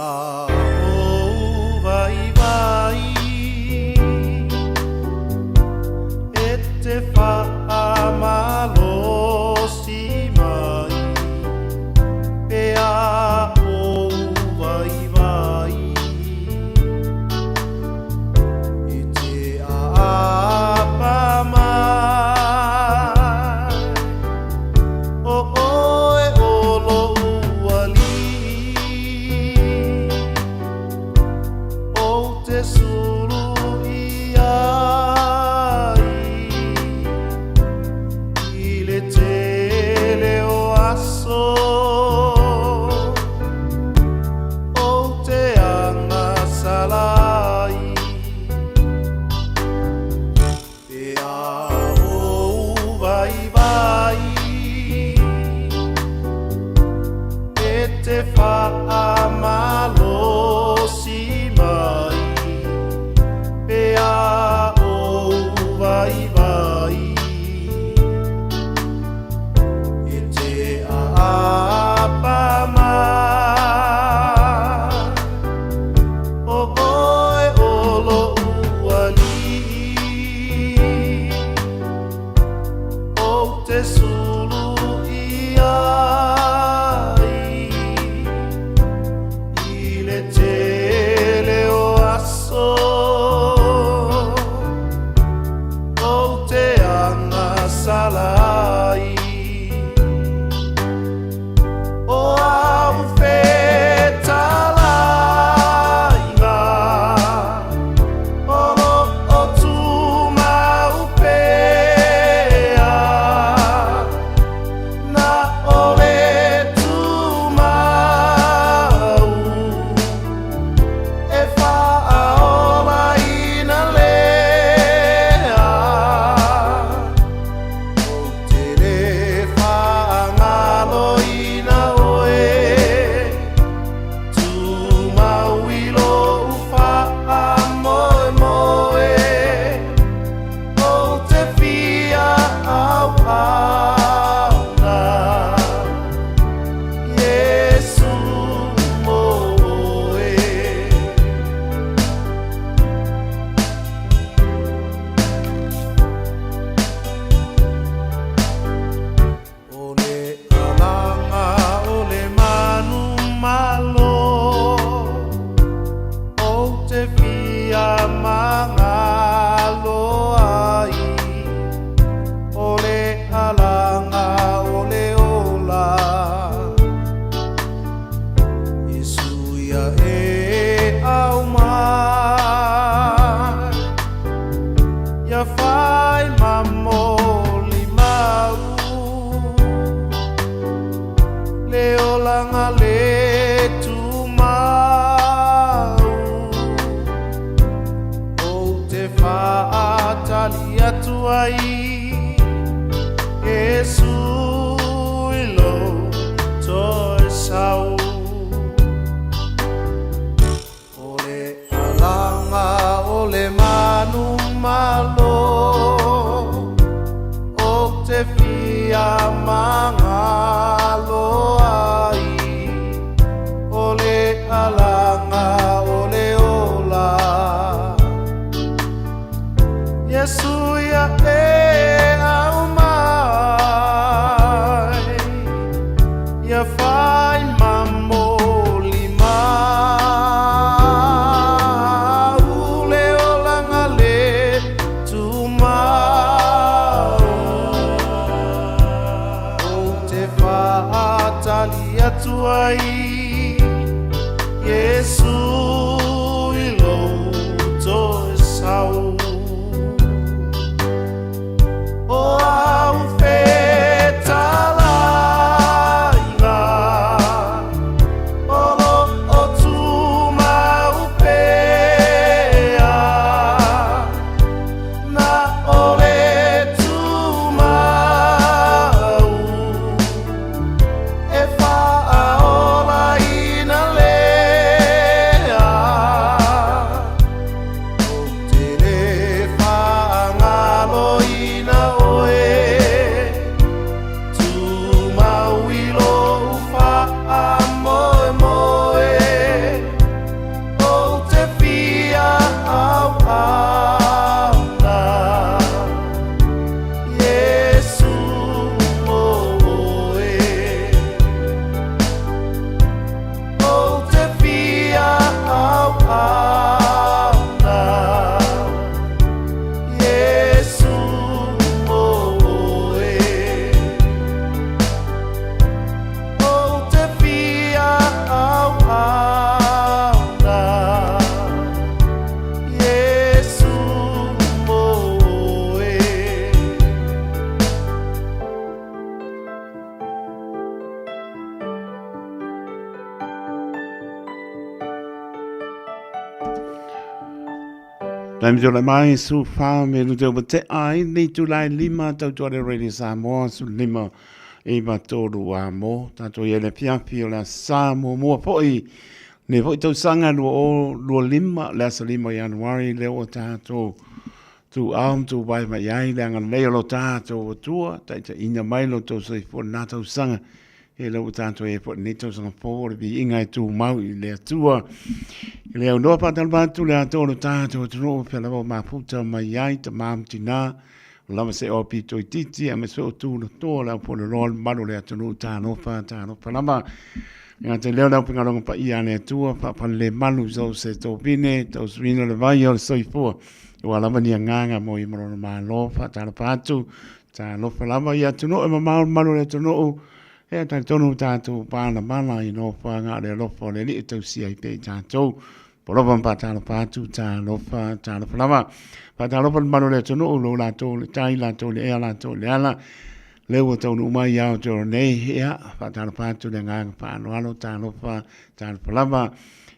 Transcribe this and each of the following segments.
ao vai vai e te whaamalosi mai pe ao vai vai e te apa mai o oe olo uali o te sulu iai i le tele o aso o te anga salai e ao vai vai e te whaamalosi mai pe ao vai vai e te apa mai o oe olo uali o te sulu iai i le tele o aso o te anga salai o au whetalainga olo o tu maupea na ole tu mau e whaaola ina lea o te re whaangalo ina oe tu mau ilo whaamoe moe o te whia au auna Yesu moe o le alanga o le manu malo o te whia mangalo ai o le alanga o le ola Yesu ia e au mai ia whai mamoli mau le olanga le tu mau o te whaatali atu ai Yesu ilo toi sau o le alanga o le manu malo o te whia mangalo ai o le alanga o le ola Yesu ia e au mai ia whai mamoli mau le olanga le tu mau o te whaatali atu ai Yesu ilo toi sau o au whetalainga olo o tu maupea na ole tu mau e whaaola ina lea Time to la mai su fa me lu te te ai ni tu lai lima tau tu ale redi Samoa su lima e ma toru a mo tato ye le pia pio la Samoa mo foi ne foi tau sanga lu lima la sa lima Januari le o tato tu am tu vai ma yai le ngan le lo tato tua tai te ina mai lo to se fo na tau sanga e lo tato e fo ni to sanga fo bi inga tu mau i le tua le no pa tal ba tu le ato lo tato tro pe la ma puta ma yai te mam tina la ma se o pi to titi a me so tu lo to la po lo ma lo le ato no ta no fa la ma nga te leo la pinga lo pa ia le tua pa le malu so se to bine to swino le vai o so i fo wala mani nganga mo i moro ma lo fa ta patu ta lo fa lava ia tu no e ma malu le tu no e ta tonu ta tu pa na mala i no fa nga le lo fo le li tu si ai pe ta tu po lo pa ta patu ta lo fa lava pa ta lo pa malu le tu no lo la tu le tai la tu le ala tu le ala le wo tu no mai ia tu nei ia pa ta patu le nga pa no alo ta lo fa ta lava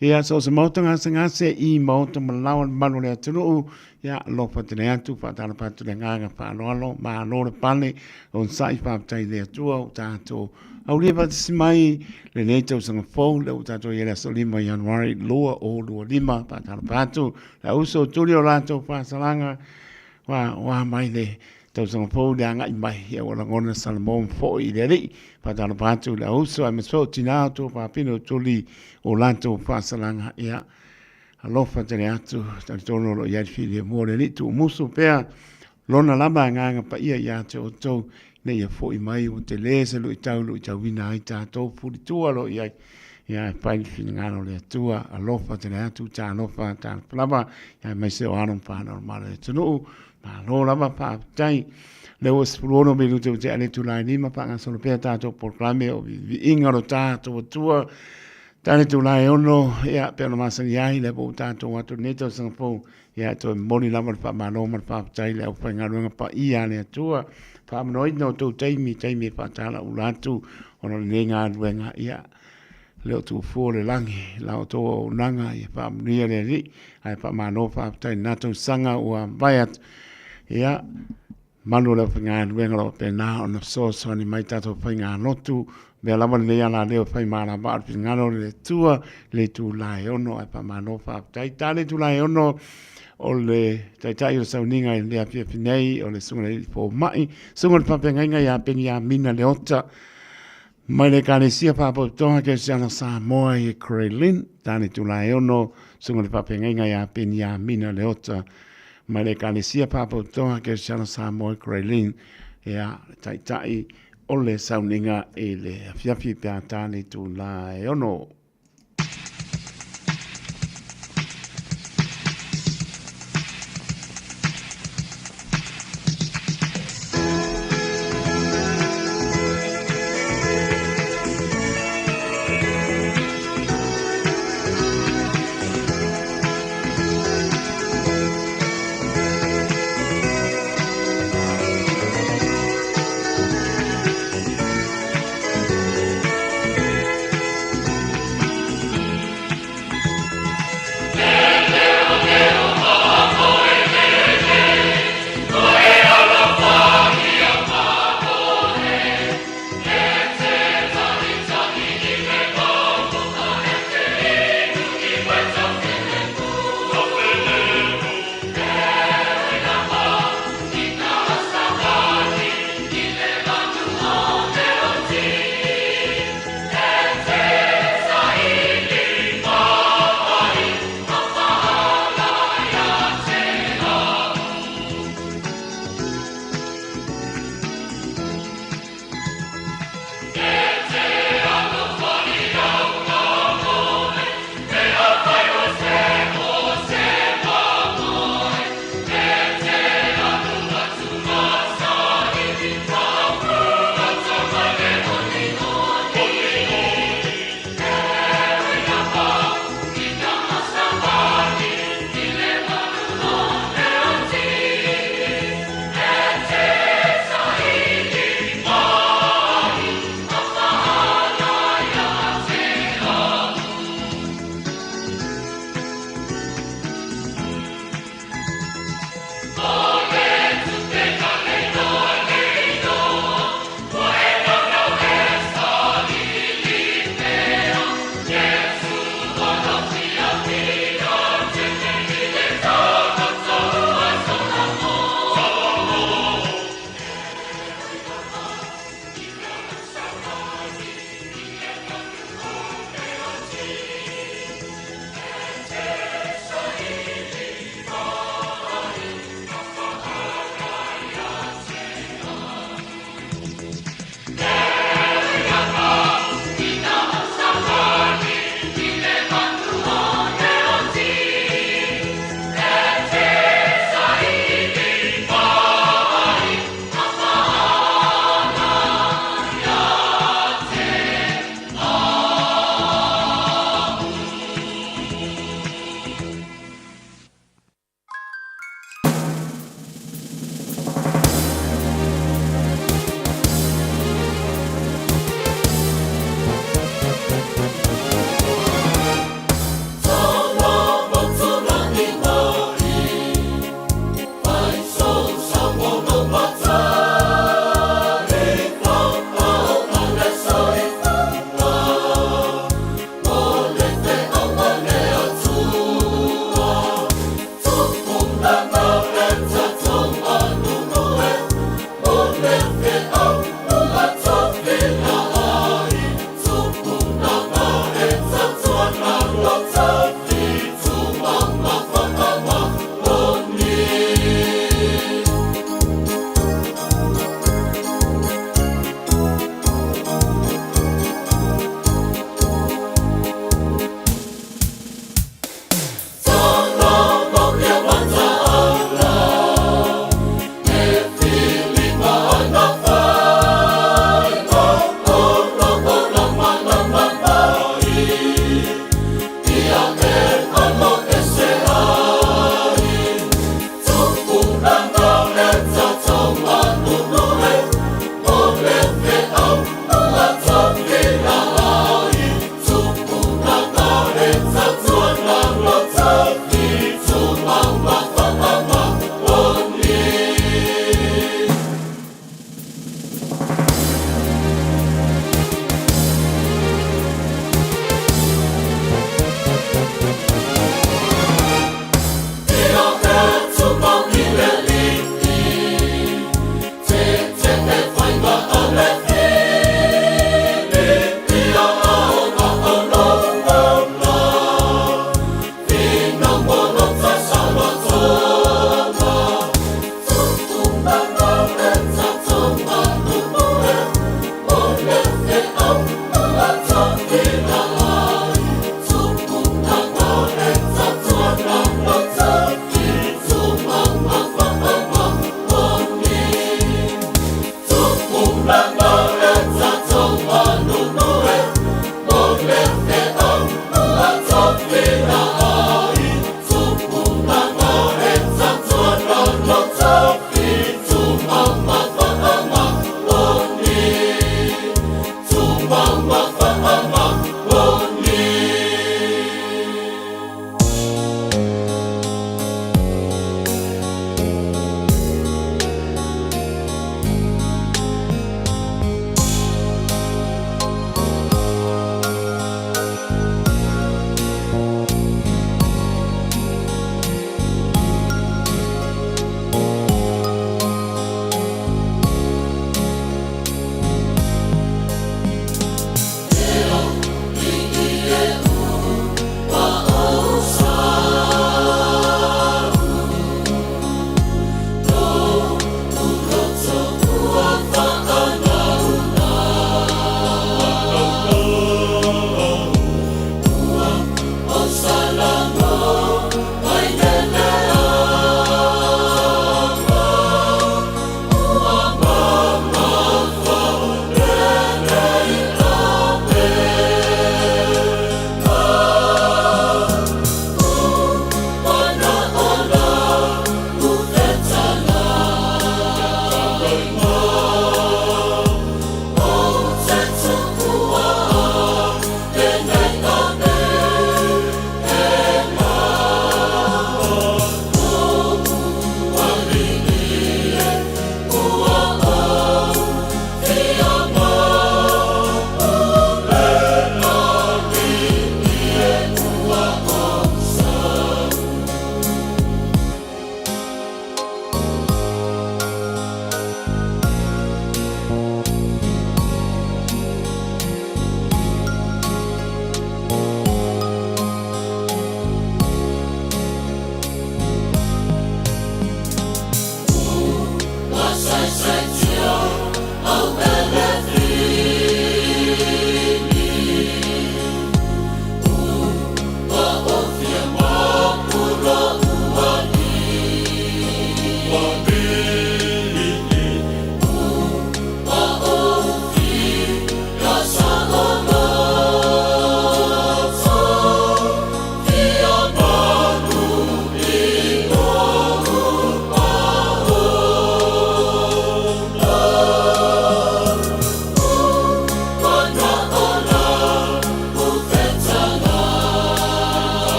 ia so se mautanga se i mauta malawan manu le atunu ia lofa tene atu whaatana patu le nganga whaanoalo ma lore pale on sai whaatai le atua o tātou au lia pati simai le neitau sanga fau le o tātou ia le so 5 Januari loa o lua 5 whaatana patu le uso tuli o lātou whaasalanga wa mai le tau sanga fau le anga i mai ia wala ngona salamon fo i le ri whaatana patu le uso a mesfo tina atu whaapino tuli o lātou whaasalanga ia alofa tene atu tani tono lo iai whiri e mōre ni tu musu pēr lona lama nganga pa ia ia te o tau ne ia fo i mai o te lese lo i tau wina ai tātou puri tua lo iai ia e pai whini ngano le atua alofa tene atu tā alofa tā lama ia mai se o anong whana o mara e tunu ma lo lama pa tai le o spurono me lute o te ane tu lai nima pa ngā solo pēr tātou porklame o vi ingaro tātou tua tane tu lai ono ia pe no masa ia le bo tato watu neto sang po ia to moni lama pa malo ma pa tai le pa ngaru pa ia le tua pa no no to taimi pa tala ulatu ono le nga wenga ia le tu fo le langi la to nanga ia pa mnia le ri ai pa mano pa tai nato sanga o bayat ia manu le nga wenga lo pe na ono so ni mai tato pa nga notu me lama le ana leo fai mana ba ngano le tua le tu lai ono ai pa mano fa tai tale tu lai ono o le tai o sauninga le apia pinei o le sunga le po mai sunga le papenga ia penia mina le ota mai le kanesia pa po tonga ke siana Samoa e Krelin tane tu lai ono sunga le papenga ia penia mina le ota mai le kanesia pa po tonga ke siana Samoa e Krelin ia tai o le sauninga e le afiafi pe atane tu la e ono.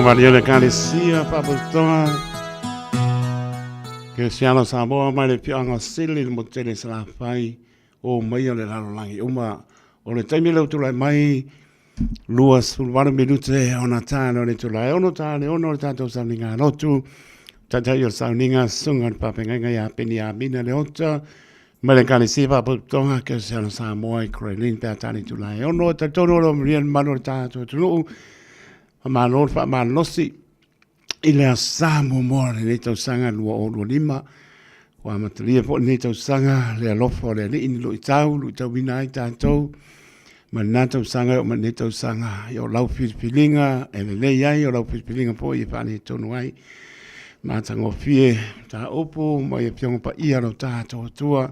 Maria de Calicia, Paputoa, que siano Samoa, mai le pianga sili, mo tele sa fai, o mai ole lalo langi, uma, o le taimi lau tulai mai, lua sulvana minute, ona tāne, ole tulai, ono tāne, ono le tātou sauninga notu, tatai o sauninga, sungan papenga ya peni a mina le ota, mai le Calicia, Paputoa, que siano Samoa, i Korelin, pea tāne tulai, ono, tatono, lo mrian, mano le tātou, tunu, ma lor fa ma losi ile Samoa mo le tau sanga lua o lua lima wa matria po le tau sanga le lofo le ni lo itau wina i tātou ma nā tau sanga o ma le tau sanga i o lau filinga e le ai o lau filinga po i whane tonu ai ma tango fie tā opo ma i pionga pa ia lo tātou tua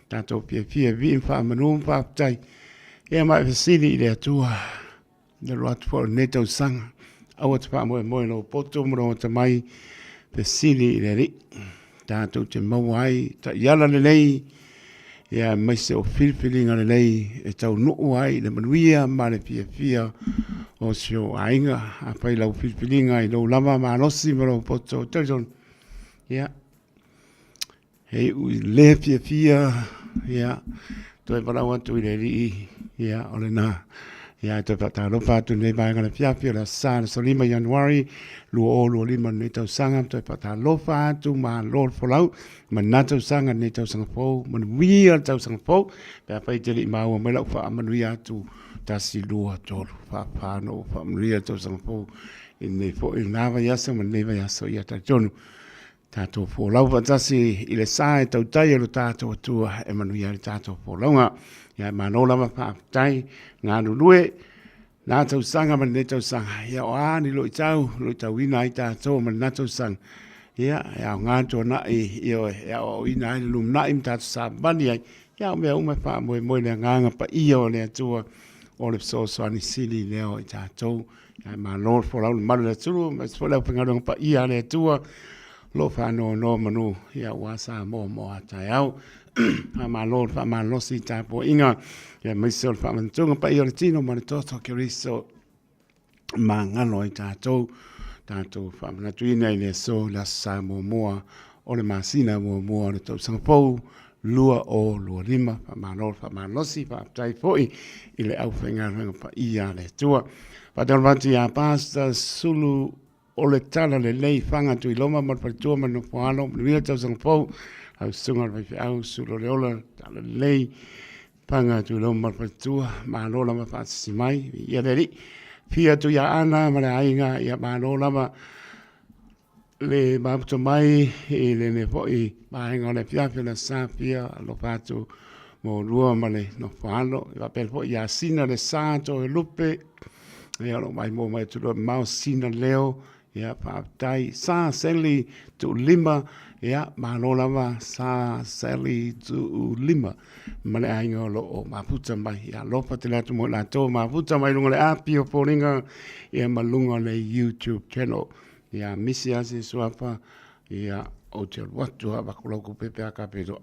tātou fie vi wha manu wha tai e ma fesili i le atua le roatu po le tau sanga awa te wha moe moe no poto moro te mai pe sili i le ri. Tātou te mau ai, ta iala le lei, ia mai se o filfilinga le lei, e tau nuu ai, le manuia, ma le fia o sio ainga, a pai lau filfilinga i lau lama ma nosi moro poto telson. Ia, hei ui le fia, ia, toi parau atu i le ri, ia, ole nā. Ya te pata lofa tu ne mai ngana fiafia la sa so 5 Januari lu lima ne tau sanga te pata lofa tu ma lord folau ma na tau sanga ne tau sanga po ma wi tau sanga po pe pa te li ma o me la fa ma wi tu ta si lu to fa no fa ma wi tau sanga po in ne fo in lava ya so ma ne va ya so ya ta jonu ta to fo lau fa ta si ile sa tau tai lo ta to tu e ma wi ta to fo longa ya ma no lava fa tai ngā nunue, nā tau sanga man ne tau sanga. Ia o āni lo i tau ina i tātou man nā tau sanga. Ia o ngā tō nai, ia o ina i lum nai mi tātou sā bani ai. Ia o mea ume wha moe le nganga pa ia o le atua o le so ani sili leo i tātou. Ia ma lor fo lau le maru le turu, ma sfo leo pengarong pa ia le atua. Lo wha no manu, ia wasa mo a tai au. Ma lor fa ma losi tāpo inga. Ia maisol fa mantunga pa i o le tino ma le toto ke riso ma ngano i tātou fa manatuina i le so la sa moa o le masina moa le tau sangapou lua o lua lima fa manol fa manosi fa tai foi i le au whenga pa i a le tua. Pa te orvanti a pasta sulu o le tala le lei whanga tu i loma ma le tua ma no poano le mira tau sangapou au sunga le au sulu le ola tala le lei panga tu lo marpatua ma lo la ma fasi mai ia deri fia tu ya ana ma la inga ia ma lo la ma le ma tu mai e le ne foi ma inga le fia la sa fia lo fatu mo lua ma le no falo va per poi ya sina le santo e lupe ia lo mai mo mai tu lo ma sina leo ia pa tai sa seli tu lima ia ma lo la ma sa seli tu lima ma le ainga lo o maputa mai ia lopa te latu mo la to maputa mai lunga le api o poringa ia malunga le YouTube channel ia misi ase suapa ia o te watu ha bakulau pepe a kapeto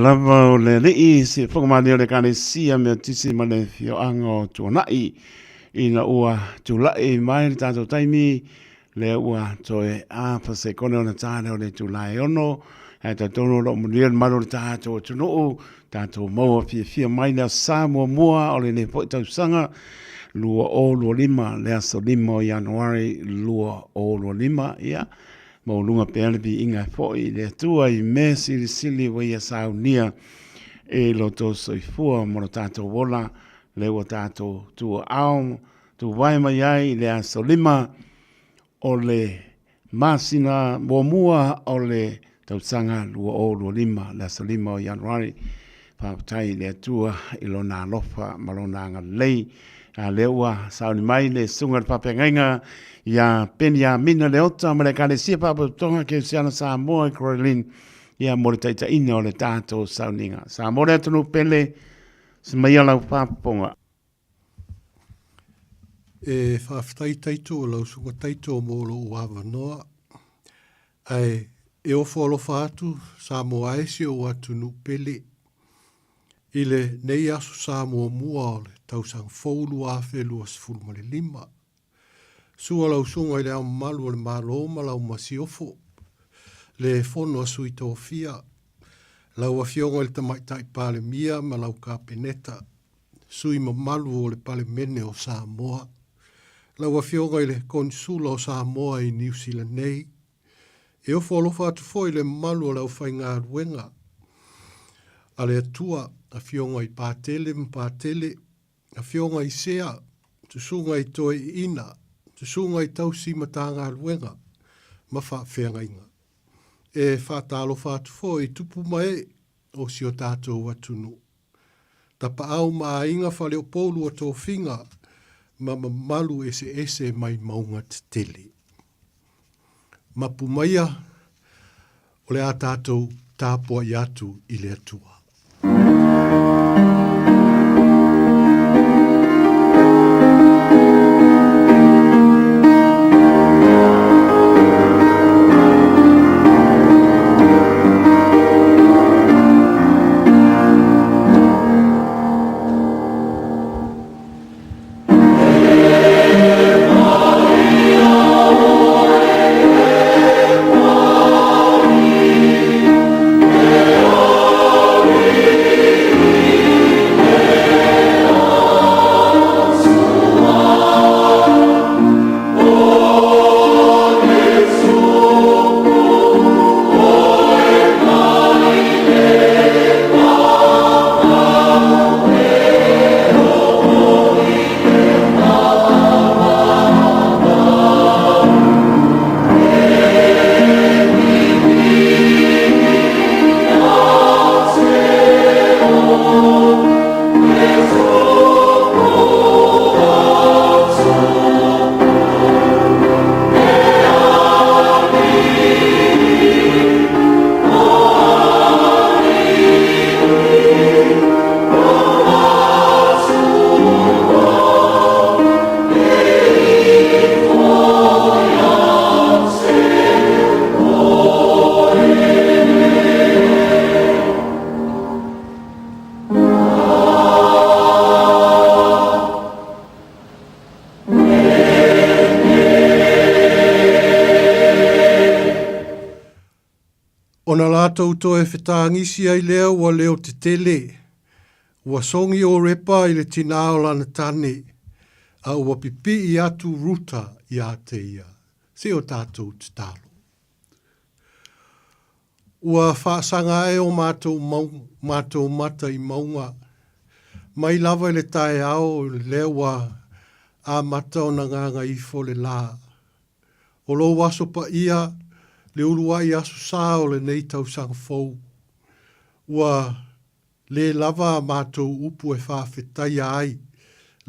lava o le lii si whakamani o le kane sia mea tisi ma le fio ango tuanai ina ua tulai mai le tātou taimi le ua toe apa se kone ona tāne o le tulai ono e ta tono lo mulia maro le tātou tunuu tātou maua fia mai le sa mua o le ne po tau sanga lua o lua lima le aso lima o Januari lua o lua lima ia mo lunga pealepi inga foi le tua i me sili wa ia saunia e lo to soifua mo tato wola le wa tato tu au tu vai mai ai le aso lima o le masina mua o le tausanga lua o lua lima le aso lima o Januari pa tai le tua i lo na lofa malona nga lei a leua sauni mai le sunga papengainga ia penia mina le ota ma le kale sia papatonga ke siana Samoa i Corelin ia mo le taita ina o le tātou sauninga. Samoa le atunu pele se mai ala papaponga. E whaafitai taito o lau sunga taito o molo uawa noa. Ai e ofo alofa atu Samoa esi o atunu pele. Ile nei asu Samoa mua o le tausang foulu a whelua sifuru male lima. Sua lau sunga i le au malu o le malo ma lau masiofo. Le fono asu i tō fia. Lau a fionga i le tamaitai pale mia ma lau ka peneta. Sui ma malu o le pale mene o Samoa. Lau a fionga i le konsula o Samoa i New Zealand nei. E ofo alofa atu fo i le malu o lau fai ngā ruenga. A le atua a fionga i pātele mpātele. A fionga i sea. Tusunga i toe ina. Tusunga i tausi matanga ruenga. Ma whawhenga inga. E whātalo whātu fo i tupu mai o si o tātou atunu. Tapa au maa inga whale o polu o tō whinga. Ma malu ese mai maunga te tele. Ma pumaia o le a tātou tāpua i atu i le atua. Ona lātou to e whetangisi ai leo wa leo te tele. Ua songi o repa i le tina o lana tane. A ua pipi i atu ruta i a te ia. Se o tātou te talo. Ua whaasanga e o mātou mata i maunga. Mai lava i le tae ao leo wa a mata o na nganga i fo le la. O lo waso pa ia le urua i asu sā o le nei tau sang fau. Ua le lava mātou upu e whawhetai ai,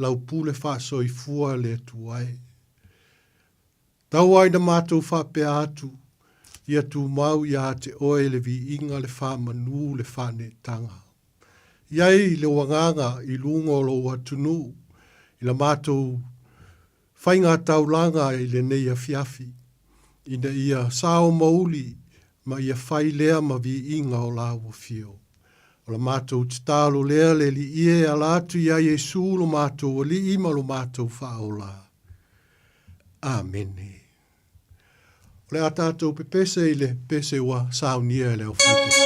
lau pule whaso i fua le tuai. Tau ai na mātou whapea atu, ia tu mau ia te oe le vi inga le whamanu le whane tanga. Iai le wanganga i lungo lo atunu, i la mātou whainga taulanga i le nei a fiafi. Ina ia sao mauli ma ia whai lea ma vi inga o la ua fio. O la mātou te tālo lea le li ie ala atu ia Iesu lo mātou li ima lo mātou whaola. Amene. O le a tātou pepese i le pese wa saunia e leo whaipese.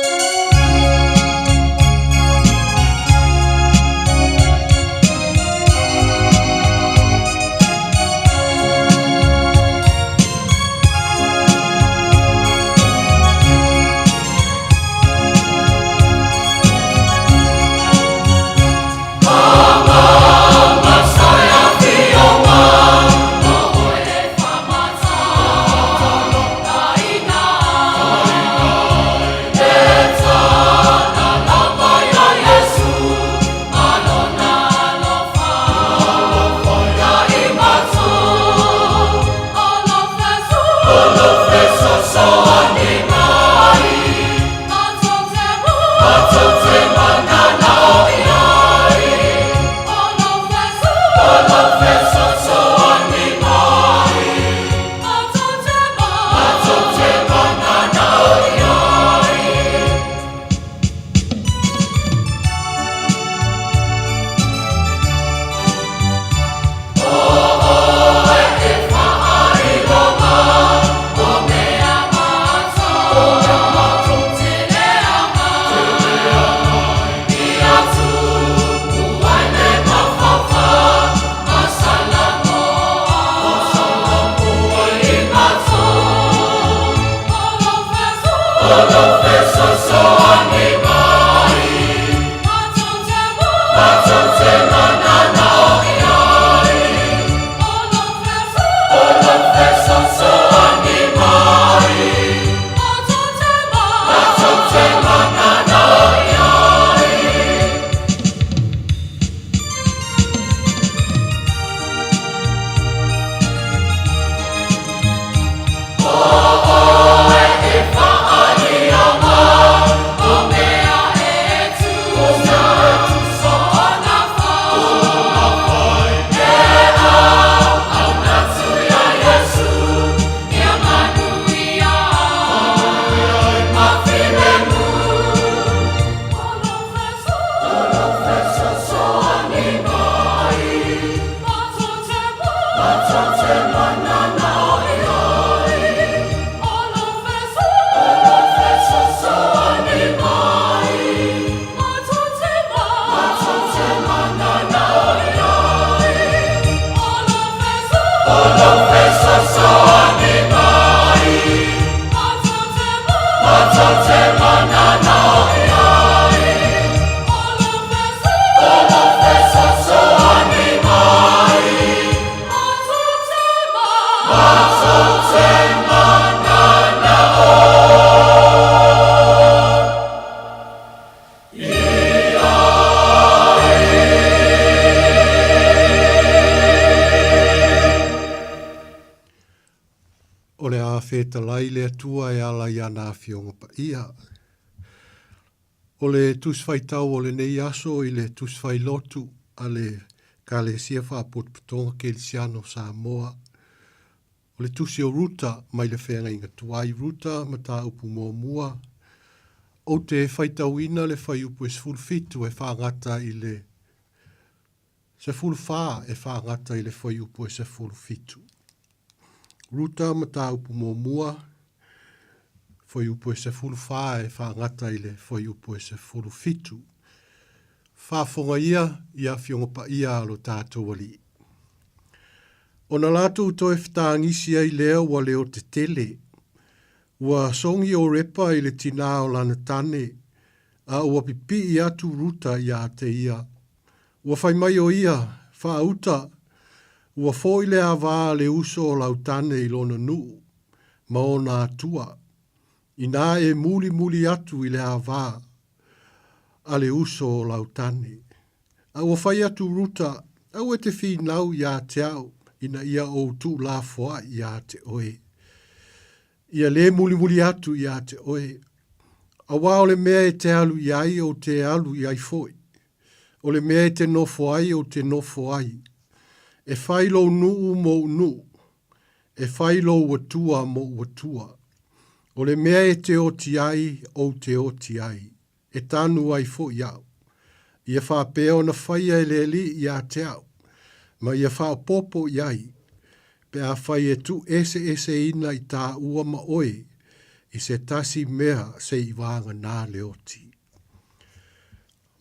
Whetalai le atua e ala ia nā whionga pa ia. O le tuswhaitau o le nei aso i le tuswhailotu a le ka le sia whapotputonga ke le siano Samoa. O le tusi o ruta mai le whenga inga tuai ruta ma tā upu mua. O te whaitau ina le whai upu e sfulfitu e whangata i le se fulwha e whangata i le whai upu e se fulfitu. Ruta ma tā upu mua, whai upu e se fulwha e whangata i le whai upu e se fulfitu. Whāwhonga ia whionga pa ia alo tātou ali. O na lātou toi whtāngisi ai leo wa leo te tele, ua songi o repa i le tina o lana tane, a ua pipi i atu ruta ia te ia. Ua whai mai o ia, whauta, ua fōi le awā le uso o lautane i lona nuu, ma o nā tua. I nā e muli atu i le awā, a le uso o lautane. A ua whai atu ruta, au e te whinau ia te au, ina ia o tu la foa ia te oe. Ia le muli atu ia te oe. A wā o le mea e te alu iai o te alu iai foi. O le mea e te nofo ai o te nofo ai. E whailo nuu mo nuu. E whailo watua mo watua. O le mea e te oti ai o te oti ai. e tānu ai fo iau. Ia whapea o na whaia e leali i a te au, ma ia whapopo iai, pe a whai e tu ese ina i tā ua ma oe, i se tasi mea se i wanga nā leoti.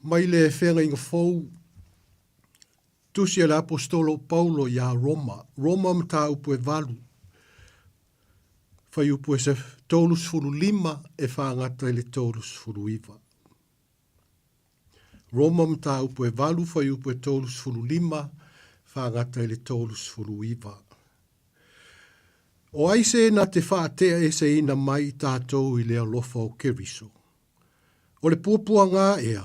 Mai le whenga inga fau, tusi le apostolo Paulo ia Roma, Roma mta upu e valu, whai upu e se tolus furu lima e whaangata le tolus furu iwa. Roma mta upu e valu, whai upu e tolus furu lima, whaangata le tolus furu iwa. O aise na te whaatea e se ina mai tātou i lea lofa o Keriso. O le puapua ngā ea,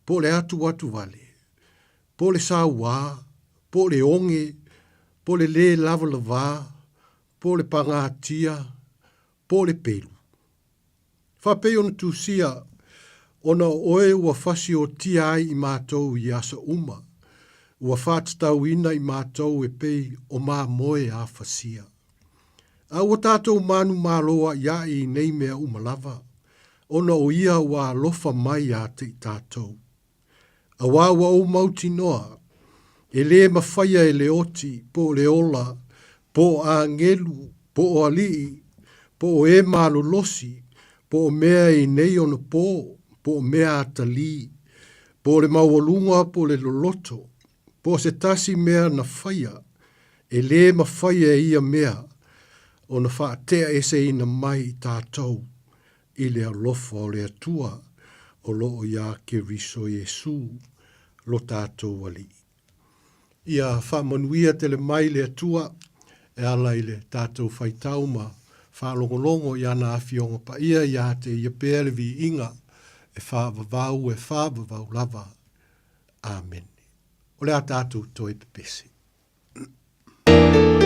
po le atu vale, po le sāwā, po le onge, po le lava, po le pangātia, po le pelu. Whapei ona tūsia, ona oe ua whasi o tia ai i mātou i asa uma, ua whātatau ina i mātou e pei o mā moe a whasia. A ua tātou manu māloa ia i nei mea umalava, ona o ia ua lofa mai a te tātou. A wāua o mauti noa, e le mawhaia e le oti, po le ola, po a ngelu, po o alii, po o e malolosi, po o mea i nei ona po o mea atali, po le maualunga, po le loloto, po se tasi mea na whaia, e le mawhaia e ia mea, ona whaatea e se ina mai i tātou, i le alofa o le atua, o loo ia Keriso Iesu, lo tātou wali. Ia whamanuia tele mai le atua, e ala i le tātou whaitau ma whalongolongo i ana awhionga pa ia te ia pēle vi inga, e whāvavau lava. Amen. O le a tātou toi pepesi. Far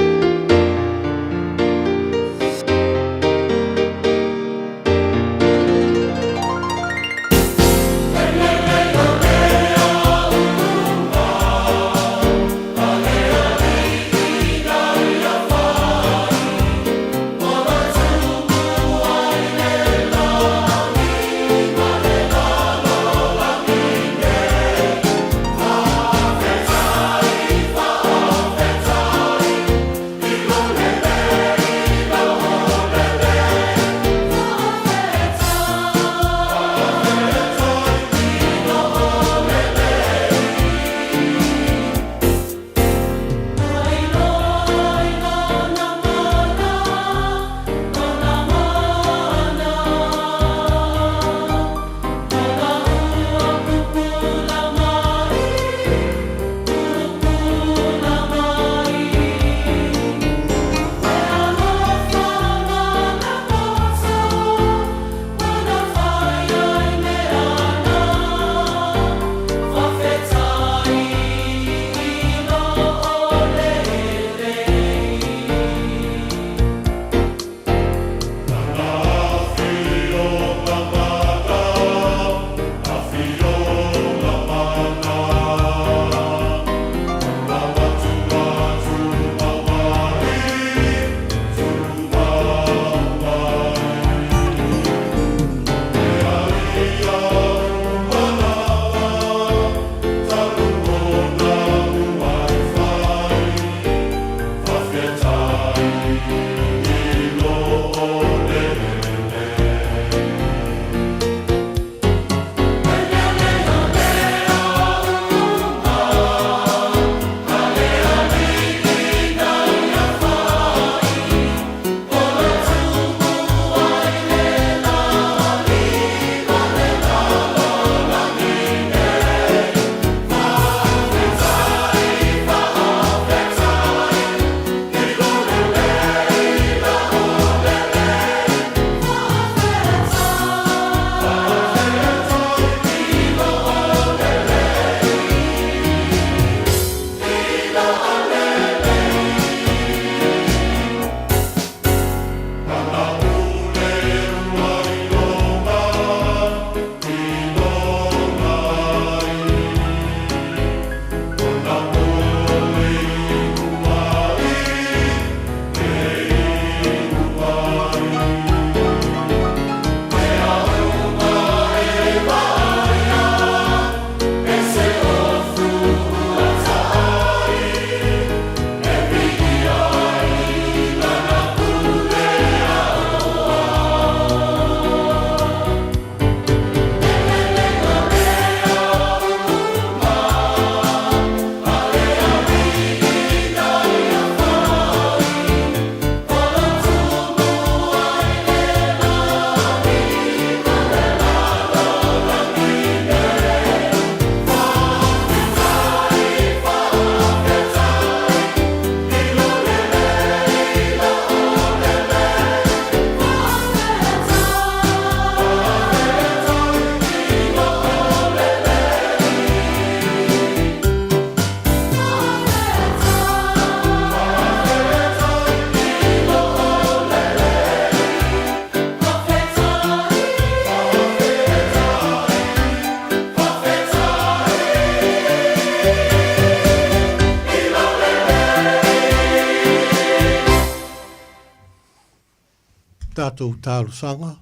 Tātou tālo sanga,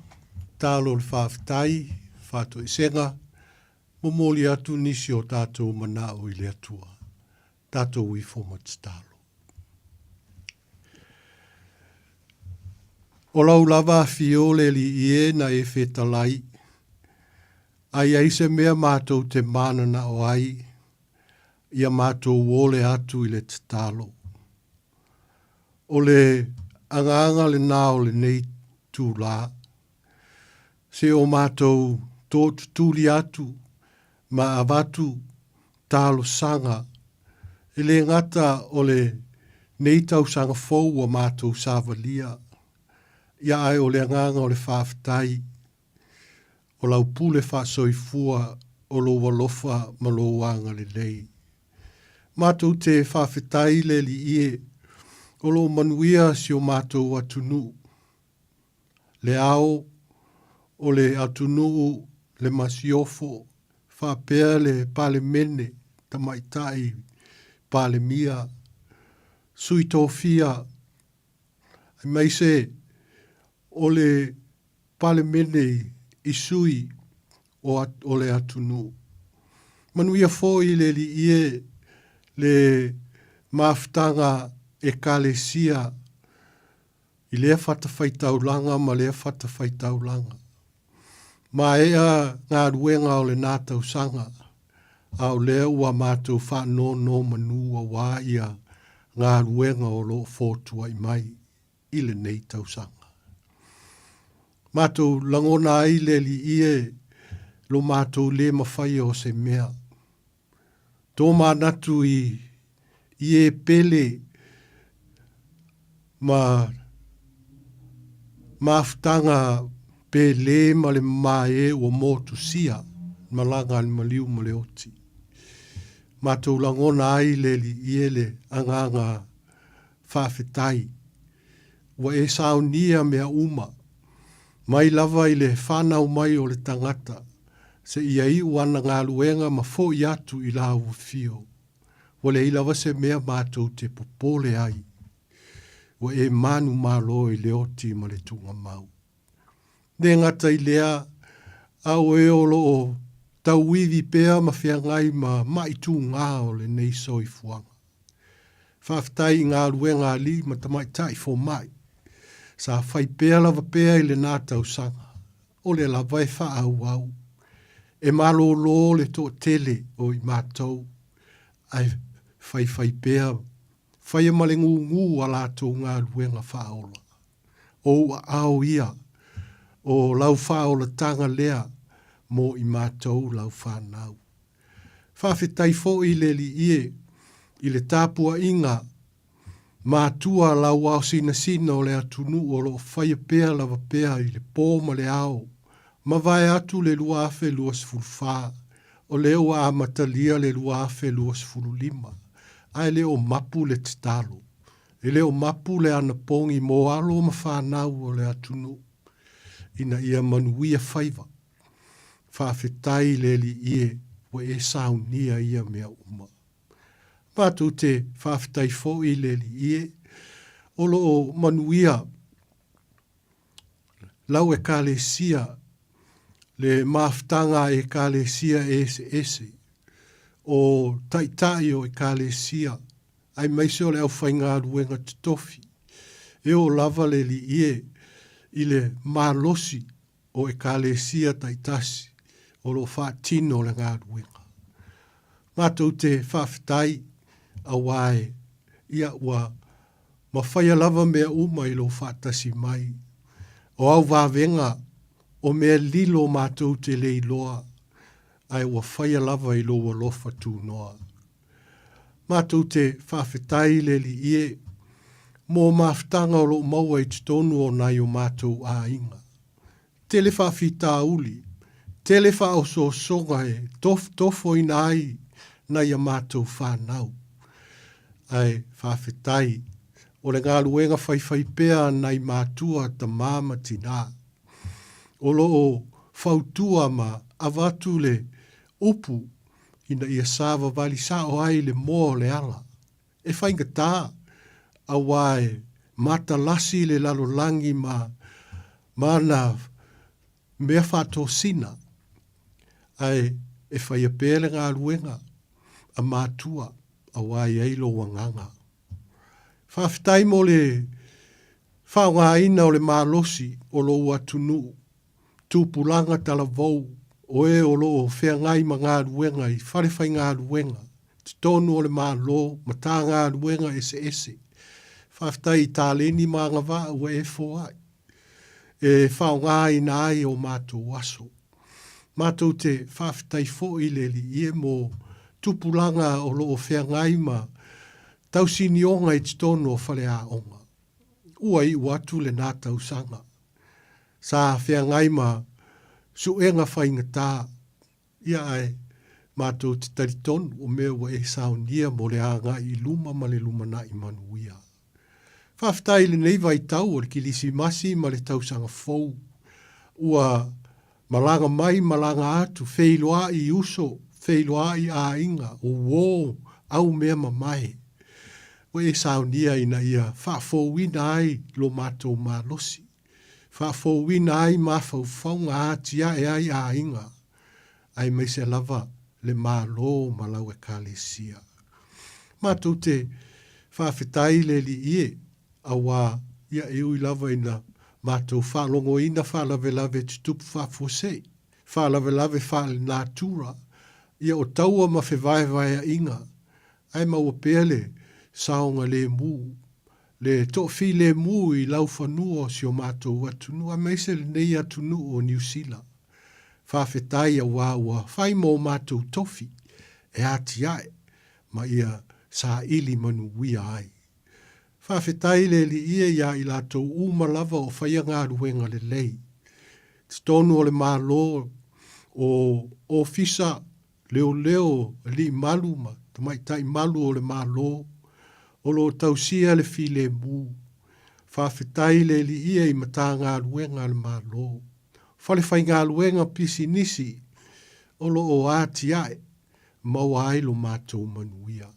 tālo le whawhitai, whātou isenga, momoli atu nisi o tātou mana o i le atua. Tātou i fōmat tālo. O lau lava fiole li ie na e whetalai, ai se mea mātou te manana o ai, ia mātou wole atu i le tālo. O le anga le nao le nei tū la, se o mātou tōtu tūli atu, ma avatu tālo sanga, e le ngata o le nei tau sanga fōu o mātou sāwalia, ia ai o le anganga o le whawhitai, o lau pule whasoifua o lo walofa ma lo wanga le lei. Mātou te whawhitai le li ie, o lo manuia si o mātou atunu. Le ao, o le atunu le masiofo, whapea le pale mene, tamaitai, pale mia, sui tōwhia, mai se, o le pale mene i sui o le atunu. Manuia fōi le li ie le maftanga e kalesia i lea whatawhaitaulanga ma lea whatawhaitaulanga. Ma ea ngā ruenga o le nātau sanga au lea ua mātou whanō no manua wā ia ngā ruenga o lo fōtua i mai i le nei tau sanga. Mātou langona ai le li ie lo mātou le mawhai o se mea. Tō mānatu i ie pele maftanga pe le ma le mae o motu sia malanga ni maliu ma le oti. Mātou langona ai le li ie le anganga whawhetai. Wa e saunia mea uma. Mai lava i le whanau mai o le tangata, se ia i wana ngā luenga ma fo i atu i la uwhio. Wa le i lava se mea mātou te popole ai, wa e manu malo i le oti ma le tunga mau. Ne ngata i lea, au e o lo o tau iwi pea ma whiangai ma maitu ngā o le nei soi fuanga. Whawhitai ngā luenga li ma tamaitai fo mai. Sa whai pēa lava pēa i le nātau sanga, o le lava e wha au. E malo lo le tō tele o i mātou, ai whai pēa, whai e male ngu a lātou ngā ruenga whaola. O au ia, o lau whaola tanga lea, mo i mātou lau whanau. Whawhetai fo i le li ie, i le tāpua inga, mātua lau au sina o le atunu o lo whaia pēa lava pēa i le pōma le ao. Ma vai atu le lua afe luas fulfā, o leo a matalia le lua afe luas fululima. Ai leo mapu le titalo. E leo mapu le anapongi mo alo ma whanau o le atunu. Ina ia manuia whaiva. Whawhetai le li ie, wa e saunia ia mea uma. Mātou te whawhitai fo i le li ie, o lo manuia, lau e kālesia, le maftanga e kālesia ese, o taitai o e kālesia, ai maise o le au whainga ruenga titofi, e o lava le li ie, i le mālosi o e kālesia taitasi, o lo whaatino le ngā ruenga. Mātou te whawhitai, a wae, ia ua mawhaia lava mea uma i lo whaatasi mai. O au wawenga, o mea lilo mātou te leiloa, ai ua whaia lava i lo walofa tū noa. Mātou te whawhetai le li ie, mō maftanga o lo maua i tonu o nai o mātou a inga. Tele whawhita uli, tele whaoso songa e, tofo i nai, nai a mātou whanau. Ai whawhetai, o le ngā luenga whai pēa nei mātua ta māma tina. O lo o whautua ma avatu le upu ina ia sāwa wali sa o ai le mō le ala. E whainga tā, a wae mata lasi le lalo langi ma Mana mea whato sina ai e whai a pēle ngā ruenga a mātua a wai eilo wanganga. Whawhitai mo le whao ngā ina o le mālosi o lo ua tunu tūpulanga tala vau o e o lo whea ngai ma ngā ruenga i wharewhai ngā ruenga. Tonu o le mālo ma tā ngā ruenga ese ese. Whawhitai i tāleni mā ngā wā ua e fōai. E whao ngā ina ai o mātou aso. Mātou te whawhitai fo i le li ie mō tupulanga o lo whea ngai ma tausini onga i titono o whare a onga. Ua i watu le nā tausanga. Sa whea ngai ma suenga whainga tā. Ia ai mātou te taritonu o mea ua e saunia mo le anga i luma ma le luma na i manuia. Whawhitai le nei vai tau o le kilisi masi ma le tausanga fou. Ua malanga mai, malanga atu, wheiloa i uso, wheiloa i a inga, o wō, au mea mamae. O e saunia ina ia, whawhowina ai lo mātou mālosi. Whawhowina ai mawhauwhaunga atia e ai a inga. Ai mai se lava le mālo malau e kālesia. Mātou te whawhitai le li ie, a wā ia e ui lava ina mātou whalongo ina whalawelawe tutupu whawhosei. Whalawelawe whale nātura. Ia o taua ma whewaiwai a inga. Ai maua pēle saonga le mū. Le tofi le mū i lau whanua si o mātou atunu. A meise le nei atunu o New Zealand. Whawhetai a wā ua whai mō mātou tofi. E ati ai. Ma ia sa ili manu wia ai. Whawhetai le li ia ia i lātou umalawa o whaia ngā ruenga le lei. Tonu o le mālo o ofisa leo leo li maluma. Tamaitai malu o le mālo. O lo tausia le fi le mū. Whawhetai le li ia i mata ngā ruenga le mālo. Whalewhai ngā ruenga pisi nisi. O lo o āti ai. Maua ai lo mātou manuia.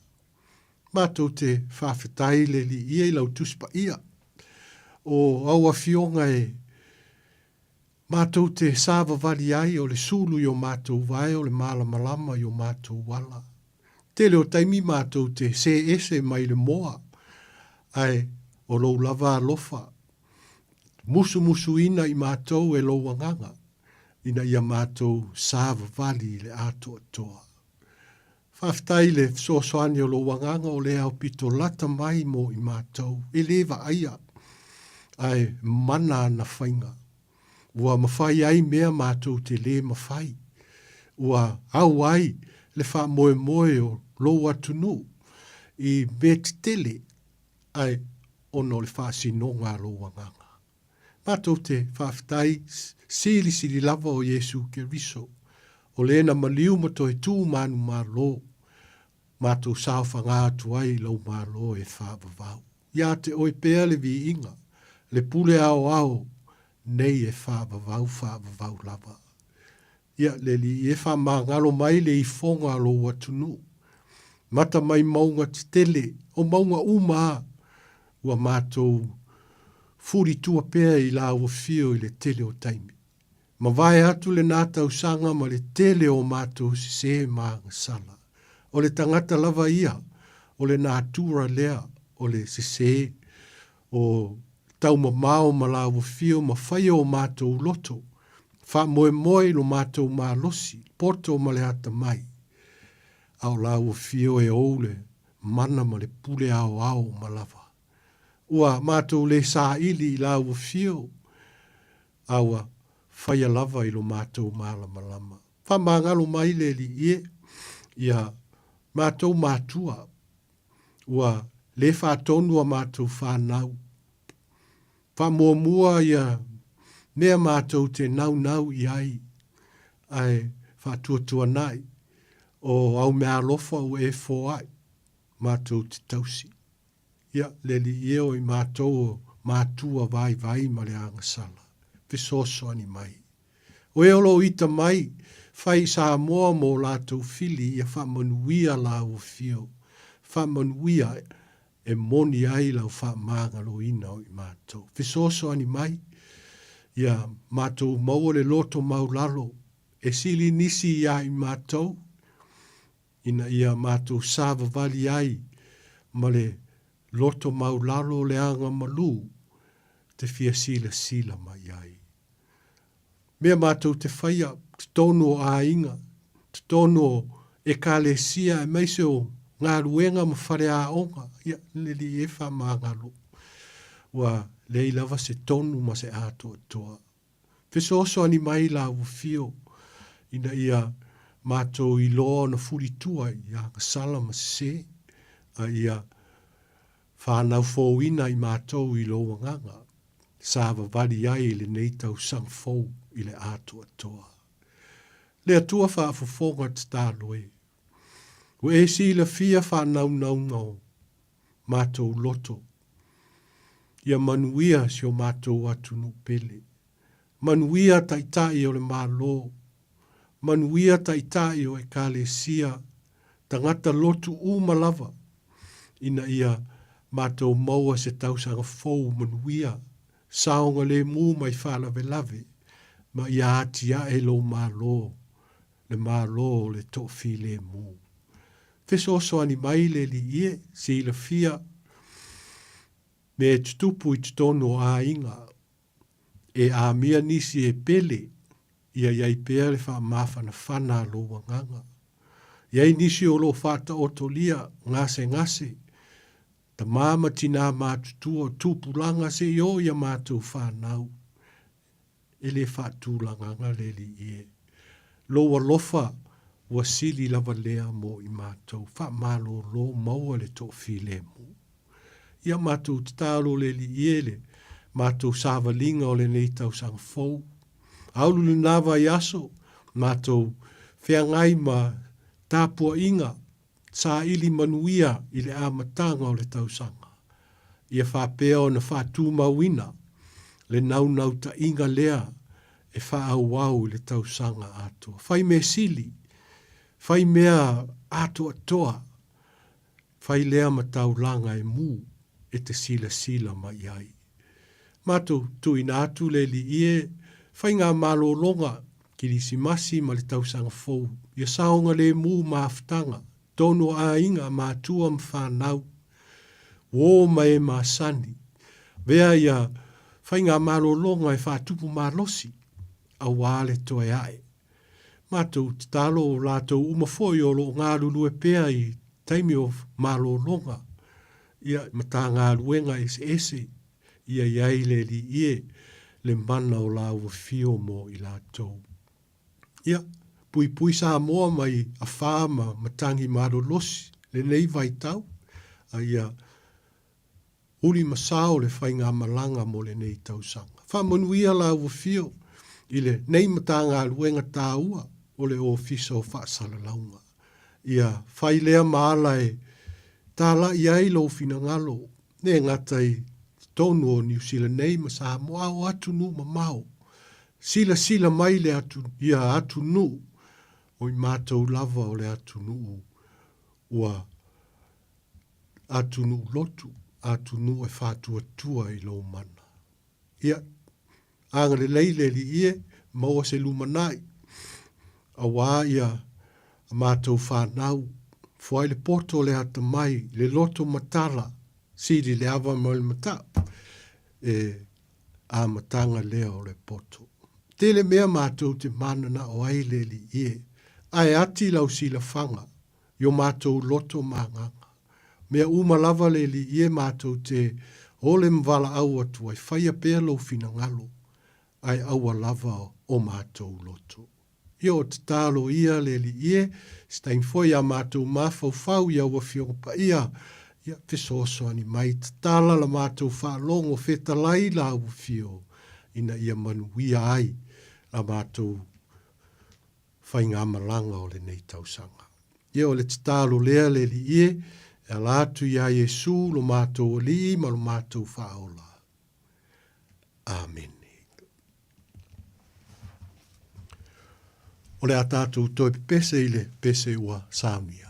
Mātou te whawhetai le li ia i lau tuspa ia. O aua fionga e mātou te sāwa wali ai o le sulu i o mātou vai o le malamalama i o mātou wala. Te leo taimi mātou te se ese mai le moa. Ai o lou lava alofa. Musu musu ina i mātou e lou wanganga. Ina ia mātou sāwa wali le ato atoa. Whawhitai le soasoani o lo wanganga o le au pito lata mai mo i mātou. E lewa aia. Ai mana na whainga. Ua mawhai ai mea mātou te le mawhai. Ua au ai le wha moe moe o lo atunu. I bet tele. Ai ono le wha sinonga lo wanganga. Mātou te whawhitai siri siri lava o Yesu ke riso. O lena maliu mato e tū manu mālo. Mātou sauwha ngā tuai lau mālo e whāwawau. Ia te oi pēr le vi inga. Le pule ao ao. Nei e whāwawau lava. Ia le li e wha ngalo mai le i whonga lo watunu. Mata mai maunga te tele. O maunga uma. Ua mātou furi tua pēr i la ua fio i le tele o taimi. Ma vai atu le nata usanga ma le tele o mātou si se maanga sala. O le tangata lava ia, o le nātura lea, o le si se, o tau mamao ma la wafio ma whaia o mātou loto. Wha moe moe lo mātou mālosi, poto ma le ata mai. Au la wafio e oule, mana ma le pule ao ao ma lava. Ua mātou le sa ili la wafio, awa, whaia lava i lo mātou mālama lama. Wha māngalo mai le li ie, ia mātou mātua, ua le whātonua mātou whānau. Wha mua ia mea mātou te nau i ai whātuatua nai, o au mea lofa o e fōai, mātou te tausi. Ia le li ie o i mātou mātua vai ma le angasala. Fisoso ani mai. O e olo ita mai, whai Samoa mō lātou fili ia whamanuia la o fio. Whamanuia e moni ai lau whamangalo ina o i mātou. Fisoso ani mai, ia mātou maua le loto maulalo, e sili nisi ia i mātou, ina ia mātou sāva vali ai, ma le loto maulalo le anga malu, te fia sila mai ai. Mea mātou te whaia, te tono o ainga, te tono o e kālesia e meise o ngā ruenga ma whare a onga, ia leli e wha mā ngalo. Wa lei lava se tonu ma se ato toa. Feso oso ani mai la ufio, ina ia mātou i loa na furi tua, ia kasala ma se, a ia whanau fōwina i mātou i loa nganga. Sāva vali ai le nei tau sang fōu i le ato toa. Le atua whaafofonga te tāloe. O e si la fia whanau ngau mātou loto. Ia manuia si o mātou atunu pele. Manuia taitai o le mālo. Manuia taitai o e kālesia. Tangata lotu umalava. Ina ia mātou maua se tausanga fōu manuia. Saonga le mū mai whalawe lave. Ma ia atia e lo mālo. Le mālo le tofi le mū. Feso so ani mai le li ie si la fia. Me e tutupu i tutono a inga. E a mia nisi e pele. Ia iai pea le wha mawhana whana lo wanganga. Iai nisi o lo whata otolia ngase. Ta mama tina mātutua tūpulanga se yo ia mātou whanau. E le whatūlanganga le li ie. Loa lofa wa sili lava lea mo i mātou. Wha malo lo maua le tofi le mu. Ia mātou tatalo le li ie le. Mātou sāwalinga o le nei tau sang fōu. Aulu nawa i aso. Mātou whiangai ma tāpua inga. Sa ili manuia i le amatanga o le tausanga. Ia whapea o na whātū mawina. Le nau ta inga lea e whaau le tausanga atua. Whai me sili. Whai mea atua toa. Whai lea mataulanga e mū e te sila mai ai. Mātou tu ina atu le li ie. Whai ngā malolonga ki li simasi ma le tausanga fōu. Ia saonga le mū maaftanga. Tono a inga mātua mwhanau. Wō mai e māsani. Vea ia whai ngā malolonga e whātupu mālosi. A wāle toe ae. Mātou te talo o lātou umafoi o lo ngā lulu e pēa i taimi o malolonga. Ia mata ngā luenga ese. Ia iai le li ie le mana o la ua fio mo i lātou. Ia. Pui Samoa mai a whāma matangi marolosi, le nei vai tau, a ia uri masao le whai ngā malanga mo le nei tau sanga. Whamanuia la ua fio, i le nei matanga luenga tāua, o le ofisa o whaasala launga. Ia whai lea maala e tāla iai lo fina ngalo, ne ngatai tonu o New Zealand nei ma Samoa o atu nu ma mau. Sila mai le atu, ia atu nu, o i mātou lava o le atunu ua atunu lotu, atunu e whātua i lo mana. Ia, anga le leile li ie, maua se lumanai, a wā ia a mātou whanau, fuai le poto le ata mai, le loto matala, siri le awa mo le mata, e a matanga lea o le poto. Tele mea mātou te manana o ai le li ie, ai ati lau sila whanga, yo mātou loto mānganga. Mea umalava le li ie mātou te ole mwala au atu ai whaia pēr lau fina ngalo, ai aua lava o mātou loto. Ia o te tālo ia le li ie, stein foi a mātou mawhau ia ua whionga ia fesoso ani mai te tāla la mātou whaalongo feta lai la ua whio, ina ia manuia ai la mātou whai ngā malanga o le nei tausanga. Ia o le te tālo lea le li ie, e lātu ia Jesu lo mātou o li, ma lo mātou whaola. Amen. O le a tātou toi pese i le pese ua Samia.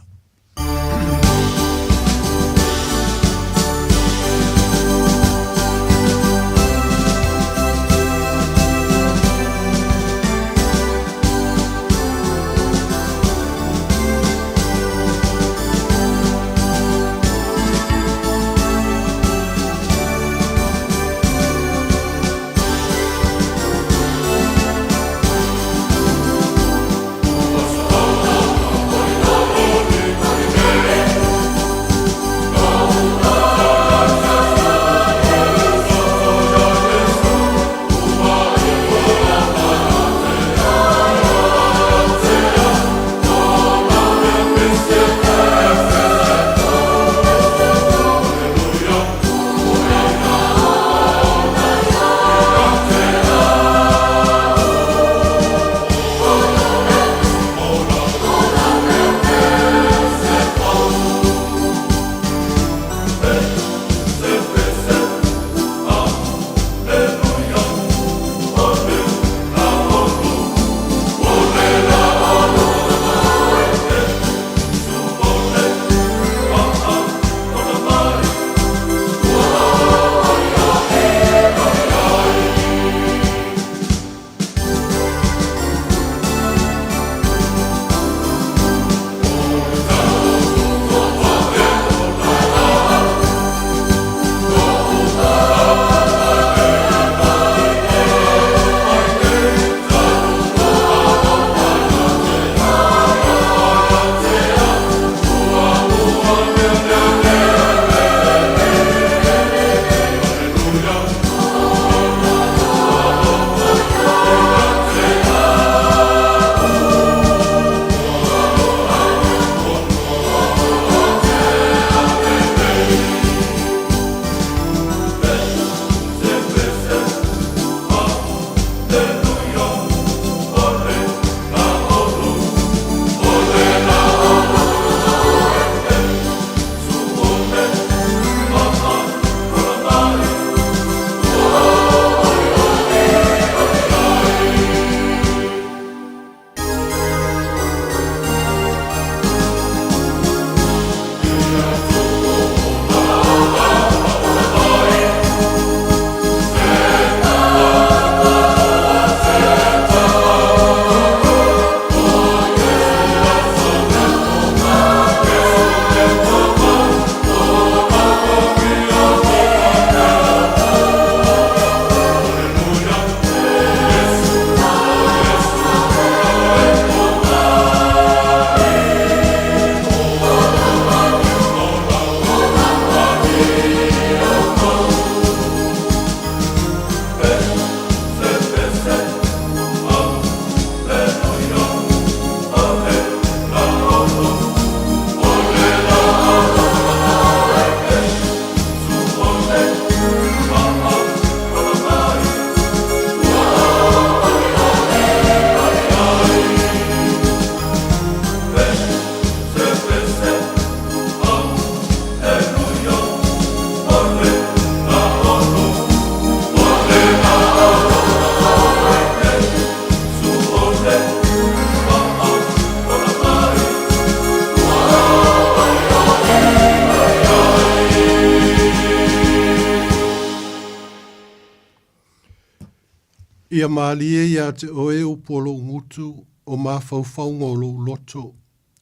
Ia maalie ia te oe upolo ngutu o mawhauwhaunga o lo loto,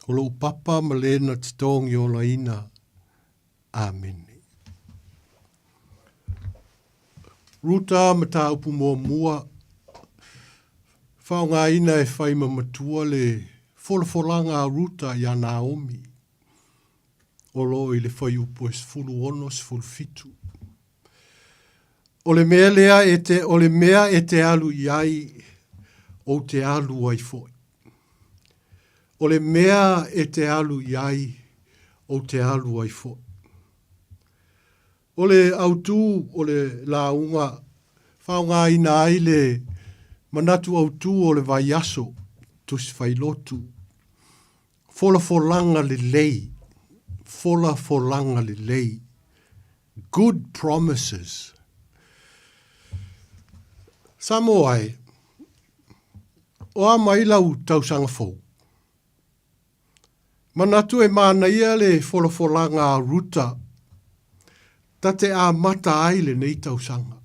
o lo papa malena te tongi o la ina. Amen. Ruta ma tā upu mua mua, whaunga ina e whaima matua le wholawholanga ruta ia Naomi, o lo i le whai upu e sfulu ono sfulu fitu. O le mea lea o le mea e te alu iai o te alu ai foi. O le mea e te alu iai o te alu ai foi. O le autu o le launga whaunga ina ai le manatu autu o le vaiaso tus whailotu. Fola folanga le lei. Fola folanga le lei. Good promises. Samoa e, o a mai lau tausanga fau. Manatu e mana ia le wholafolanga ruta, ta te a mata ai le nei tausanga.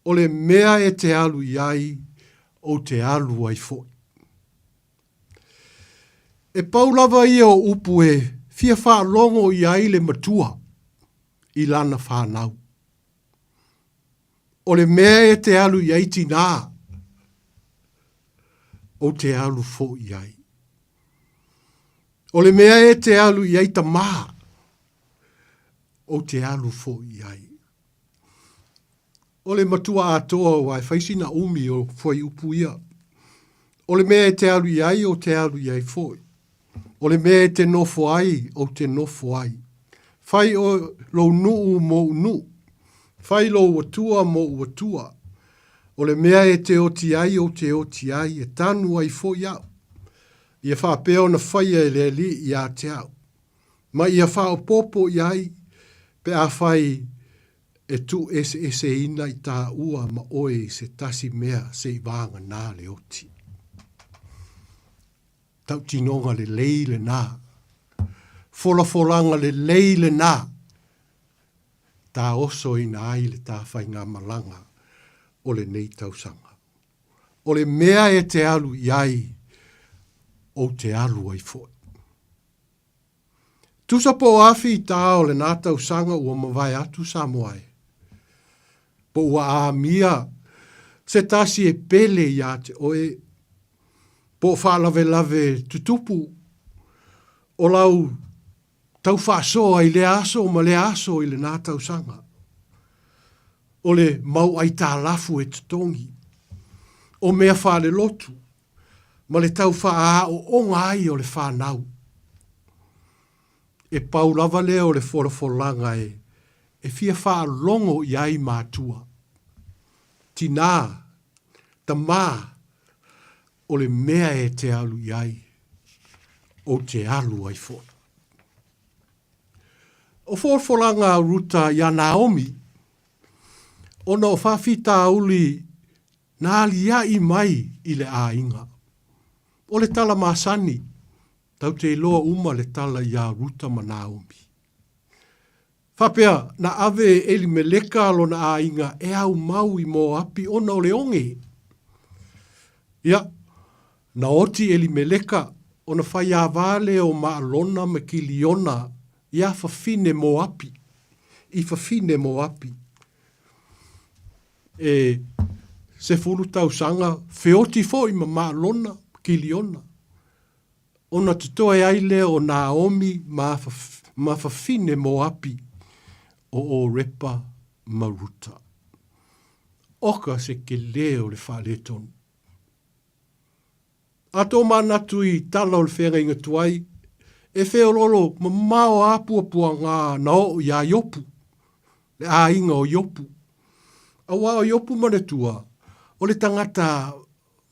O le mea e te alu iai, o te alu ai foi. E paulava ia o upu e fia wha longo iai le matua, i lana whanau. O le mea e te alu iai tina, o te alu fo iai. O le mea e te alu iai ta maa, o te alu fo iai. O le matua atoa wai whaisina umi o fwai upu ia. O le mea e te alu iai o te alu iai foi. O le mea e te nofo ai o te nofo ai. Whai o lo nuu mo nuu. Whai lo watua mo watua. O le mea e te oti ai o te oti ai e tanu ai fo iau. Ia whapeo na whaia e le li i a te au. Ma ia wha o popo iai pe a whai e tu ese ina i tā ua ma oe se tasi mea se i vanga nā le oti. Tau tinonga le leile nā. Fola le leile nā. Tā oso ina ai le tā whai ngā malanga o le nei tausanga. O le mea e te alu iai o te alu ai foi. Tusa po afi i tā o le nā tausanga ua mawai atu Samoa e. Po ua a mia se tasi e pele ia te oe. Po whalave lave tutupu o lau tau whasoa i le aso ma le aso i le nā tausanga. O le mau ai tā lafu e tutongi. O mea whale lotu. Ma le tau wha o onga ai o le whanau. E pau lava lea o le wholafolanga e. E fia wha longo i ai mātua. Tina, ta mā, o le mea e te alu i ai. O te alu ai fo. O wholafolanga ruta ia Naomi. Ona o whawhita uli nā lia i mai i le a inga. O le tala masani, tau te loa uma le tala ia ruta ma Naomi. Whapea, na ave eli meleka alo na a inga e au mau i mo api ona o le onge. Ia, na oti eli meleka ona whai a vale o maalona me kiliona ia whawhine mo api. I whawhine mo api. E se fulu tau sanga, feoti fo i ma lona, kiliona. Ona tutoe aile o Naomi ma whawhine mo api o repa maruta. Oka se ke leo le whaletonu. Ato manatu i tala o le whenga inga tuai, e wheo lolo ma mao apua ngā na o ia iopu, le a inga o iopu. Awa o iopu manetua, o le tangata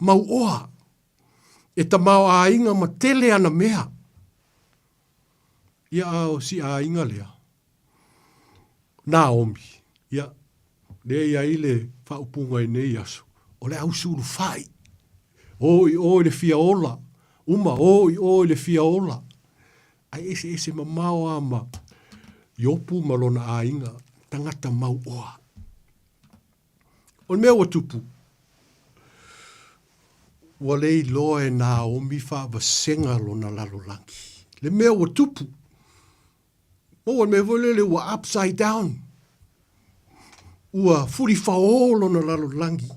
mau oa, e ta mau a inga ma tele ana mea. Ia o si a inga lea. Naomi, ia, le ia ile whaupunga i nei aso, o le au suru whai. Oi le fia ola, oi le fia ola. Ai ese mamao ama, iopu malona a inga, tangata mau oa. O mea wa tupu, ua lei loa e Naomi whaavasenga lona lalolangi. Le mea ua tupu. Ua me volele ua upside down. Ua furi whao lona lalolangi.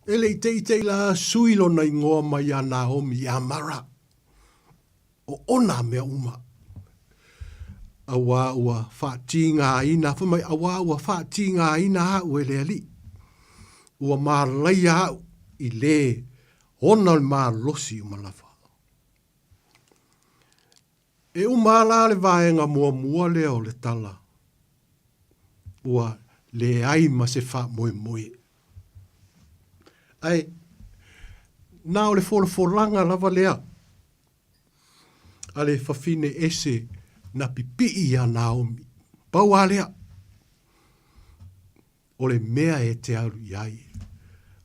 Ele i te la sui lona ingoa mai a Naomi a Mara. O ona mea uma. Awa ua whaati ngā ina. Whamai awa ua whaati ngā ina hau e le ali. Ua mā leia hau i le ona mā losi o malawa. E umala le vaenga mua mua leo le tala. Ua le ai ma se wha moe moe. Ai, nā o le wholanga lava lea. Ale whawhine ese na pipi a Naomi. Pau a lea. O le mea e te alu iai.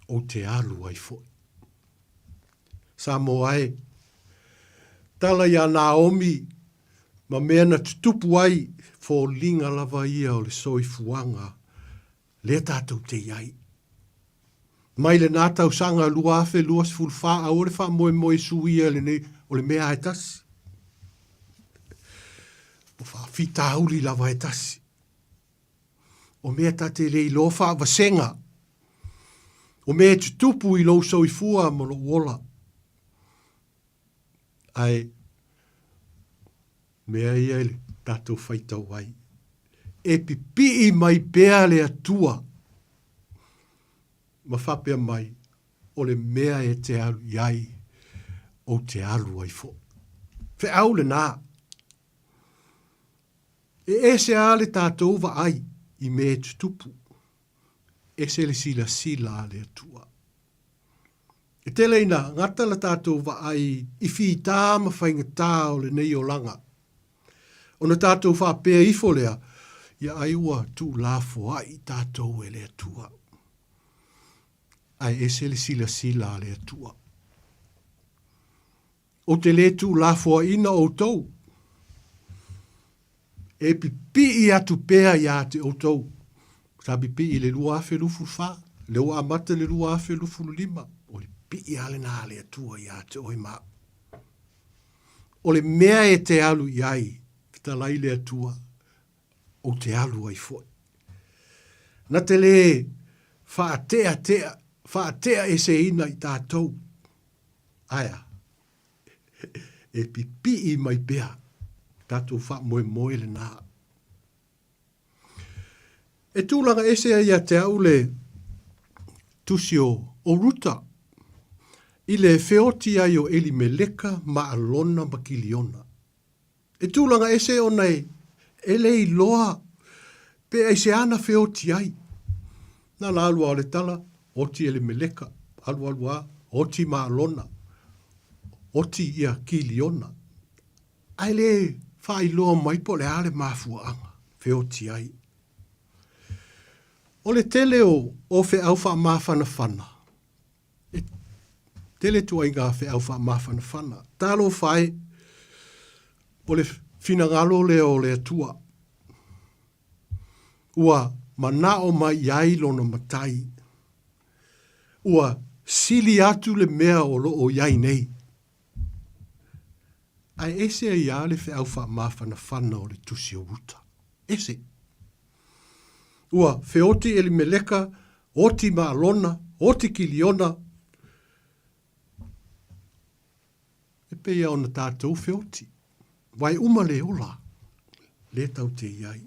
O te alu ai fo. Samoa e. Tala ia Naomi. Ma mea na tutupu ai. Fo linga lava ia o le soifuanga. Le tātou te iai. Mai le nātau sanga lua afe lua se fulfa a ore wha moe moe suia le ne o le mea e tasi. O wha fita auli lava e tasi. O mea tate le ilo wha vasenga. O mea tutupu i lo soifua mo lo wola. Ai, mea ia ele tātou whaita wai. E pipi i mai pēa le atua. Ma whapea mai, o le mea e te alu iai, o te alu ai fo. Fe au le nā. E se ale tātou wa ai, i me tutupu. E se le sila le atua. E te leina, ngata la tātou wa ai, i fi tā ma whainga tā o le nei o langa. O na tātou whapea ifo lea, ia ai ua tū lāfo ai tātou e le atua. Ai ese le sila le atua. O te le tū lāfo ina o tau. E pipi i atu pēa i ate o tau. Sa pipi i le lua afe lufu wha. Le ua amata le lua afe lufu lima. O le pipi ale nā le atua i ate oi mā. O le mea e te alu i ai. Fitalai le atua. O te alu ai foi. Na te le whaatea e se ina i tātou. Aia. E pipi i mai pēa. Tātou wha moe moe le nā. E tūlanga e se ia te au le tusio o ruta. I le whioti ai o eli me leka ma alona ma kiliona. E tūlanga e se o nei e le i loa pe e se ana whioti ai. Nā la alua o le tala. Oti ele meleka, alua, oti maalona, oti ia kiliona. Ai le whai loa mai po le ale mafuanga, whioti ai. O le tele o whe au wha mawhana whana. E tele tua i ngā whe au wha mawhana whana. Tālo whai, o le whinangalo le o le atua. Ua mana o mai iai lona matai. Ua sili atu le mea o lo o iai nei. Ai ese a ia le whe au wha mawhana whana o le tusi o ruta. Ese. Ua whioti eli meleka, oti maalona, oti kiliona. E peia ona tātou whioti. Wai uma le ola. Le tau te iai.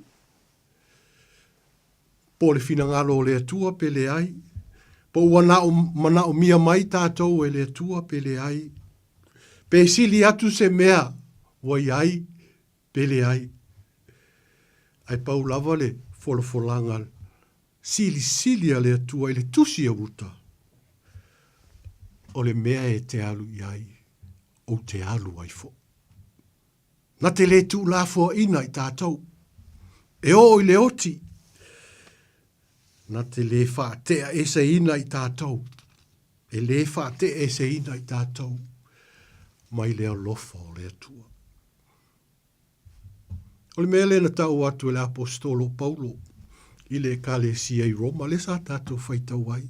Po le whinangalo le atua pe le ai. Po wana o mana o mia mai tātou e le atua pe le ai. Pe sili atu se mea wa iai pe le ai. Ai pau lava le wholofolanga sili a le atua e le tusi a wuta. O le mea e te alu iai o te alu ai fo. Na te le tu la fo ina i tātou. E o i le oti. Na te le whaatea e se ina i tātou. E le whaatea e se ina i tātou. Mai lea lofa o le atua. O le mea lena tau atu e le apostolo Paulo. I le kale si ei Roma. Le sa tātou whaitau ai.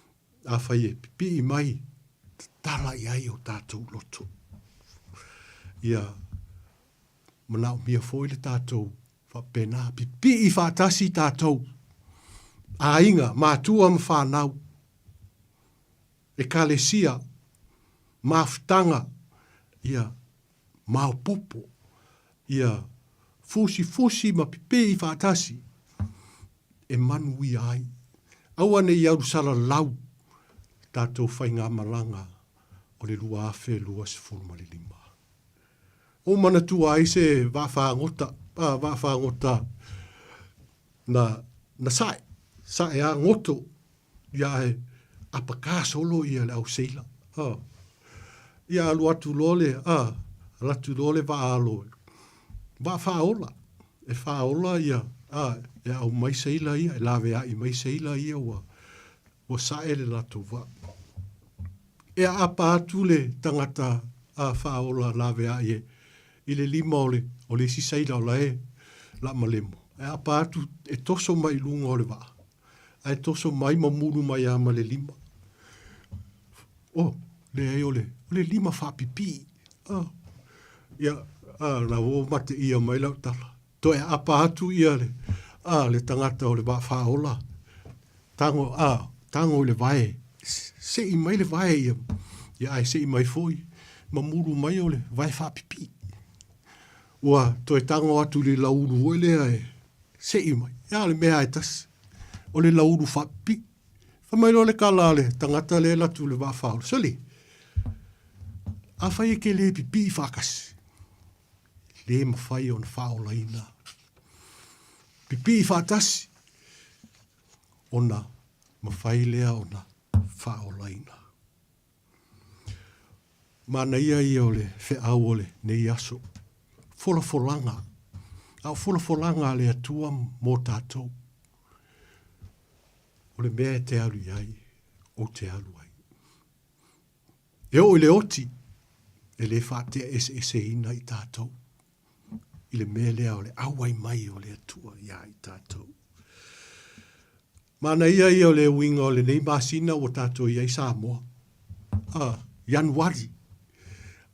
a whai e pipi I mai, tala I ai o tātou loto. Ia, manao mia fōi le tātou, whapena, pipi I whātasi tātou, a inga, mātua ma whānau, e kalesia, māwhitanga, ia, māupopo, ia, fusi ma pipi I whātasi, e manu I ai. Aua ne I Aurusala lau, tātou whainga malanga, o le lua awhe lua se forma le lima. O mana tua ai se whāwhāngota, na sae a ngoto, ia e apaka solo ia le au seila. Ia alu atu lole, latu lole wa alo. Wa whaola, e whaola ia, e au mai seila ia, e lawe ai mai seila ia wa sae le latu wa. E apa atu le tangata a whaola lawe ai I le lima o le si seila o la la malemo. E apa atu e toso mai lunga o le wa. E toso mai mamuru mai ama le lima. Le ai o le lima whapipi. Ia, la o mate ia mai lau tala. To e apa atu ia le tangata o le wa whaola. Tango le vae. Se I mai le vae ia. Ia ai se I mai foi. Mamuru mai o le vae whapipi. Ua, to e tango atu le lauru o le ai. Se I mai. Ia le mea e tas. O le lauru whapipi. Whamairo le kala le tangata le latu le wa whaola. Sali. A whai ke le pipi whakasi. Le ma whai o na whaola ina. Pipi whatasi. Ona ma whai lea o na whaola ina. Mana ia o le wheau o le nei aso. Folafolanga. Au folafolanga le atua mō tātou. O le mea te alu iai. O te alu ai. E o le oti. E le whātea ese ina I tātou. I le mea lea o le awai mai o le atua iai tātou. Mana ia o le winga o le nei masina o tātou iai Samoa. Januari.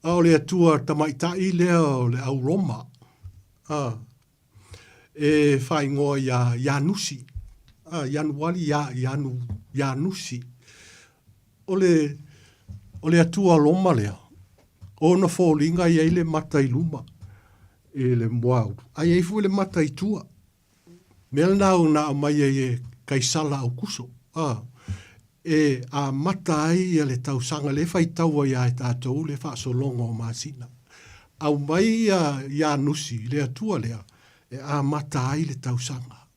O le atua tamaitai lea o le au Roma. E whaingoa Ianusi. Januari Ianusi. O le atua Roma lea. O na fōlinga iai le matai luma. E le mwau. Ai ei fu le matai tua. Mel nau na mai e kaisala au kuso. E a matai le tausanga le fai taua ia e tātou le whaasolonga o māsina. Au mai ia nusi le atua lea. E a matai le tausanga.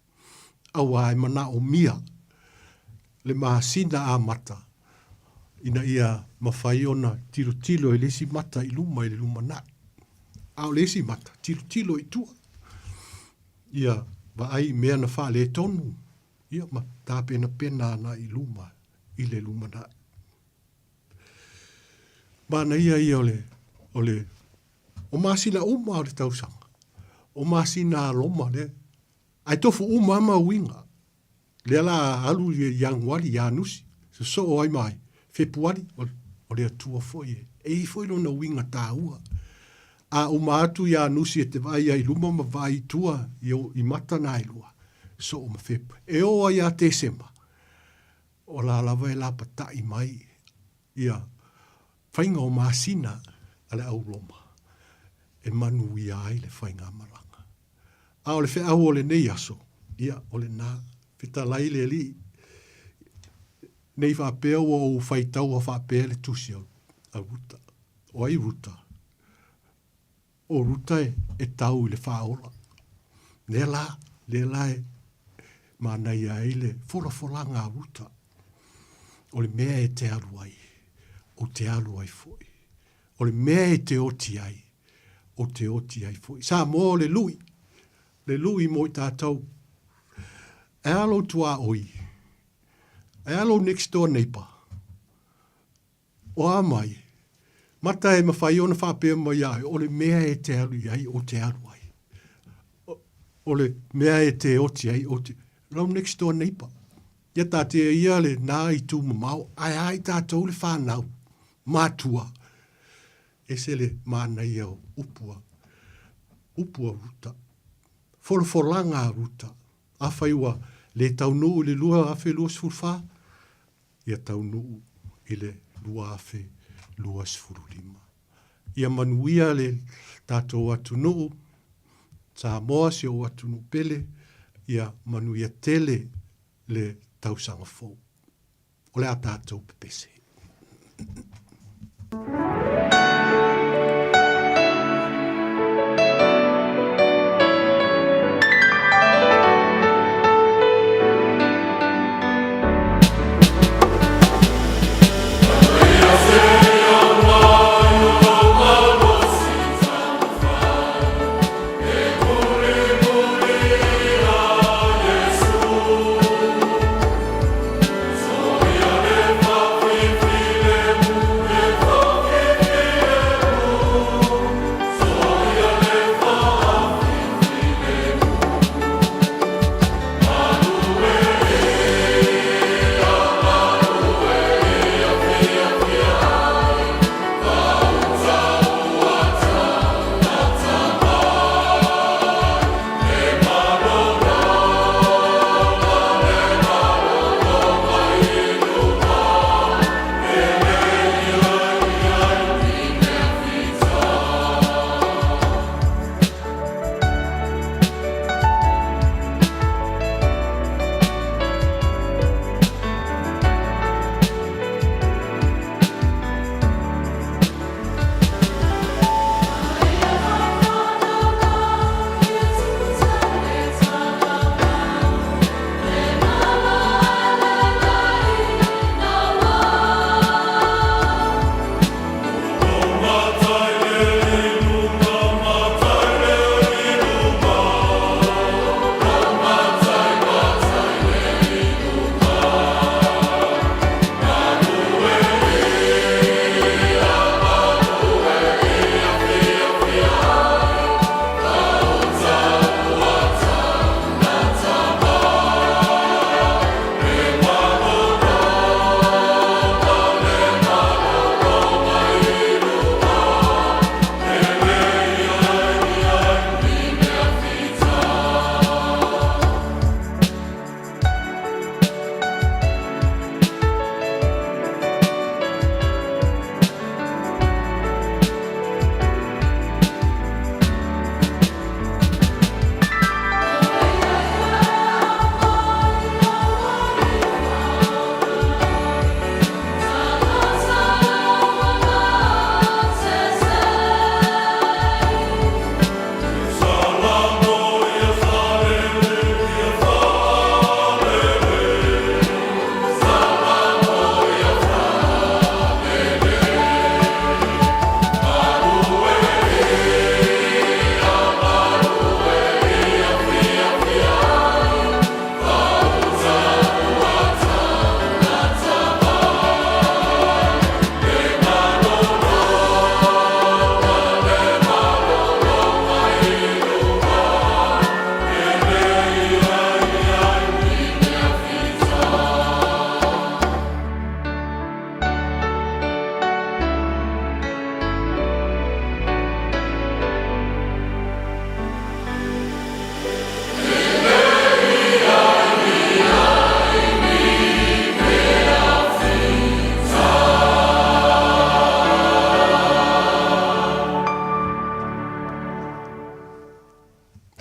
Au ai mana o mia. Le māsina a mata. Ina ia mawhai ona tilo e lesi mata I luma le luma nai. Au lesi mata, tilo I tua. Ia, wa ai mea na wha le tonu. Ia, ma tāpena pena na I luma, I le luma nai. Mana ia o masina uma o le tausanga. O masina loma le. Ai tofu uma ama winga. Le ala alu Januari, Ianusi. So o ai mai. Februari, o le atua foi e. E foi no na winga tāua. A uma atu ia nusi e te vai ai luma ma vai tua I mata nai lua. So o ma fepu. E o ai a te sema. O la lava e la patai mai. Ia, whainga o masina ale au loma. E manu ia ai le whainga maranga. A o le whea au o le nei aso. Ia, o le nā. Whita lai le li. Nei whapea o whaitau a whapea le tusi a ruta. O ai ruta. O ruta e tau I le whaola. Le la e mana ia e le folanga a ruta. O le mea e te alu ai. O te alu ai foi. O le mea e te oti ai. O te oti ai foi. Samoa le lui. Le lui mo I tātou. E alo tua oi. E alo next door neighbor. O amai. Mata e mawhai ona whapea mai ai. O le mea e te alu ai. O te alu ai. O le mea e te oti ai. Lau next door neighbor. Ia tāte ia le nā I tū mamau, ai tātou le whānau, mātua. E se le māna ia o upua. Upua ruta. Wholofolanga ruta. A whaiwa le taunuu le lua awhi lua sifurwha. Ia taunuu I le lua awhi lua sifurulima. Ia manuia le tātou atunuu. Samoa si o atunu pele. Ia manuia tele le tausanga fōu. O le a tātou pepese.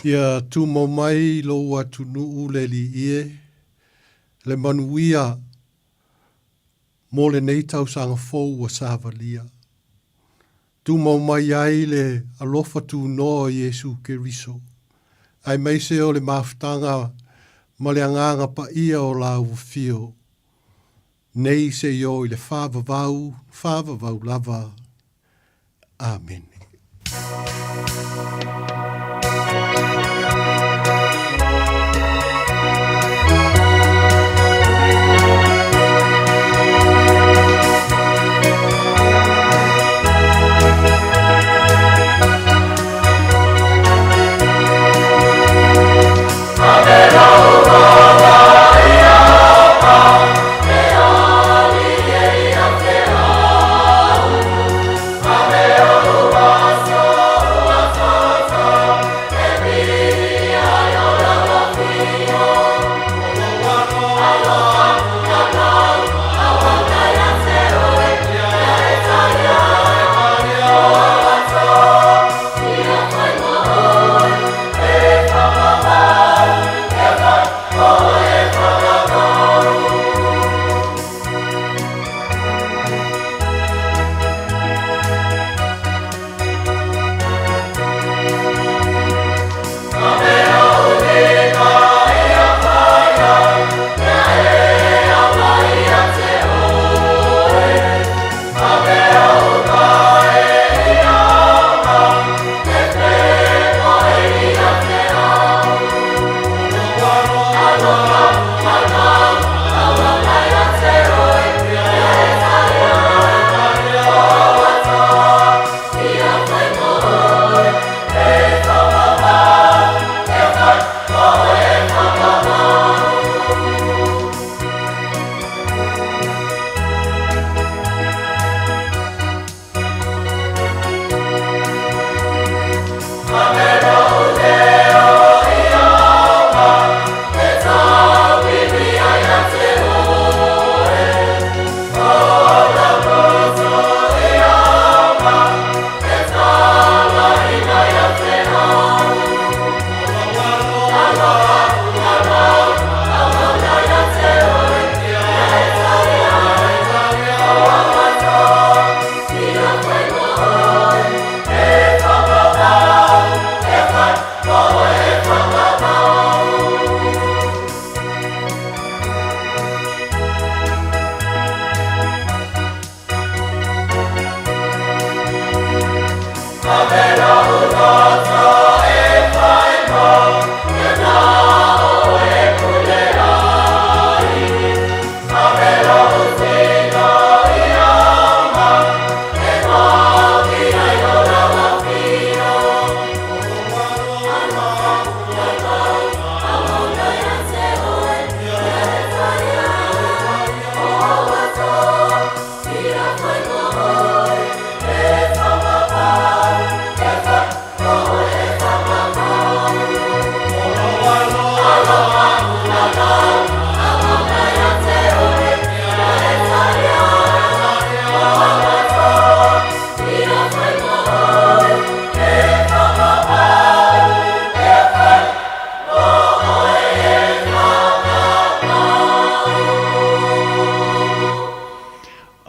Ia tu mo mai lo atu nuu le li ie, le manuia mo le nei tau sanga fōu wa sāvalia. Tu mo mai ai le alofa tu noa Yesu ke riso. Ai meise o le mafutanga ma le anganga pa ia o la ufio. Nei se yo i le whāvavau lava. Amen.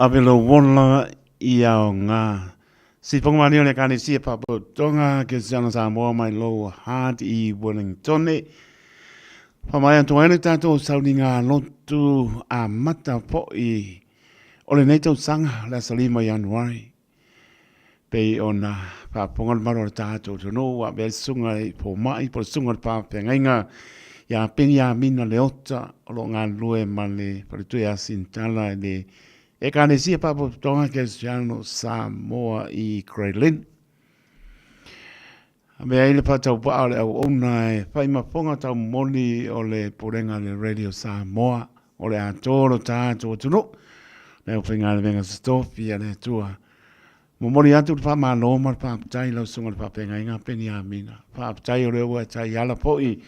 Abelo wona ia o ngā. Si pongmani o le kane si e papotonga ke siana Samoa mai lo hard I Wellingtone. Pamai anto ene tato sauni ngā lotu a mata po I o le neitau sanga la salima Januari. Pei o na paponga le maro le tato tono wa be sunga I po mai po sunga le papenga inga ia peni a mina le ota o lo ngā lue male pare tui a sintala le e kane si e papotonga ke siano Samoa I Kreilin. Me ai le patau pa le au ona e whai maponga tau moni o le porenga le Radio Samoa o le atoro tātou tunu. Le au whinga le venga stofi a le tua. Mo mori atu le wha loma le whaapatai lau sunga le whapenga inga peni a mina. Whaapatai o le ua tai ala po I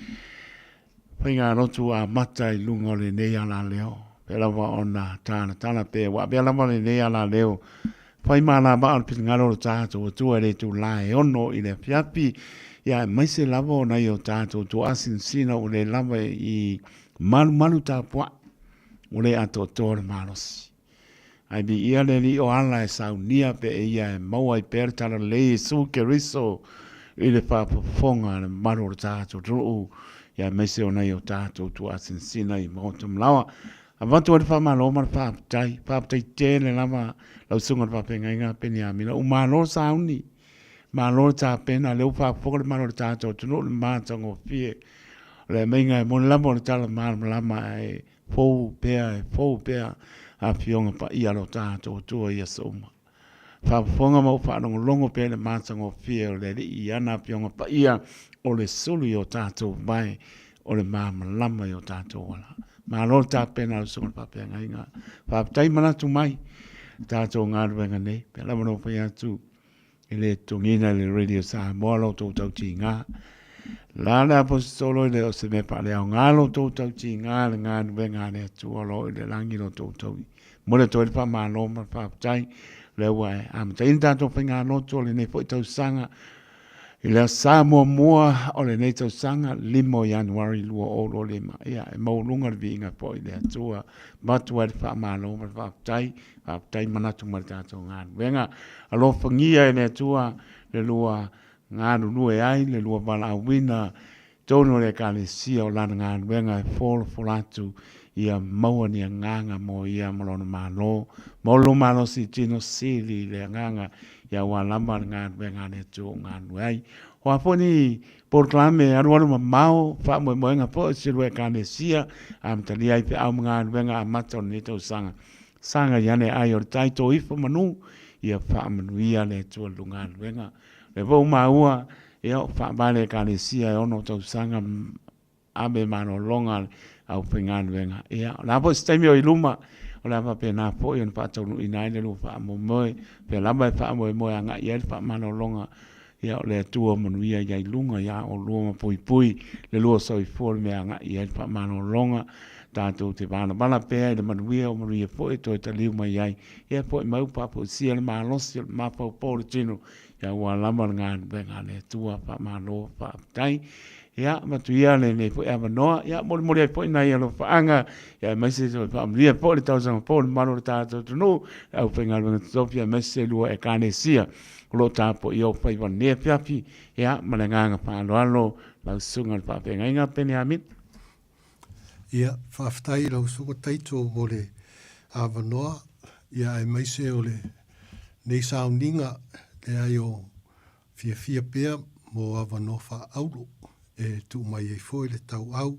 whinga rotu a mata I lunga o le nei ala leo. Pe lawa ona tāna pe wa pe lawa le nei ala leo. Pai mana ba al pitangalo o tātou tua le tu lai ono I le piapi ia mai se lava o nei o tātou tu asin sina o le lava I malu tāpua o le ato tōre marosi. Ai bi ia le li o ala e saunia pe ia e maua I pertara le su ke riso I le whapafonga le maru o tātou truu ia mai se o nei o tātou tu asin sina I mautam lawa. Avantu ori whamaloma le whaapatai tēne lama lau sunga le whapenga inga peni a mina. U malo sauni, malo tā pena, leu whaapoka le malo le tātou tunu le mātango fie. Le mainga e mone lama o le tala lama e fou pea a fionga pa ia lo tātou tua ia sauma. Whaaponga mau whaanongo longo pea le mātango fie o le I ana fionga pa ia o le sulu o tātou mai o le lama o tātou wala. Malo tā pena o sunga papenga inga. Whaapatai manatu mai. Tātou ngā ruenga nei. Pela mano pai atu. I le tungina le Radio Samoa lo tau ti ngā. Lana apostolo le o se me pa le au ngā lo tau ti ngā le ngā ruenga le atu o lo I le langi lo tau. Mone toi le pa malo ma whaapatai. Le wai amata in tātou pai ngā loto le nei po I tau sanga. I le Samoa mua o le nei tau sanga 5 Januari lua o lo le ma. Ia e maulunga le vinga po I le atua. Matua le wha malo ma whaapatai manatu ma le tātou ngā. Venga alo whangia e le atua le lua ngā lue ai le lua wala awina. Tono le kale sia o lana ngā venga e folatu ia maua ni a nganga mo ia malona malo. Molo malo si tino sili le nganga. Ia walamba ngā venga ne tu ngā nuai. Ho aponi proclame aruaru mamao fa mo moenga po si lue kane sia am tali ai pe au ngā venga amata o neto sanga. Sanga yane ai o taito ifo manu ia fa manuia le tu ngā venga. Le vo maua ia fa bale kane sia ono tau sanga abe mano longa au ngā venga. Ia la po stemi o iluma o la pa pena po yon pa tau ina le lu fa mo moi pe la ba fa mo mo anga ia fa mano longa ia le tua manuia ia lunga ia o luma pui le lu so I for me anga ia fa mano longa tātou te bana pe le manuia o manuia po to te liu mai ai ia po mau pa po sia le malos ma po tino ia wa lama ngā benga le tua fa mano fa tai ia matuia le po ava noa ia mori po ina ia lo faanga ia mai se so fa mria po le tausa po mano tātou no au penga le Sofia mese lua e kanesia lo tapo io fai va ne piapi ia malanga pa lo la sunga pa penga inga peni amit Ia whaftai lau suko taito mo le awanoa. Ia e maise o le nei sauninga le ai o fia pea mo awanoa wha aulo. E tu mai e foi le tau au.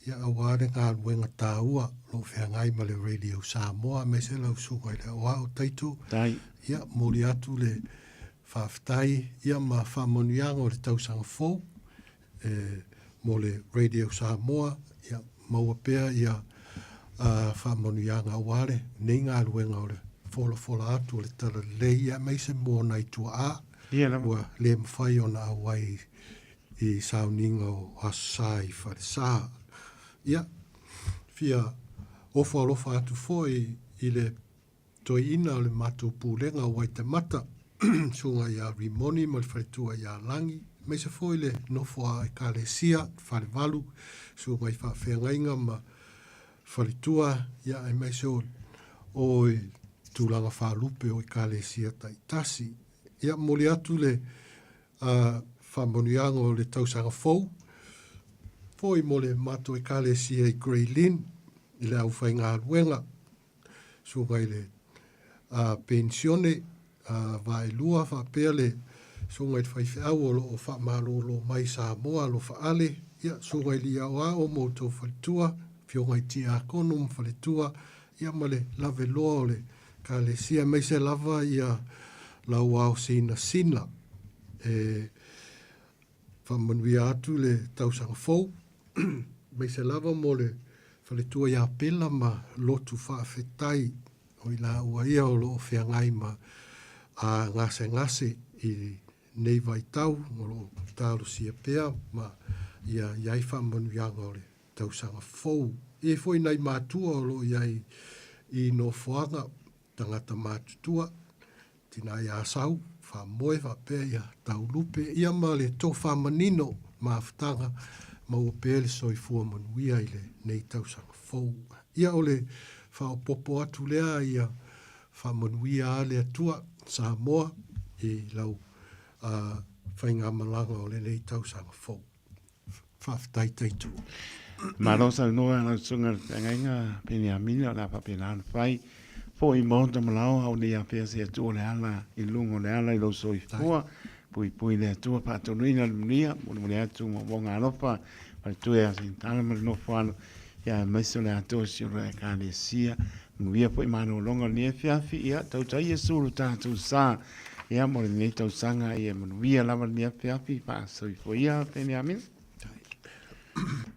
Ia aware ngā ruenga tāua lo whea ngai ma le Radio Samoa. Maise lau suko i le o taito. Ia mori atu le whaftai. Ia ma whamonianga o le tausanga fōu. Mo le Radio Samoa. Ia maua pea ia whamonianga ware, nei ngā ruenga o le fola atu o le tala leia, mai se mō nei tua a, ua le mwhai o na awai I sauninga o asai whare sā. Ia, fia ofa atu foi I le toi ina o le matu pūlenga o Waitemata, sunga ia rimoni mo le whaitua ia langi, mai se foi le nofo a ekalesia, whare walu, sunga I whawhengainga ma whalitua, ia e mai se o tūlanga whālupe o ekalesia taitasi. Ia mole atu le whamonianga o le tausanga fou. Foi mole mato ekalesia i Grey Lynn, i le au whai ngā luenga. So ngai le pensione, vai lua whapea le, so ngai whai whiau o whamalolo mai Samoa lo whaale. Ia, so ngai li au o moutou whalitua, fio ngai ti a konum whalitua, ia male lave loa o le kalesia, mai se lava ia lau au sina sina. Whamanui atu le tausanga fou, mai se lava mo le whalitua ia pela ma lotu whaafetai, o i la ua ia o loo whiangai ma a ngase i nei vai tau, o loo tālu sia pea, ma ia iai whamanuianga o le tausanga fou. E foi nei mātua o loo iai i no whoanga tangata mātutua, tina ia asau, whamoe whapea ia taulupe, ia ma le tō whamanino māwhtanga, ma ua pēle soi fua manuia i le nei tausanga fou. Ia o le whaopopo atu lea ia whamanuia a le atua Samoa i lau whainga malanga o le nei tausanga fou. Whaftai taitu. Marosa noa na sunga ngainga penia mina la papena fai fo i monta malao au ni apea se tu le ala i lungo le ala i lo soi fua pui le tu pa to nuina nia mo le atu mo bonga lopa pa tu e asin tala mo no falo ya meso le atu si re kalesia via poi mano longa ni fiafi ia tau tai e suru ta tu sa ia mo le tau sanga ia mo via lava ni fiafi pa soi fo ia penia mina. What's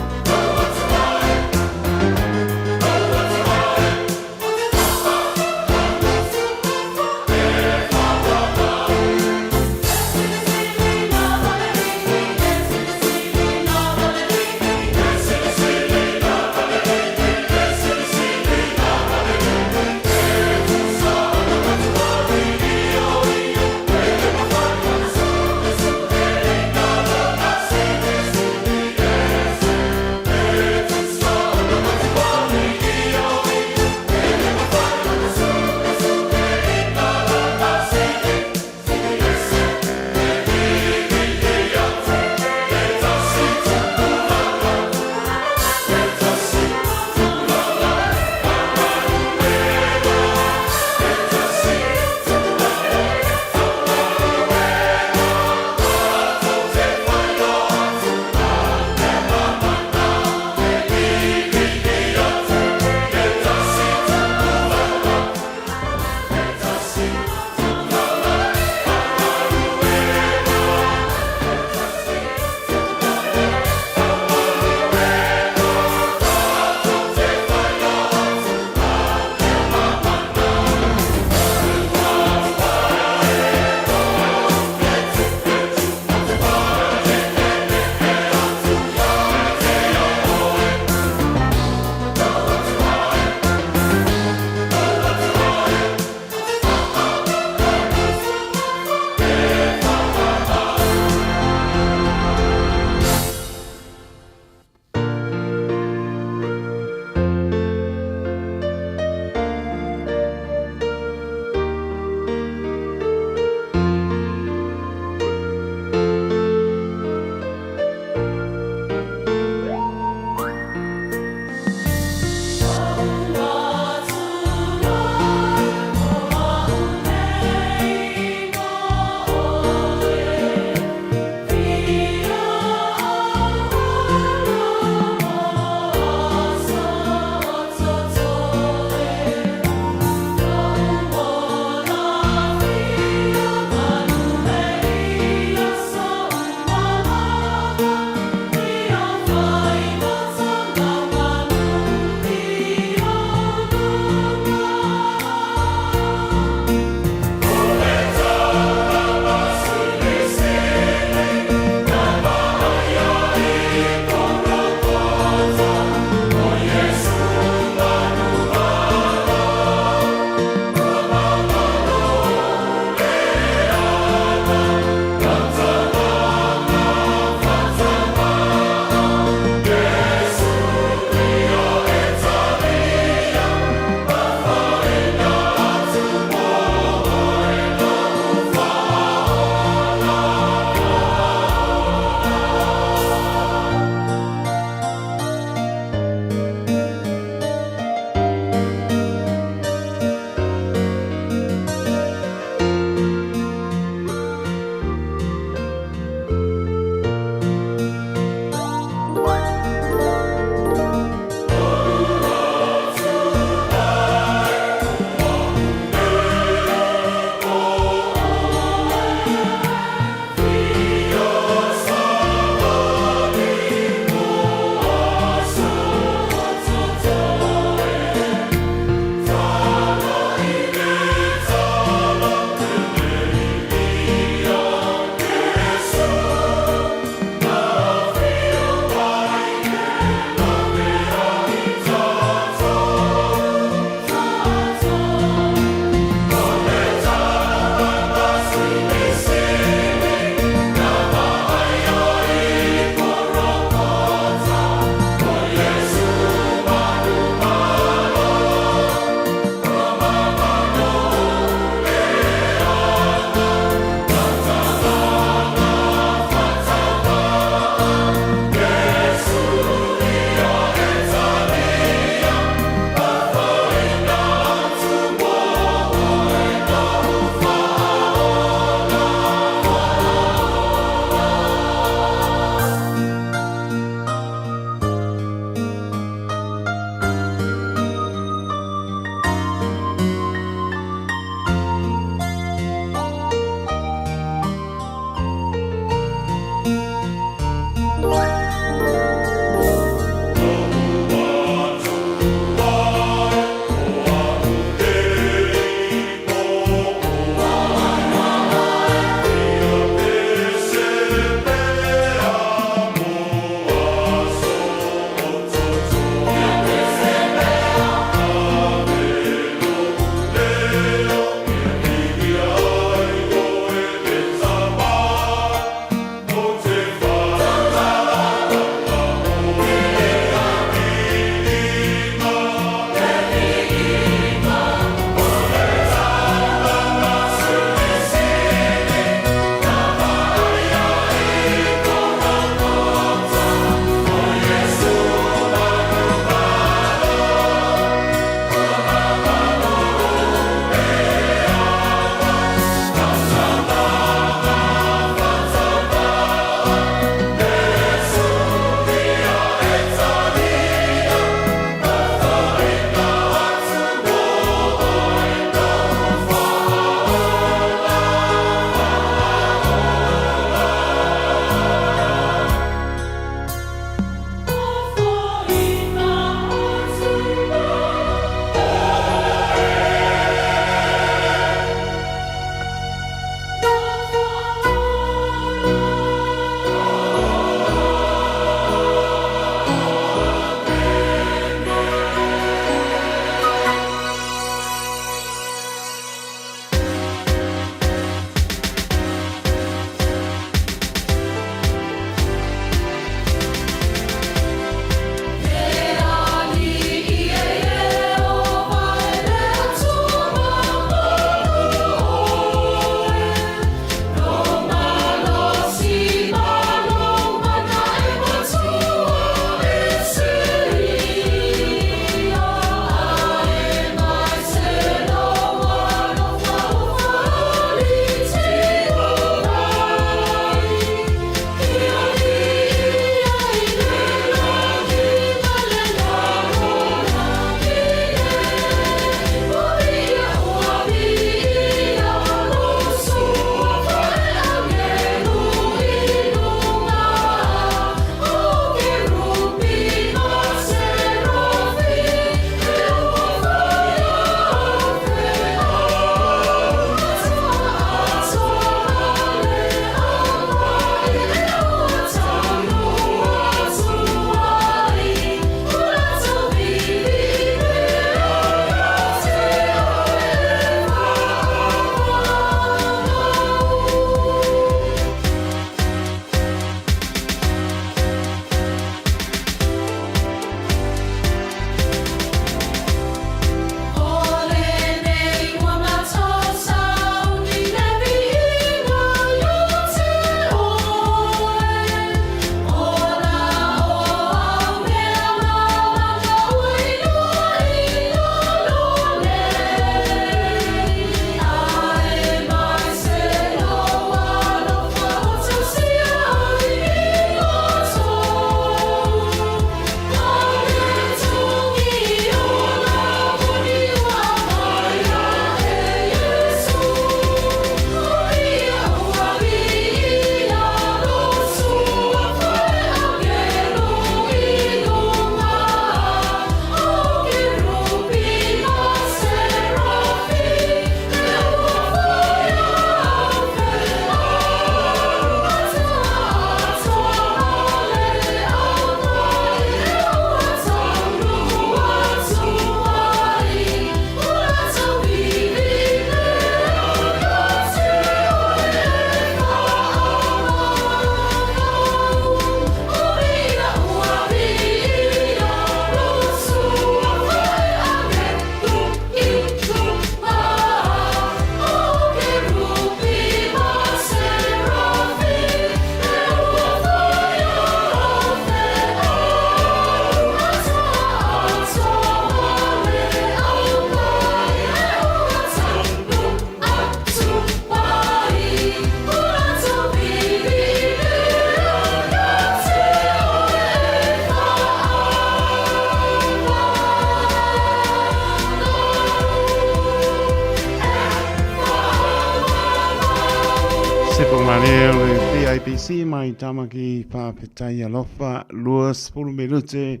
Maleo le PIPC mai tamaki pa petai alofa luas pulu minute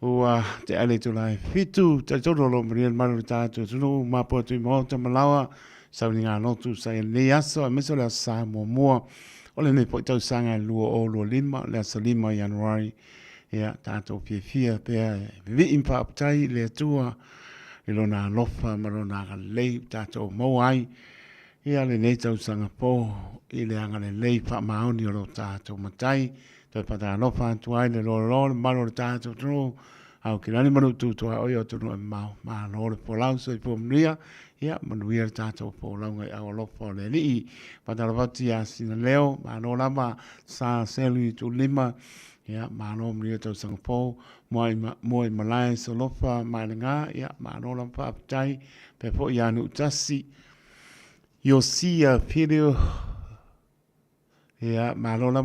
ua te ale tu lai fitu te todo lo mriel maru tatu tunu mapo tu mo te malawa sau ni ngā lotu sai ne aso a meso le Samoa o le ne po tau sanga lua o lua lima le asa 5 Januari ia tātou fia pia vi impa aptai le tua ilo na lofa maro na lei tātou mau ai ia le nei tau sanga po i le anga le lei wha maoni o lo tātou matai toi pata lofa tuai le lolo maro le tātou tunu au ki rani manu tūtua oi o tunu e mau maa lore po lau so i po mria ia manuia le tātou po lau ngai au lofa le li pata lavati a sina leo maa lo lama sa selu i tu lima ia maa lo mria tau sanga po moi malai so lofa maa le ngā ia maa lo lama pa aptai pe po i anu tasi Yosia Pirio ia malola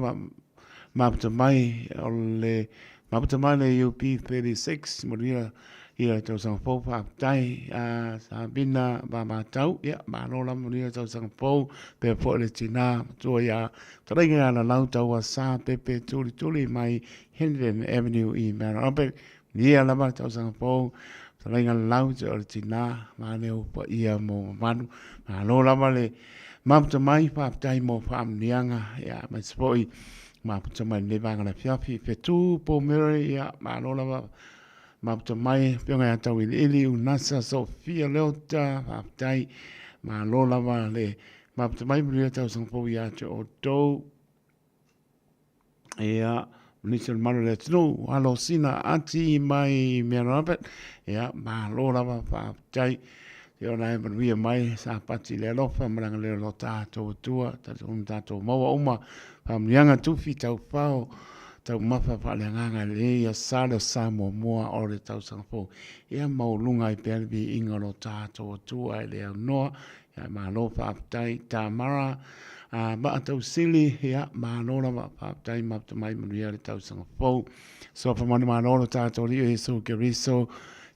maputa mai ole maputa mai le UP 36 moria ia tau sang po pa tai a Sabina ba matau ia malola moria tau sang po pe po le tina to ia tringa na lauta wa sa pepe tuli mai Hendon Avenue i Marape ia la tau sang po tringa lauta o tina ma ne pa ia mo manu alo lama le maputa mai paaptai mo faamnianga ia mai spoi maputa mai le vanga la fiafi fetu po mere ia alo lama maputa mai pionga tau ili unasa Sofia leota paaptai alo lama le maputa mai bria tau sang po ia te o tou ia Nisel manu le tunu alo sina ati mai mea rapet ia alo lama paaptai Yo nai manuia mai sa pati le alofa maranga le lo tātou tua, tātou maua uma, pamnianga tufi tau pao, tau mafa paleanganga le ia sala Samoa moa o le tau sangpo. Ia maulunga i perbi inga lo tātou tua i le noa, ia malofa aptai tamara, ma tau sili, ia malola ma aptai mapta mai manuia le tau sangpo. So pa mani malola tātou rio Jesu Keriso,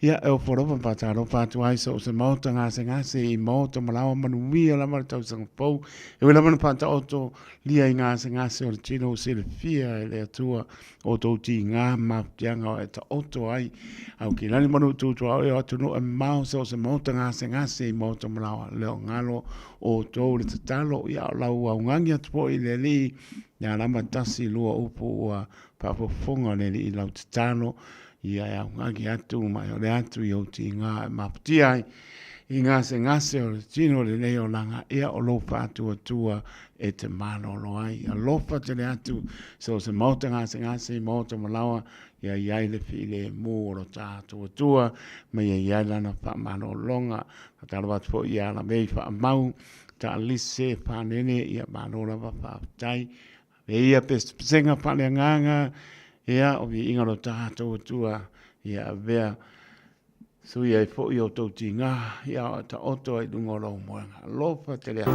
ia e o foropa pataro patu ai so se mauta ngase I mauta malawa manuia la mara tau sanga pou e wela mana pata oto lia I ngase o le tino o se le fia e le atua o tau ti ngā maptianga o e ta oto ai au ki nani manu tutu au e o atu no e mau so se mauta ngase I mauta malawa leo ngalo o tau le tatalo ia o lau au ngangi atu po I le li ia lama tasi lua upu ua papofonga le li I lau tatalo ia ia ngaki atu mai o le atu I o ti ngā maputi ai I ngase o le tino le leo langa ia o lofa atu atua e te malo lo ai a lofa te le atu so se mauta ngase mauta malawa ia iai le fi le mo o tātu atua ma ia iai lana wha malo longa katalawatu po ia la mei wha mau ta alise whanene ia malo lava wha tai ia pesenga whale nganga ia o vi inga lo tātou tua ia vea sui ai fo I o tau tinga ia o ta oto ai dungo lau moenga lofa te lea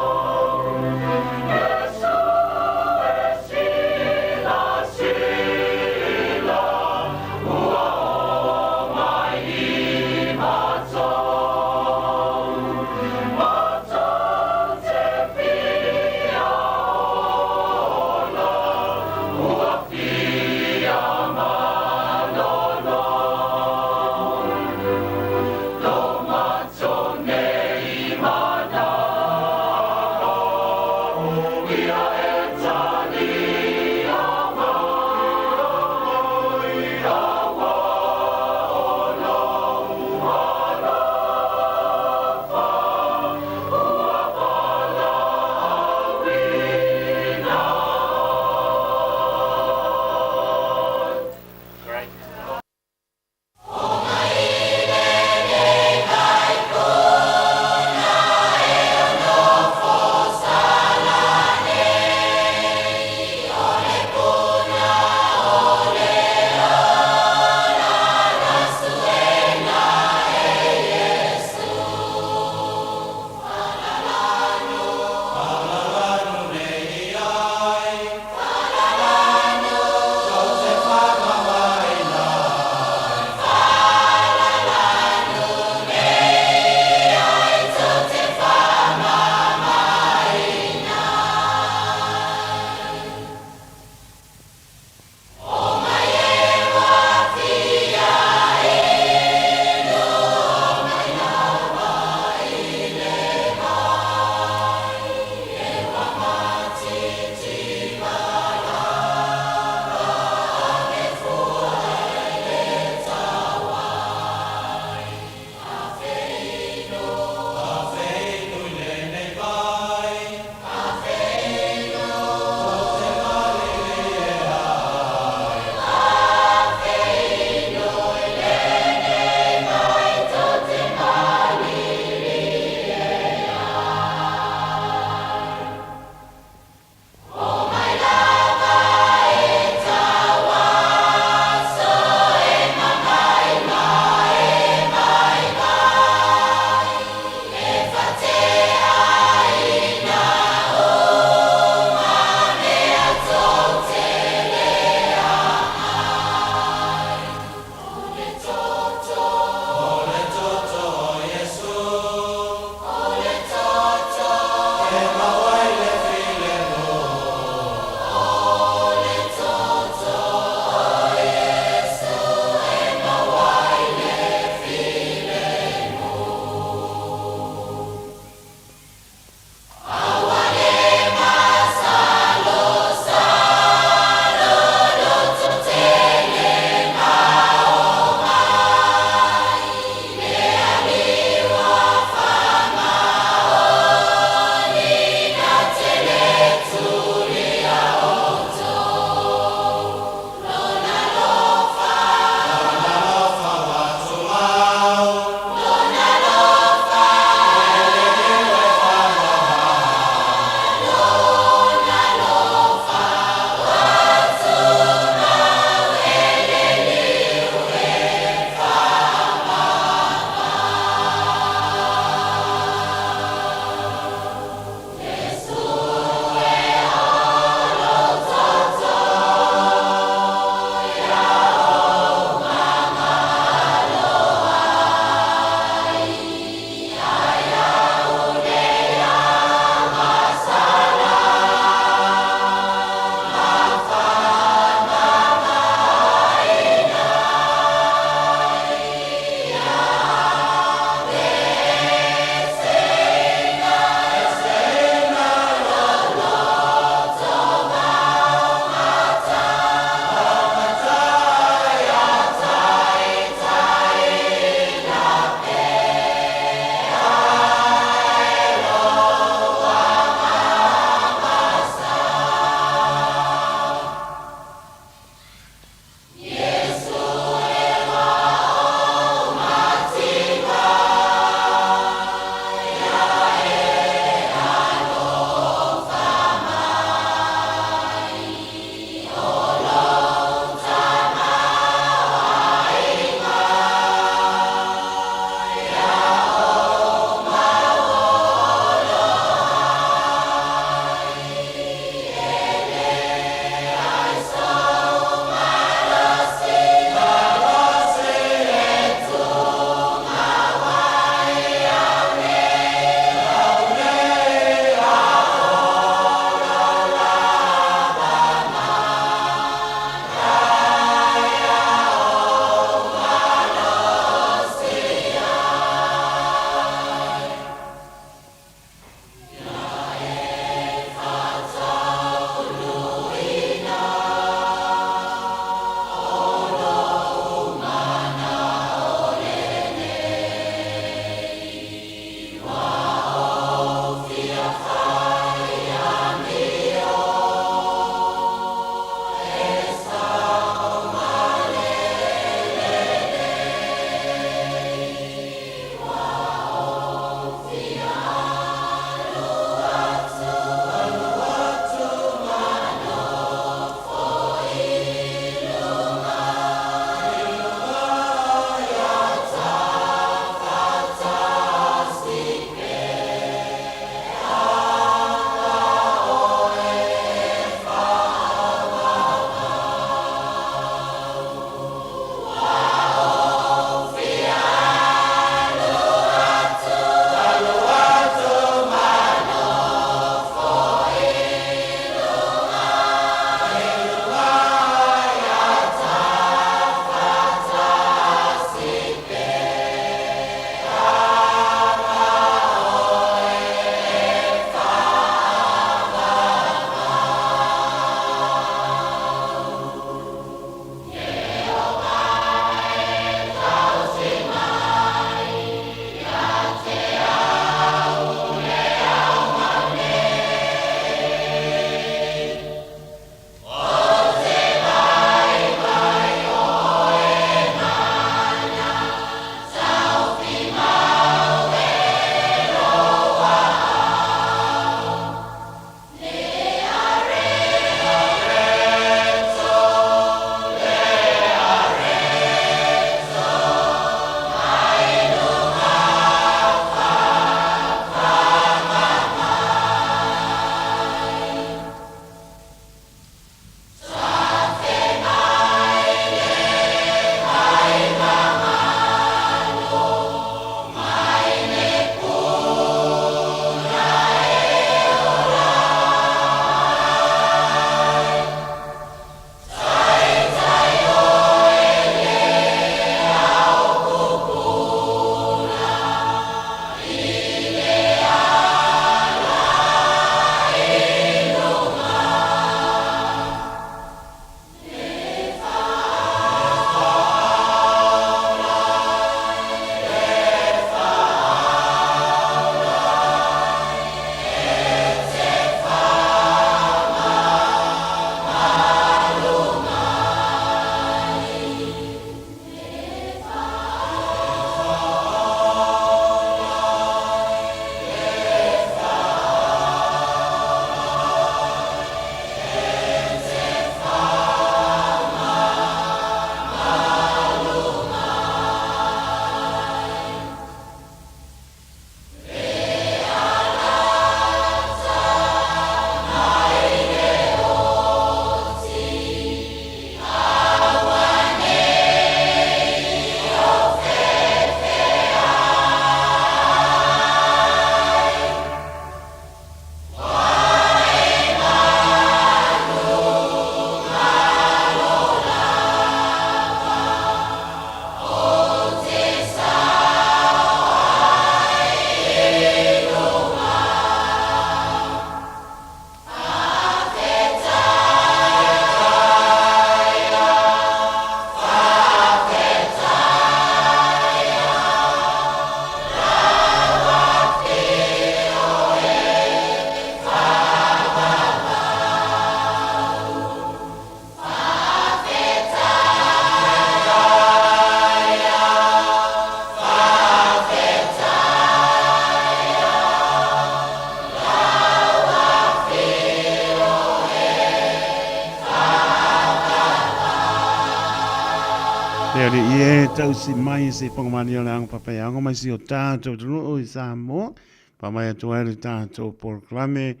Tere ie tau si mai se whangamani o le ango papai ango mai si o tātou tunu o i Samoa. Pa mai atu ere tātou porklame.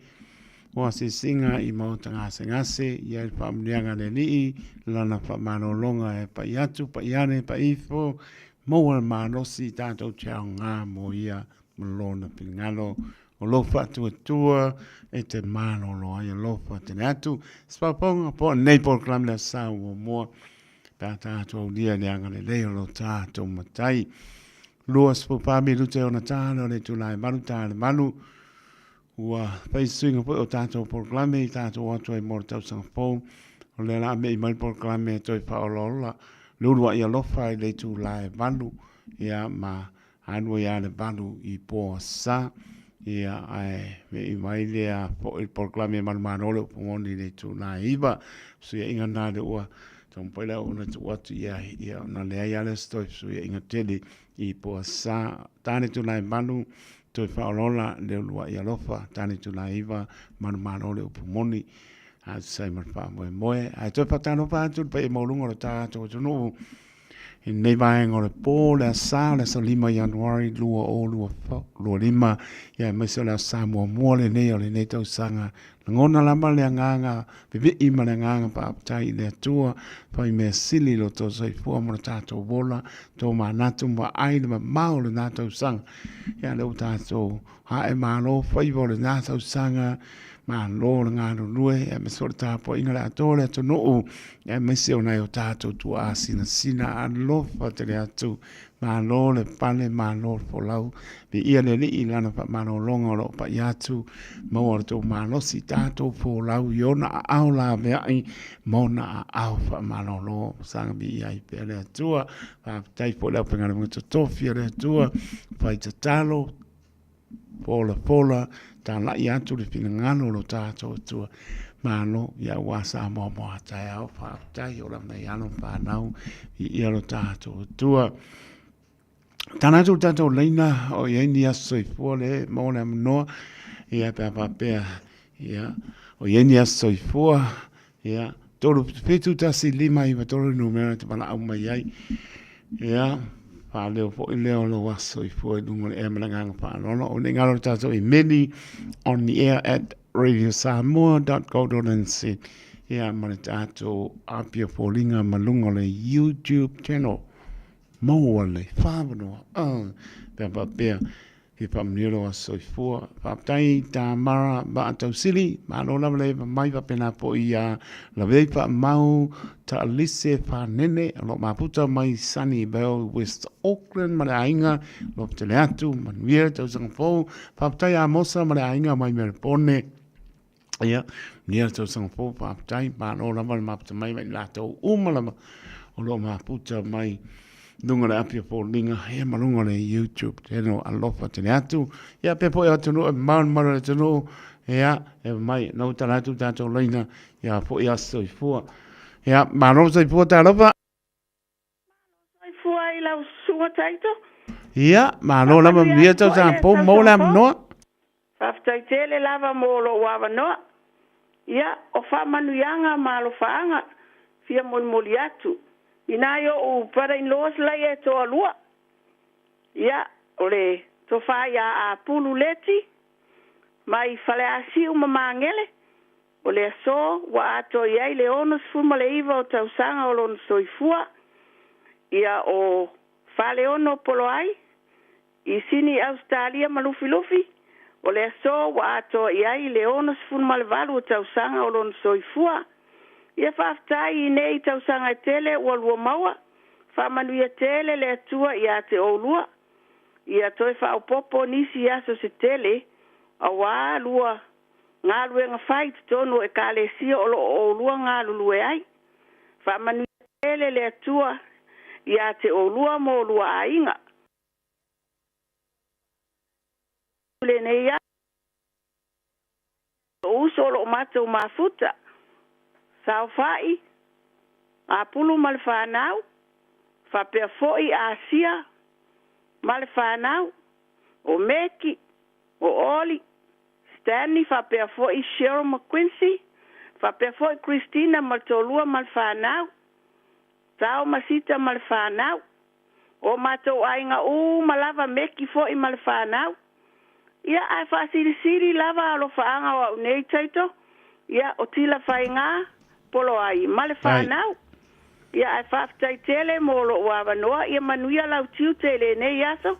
Wa se singa i mauta ngase ngase. Ia i whaamnianga le nii. Lana whamano longa e pa i atu, pa i ane, pa i fo. Moa manosi tātou tiao ngā mo ia. Malona pingalo. O lofa atu atua. E te mano loa ia lofa tene atu. Spaponga po nei porklame le Samoa moa. Pa tātou dia le anga le leo lo tātou matai. Lua sipo pāmi lute o na tāna o le tūlai manu tāna manu. Ua paisuinga po o tātou porklame i tātou atu e mora tau sangapou. O le la me i mai porklame e toi paolola. Lulua ia lofa i le tūlai manu. Ia ma anua ia le manu i poa sa. Ia ai me i mai lea po i porklame manu manole o pongoni le tūlai iwa. So ia inga nā le ua. Tong pela ona tu watu ia na le ia le stoi so ia inga tele I po sa tane tu lai manu tu faolola le lua ia lofa tane tu lai iwa manu manu le upumoni a sai mar pa moe a tu patano pa tu pa mo lungo ta tu no in nei vai ngore po le sa le so lima Januari lua o lua lima ia me so la sa mo le nei o le nei tau sanga ngona lama le nganga bibi I ma le nganga pa tai le tua pa I me sili lo to sai fu mo tato bola to ma natu ma ai le ma le nato sang ia le tato ha e ma lo fai vo le nato sanga ma lo le ngano lue e me so ta po inga la to le to no e me se ona o tato tu asina sina a lo fa te le atu ma lo le pale ma lo fo lau bi ia le li lana pa ma lo longa lo pa ia tu mo to ma lo si tato fo lau yona au la ve ai mo na au fa ma lo sang bi ia I pe le tua pa tai fo lau penga mo to tofia le tua fa I talo pola ta la ia tu le fina ngano lo tato tua mano ia wasa mo tai au fa tai o la nei ano fa nau I ia lo tato tua tana tu tato leina o ia ni aso I fole mo na no ia pe ia o ia ni aso I fo ia toro fetu tasi lima I toro numero te bana au mai ai ia pa leo fo I leo lo waso I fo dungo e malanga pa no o ne ngalo tato I many on the air at radiosamoa.co.nz ia mana tato apia folinga malungo le YouTube channel mo le whāwano pe he pamniro a soifua whaptai tā mara ba atau sili ma no la le mai pa pena po ia la vei pa mau ta alise pa nene lo maputa mai Sunny Bell West Auckland ma ainga lo te le atu manuia tau sangapou whaptai a mosa ma ainga mai Melbourne ia nia tau sangapou whaptai ma no la maputa mai mai lato umalama o lo maputa mai Lunga le apia po linga he malunga le YouTube teno alofa tene atu ia pe po atu no maun mara le teno ia e mai no talatu tato leina ia po ia soifua ia mano soifua ta alofa soifua I lau sunga taito ia mano lama mia tau sa po mo la no Faftai tele lava mo lo wawa noa ia o fa manuianga ma lo faanga fia mon atu ina yo o para in los la e to alua ia ole to fa ya a pulu leti mai fale asi uma mangele ole so wa to ia le onos fuma le iva o tau sanga o lon soifua ia o fale ono polo ai I sini Australia malufi ole so wa to ia le onos fuma le valu o tau sanga o lon soifua ia whaftai nei tau sanga tele walua maua. Whamanuia tele le atua ia te olua. Ia toi whaopopo nisi aso se tele. A wā lua ngā lue ngā whai tonu e ka le sia o lo olua ngā lulue ai. Whamanuia tele le atua ia te olua mo lua ainga. Le nei ia. Uso lo matau mafuta. Sao fai, a pulu mal whanau, whapea foi a sia, mal whanau, o Meki, o Oli, Stanley, whapea foi Cheryl McQuincy, whapea foi Christina mal tolua mal whanau, tau masita ma le whanau. O mātou ainga malava meki fo I ma le whanau. Ia ai whaasiri lava alo whaanga wa unei taito. Ia o tila whainga polo ai ma le whanau. Ia ai whaftai tele molo ua wanoa. Ia manuia lau tiu tele nei aso.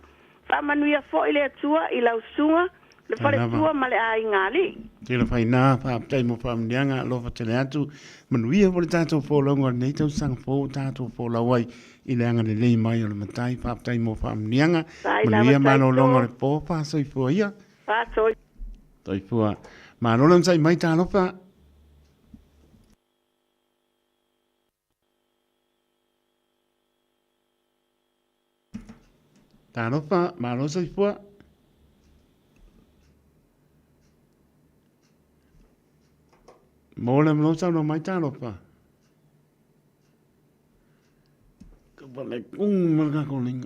Wha manuia fo I le atua I lau sunga. Le whale tua ma le ai ngali. Tila whainā, whaaptai mo whaamnianga, lofa tele atu. Manuia po le tātou pōlaunga, nei tau sanga pō tātou pōlawai. I le anga le lei mai o le matai, whaaptai mo whaamnianga. Manuia mano longa le pō, pāsoi fua ia. Pāsoi. Toi fua. Mano longa sai mai tālopa. Tālopa, mano sai fua. Mole mlo sa no mai talo pa. Ka pale marga ko ling.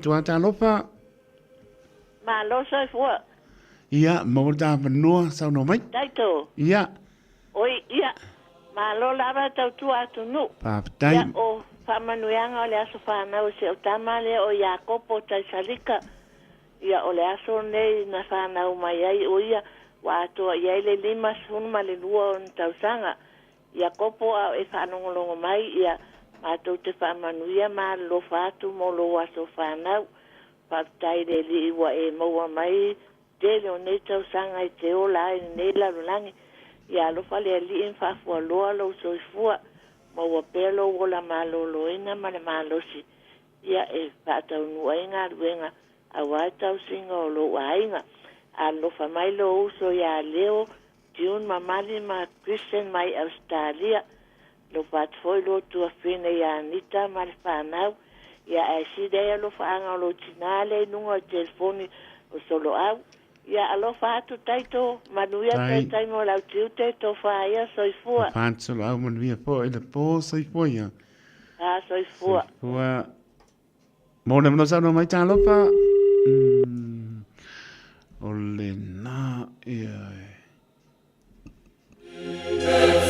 Tua talopa. Ma lo sai fua. Ia, mo da manua sau no mai. Taito. Ia. Oi, ia. Ma lo lava tau tua tu nu. Papatai. Ia o whamanuianga o le aso whanau se o tamale o Iakopo tai salika. Ia o le aso nei na whanau mai ai o ia. Wa atoa iai le lima sunu ma le lua o tausanga. Iakopo a e whanongolongo mai ia. Mātou te whamanuia mā lo whātu mo lo aso whanau. Whaptai re li iwa e maua mai. Tele o nei tau sanga I te ola e nei larulangi. Ia lo whale a li in whafua loa lo soifua. Maua pelo wola mā lo loina ma le mā losi. Ia e whātau nua inga ruenga. A wātau singa o lo wainga. A lo whamai lo uso ia leo. Tiun mamali ma Christian mai Australia. Lo pat foi lo tua fine ya nita mal fanau ya ai dea lo fanga lo tinale nunga telefoni o solo au ya alo fatu taito manuia tai mo la tiute to fa ya soifua fan solo au man via po ele po soifua ya soifua wa mo nem no sa no mai talo pa ole na ya Yes.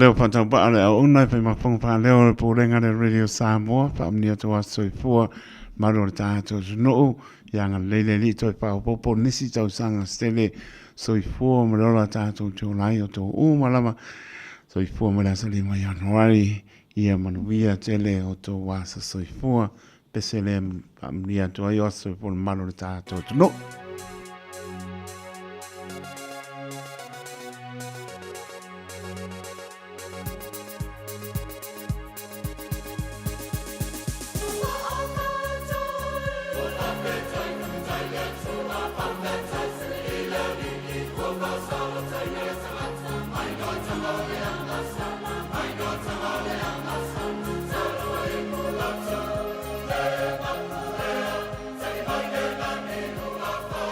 Leo patang pa ale au nai pe mapong pa leo po lenga de radio Samoa pa mnia to asoi fo maro ta to no yang lele li to pa po nisi tau sanga stele soi fo maro ta to lai to u malama soi fo mara sali mai Januari ia manuia tele o to wa soi fo pesele pa mnia to ai asoi fo maro ta to no Samoa,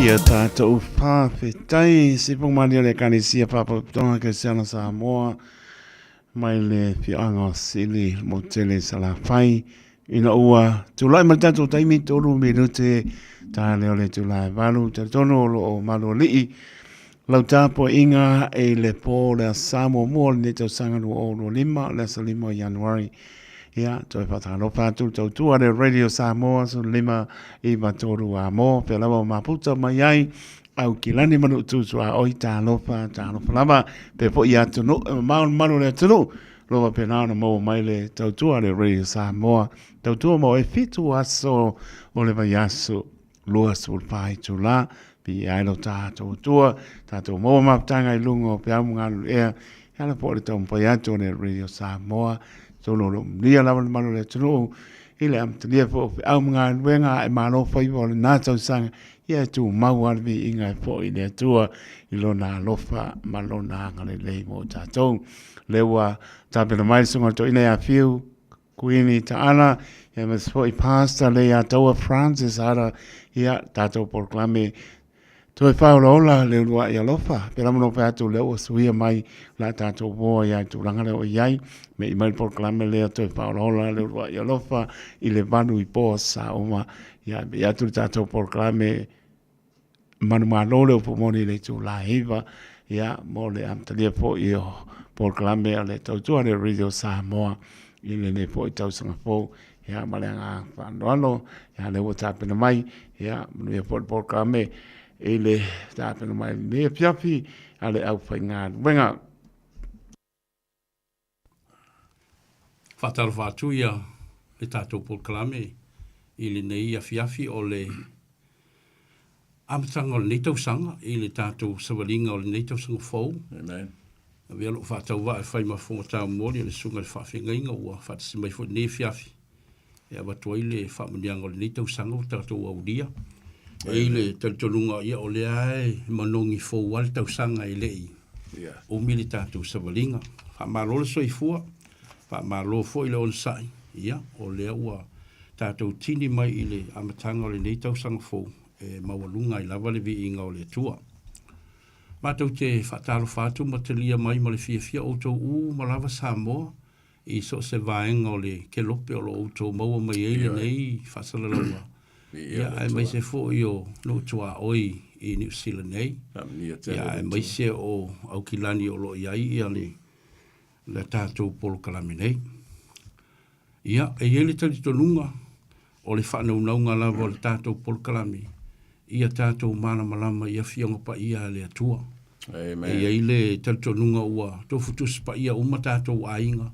Ia tātou whawhetai, se pongmani le kanisia papatonga ke sana Samoa, mai le whianga sili mo tele salawhai, ina ua tulai ma tātou taimi tolu minute, tā leo le tulai walu, te tono o malo lii, lau tāpo inga e le pō le Samoa mua le tau sanganu o lo lima, le sa lima Januari, ia, toi whatalo pātu tau tua le Radio Samoa su lima I matoru a mō, pe lawa maputa mai ai, au ki lani manu tūtu a oi tā lopa lama, pe po I atu no, manu le tunu, lopa pe nāna mō mai le tau tua le Radio Samoa, tau tua mō e fitu aso o le vai asu, lua sulpai tu la, pi ailo tātou tua, tātou mō maptanga I lungo, pe amu ngālu ea, Hala po le tau mpai atu le Radio Samoa, tono lo lia lava le malo le tunu ile am lia po au mga wenga e malo fai po na tau sanga ia tu mau alvi inga po I le tua I lo na lofa malo na ngale le mo tatou lewa tape na mai sunga to ina ya fiu kuini taana ia mas po I pasta le ya taua Francis ara ia tatou proclame Toi whaola le rua I alofa, pera mano pe atu leo o suia mai la tātou voa ia tu rangare o iai, me I mai proclame lea toi whaola le rua I alofa, I le vanu I poa sa oma, ia me atu tātou proclame manu malole o pomoni le tu la hiva, ia mo le amtalia po I o proclame a le tautua le Radio Samoa, I le ne po I tau sanga po, ia maleanga whandoano, ia le o tāpena mai, ia manu ia po proclame, ele tāpena mai mea piapi ale au whainga wenga. Whataro whātu ia le tātou polkalame I le nei a fiafi o le amatanga o le neitau sanga I le tātou sawalinga o le neitau sanga fau. Amen. A wea lo whātau wa e whai ma whonga tāu mori le sunga le whawhingainga ua whātasi mai fo ne fiafi. E awatua I le whamunianga o le neitau sanga o tātou audia. E le taltonunga ia o le ae manongi fōu al tau sanga I lei. O mili tātou sawalinga. Whamaro le soifua. Whamaro fo I le onsai. Ia, o le ua tātou tini mai I le amatanga o le nei tau sanga fōu. E mawalunga I lava le vi inga o le tua. Mātou te whataro whātu ma te lia mai ma le fia outou ma lava Samoa. I so se vaenga o le ke lope o lo outou maua mai eile nei whasalalaua. Ia, ai mai se fo I o no tua oi I New Zealand nei. Ia, ai mai se o au kilani o lo iai ia le tātou polo kalame nei. Ia, e ele tali tonunga o le whanaunaunga lava o le tātou polo kalame. Ia tātou mana malama ia fionga pa ia le atua. Amen. Ia ile tali tonunga ua tofutus pa ia uma tātou ainga.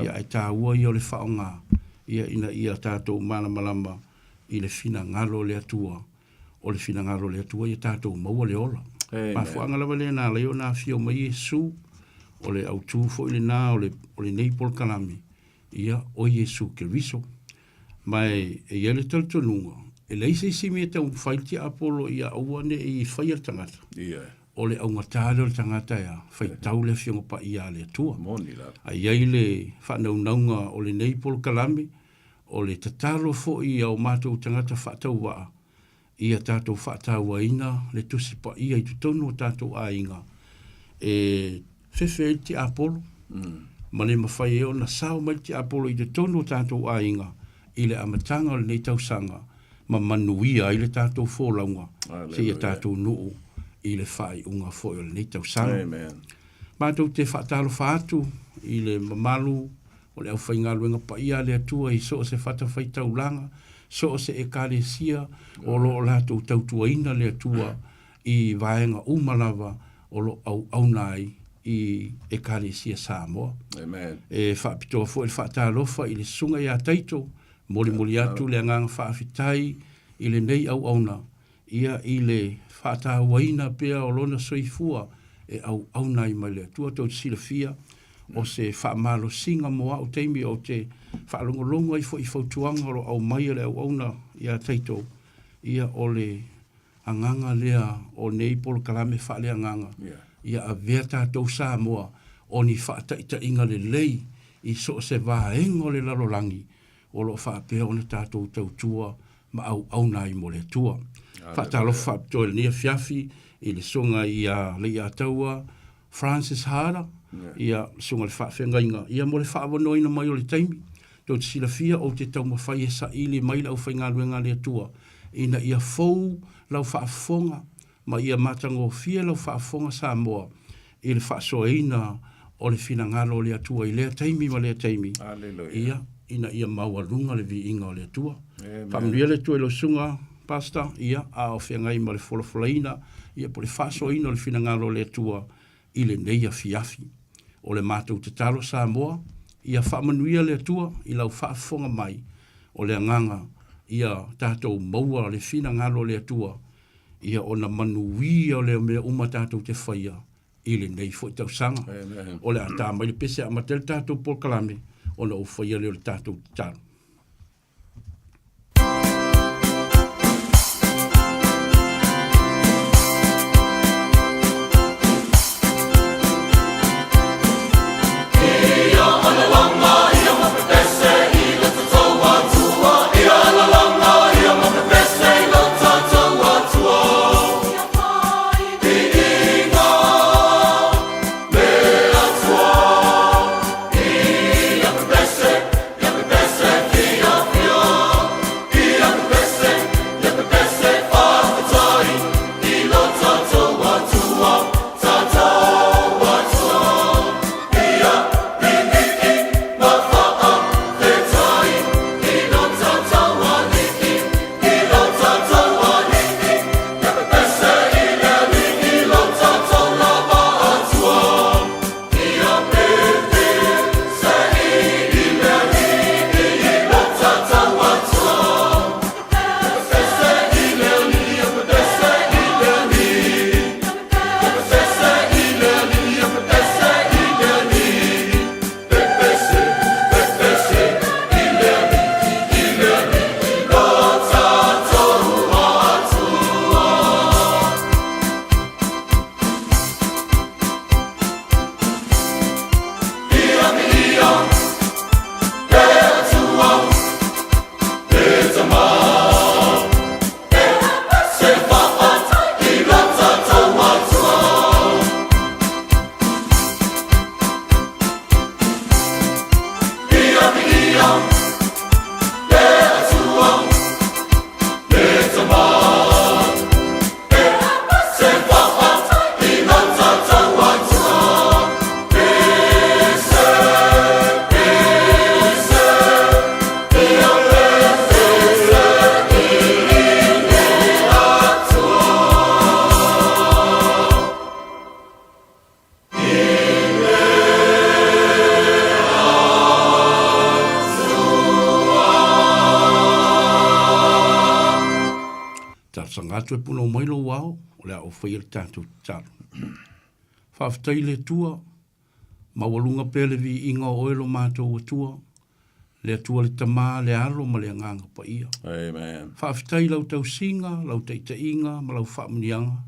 Ia, ai tā ua ia o le whaonga. Ia ina ia tātou mana malama. I le fina ngalo le atua, o le fina ngalo le atua, ia tātou maua le ola. Pa fuanga lava le nā leo nā fio mai Yesu, o le autu fo I le nā, o le nei pol kalami, ia o Yesu Keriso. Mai e ia le taltonunga, e le isi simi e tau whaiti apolo ia auane I whai al tangata. O le au ngatare o le tangata ia, whai tau le fionga pa ia le atua. A ia I le whanaunaunga o le nei pol kalami, o le tatalo fo I au mātou tangata whaatau waa. Ia tātou whaatau aina, le tusi pa ia I tutonu o tātou ainga. E whewhe I te apolo. Ma le mawhai eo na sao mai te apolo I te tonu o tātou ainga. I le amatanga o le nei tausanga. Ma manuia I le tātou fōlaunga. Se ia tātou nuu I le whai unga fo I le nei tausanga. Mātou te whaatalo whaatu I le mamalu o le au whainga luenga pa ia le atua I so se whata whai taulanga, so se e kare sia, o lo lato tautuaina le atua I vaenga umalava o lo au nai I e kare sia Samoa. Amen. E whaapitoa fo e whaatalofa I le sunga ia taito, moli atu le anganga whaafitai I le nei au na, ia I le whaatawaina pea o lona soifua e au nai mai le atua tau silafia, o se whaamalo singa moa o teimi o te whaalongolongo I fo I fautuanga o au mai le au na ia taito ia o le anganga lea o nei polo kalame whaale anganga ia a vea tātou Samoa o ni whaataita inga le lei I so se vaengo le lalolangi o lo whaapea o na tātou tautua ma au nai mo le tua. Whatalo whaptoe nia fiafi i le songa i a le ia taua Francis Hara ia songa le whawhenga inga. Ia mo le whaavono ina mai o le taimi. Tau te sila fia o te tau mawhai e sa ili mai lau whainga luenga le tua. Ina ia fou lau whaafonga ma ia matango fia lau whaafonga Samoa. I le whaasoa ina o le fina ngalo le atua i lea taimi ma lea taimi. Ia ina ia maua lunga le vi inga o le atua. Whamnuia le tua ilo sunga pasta ia a o whiangai ma le folafolaina ia po le whaasoa ina o le fina ngalo le atua i le neia fiafi. O le mātou te talo Samoa ia whaamanuia le atua i lau whaafonga mai o le anganga ia tātou maua le fina ngalo le atua ia ona manuia o le mea uma tātou te whaia i le nei fo tau sanga. O le ata mai le pese a matel tātou por kalame ona o whaia le o le tātou talo. E puno mailo wao, o lea o whaia le tātou talo. Whawhatai le tua, mawalunga pele vi inga o oelo mātou o tua, le tua le tamā, le alo, ma le nganga pa ia. Amen. Whawhatai lau tau singa, lau teita inga, ma lau whamunianga,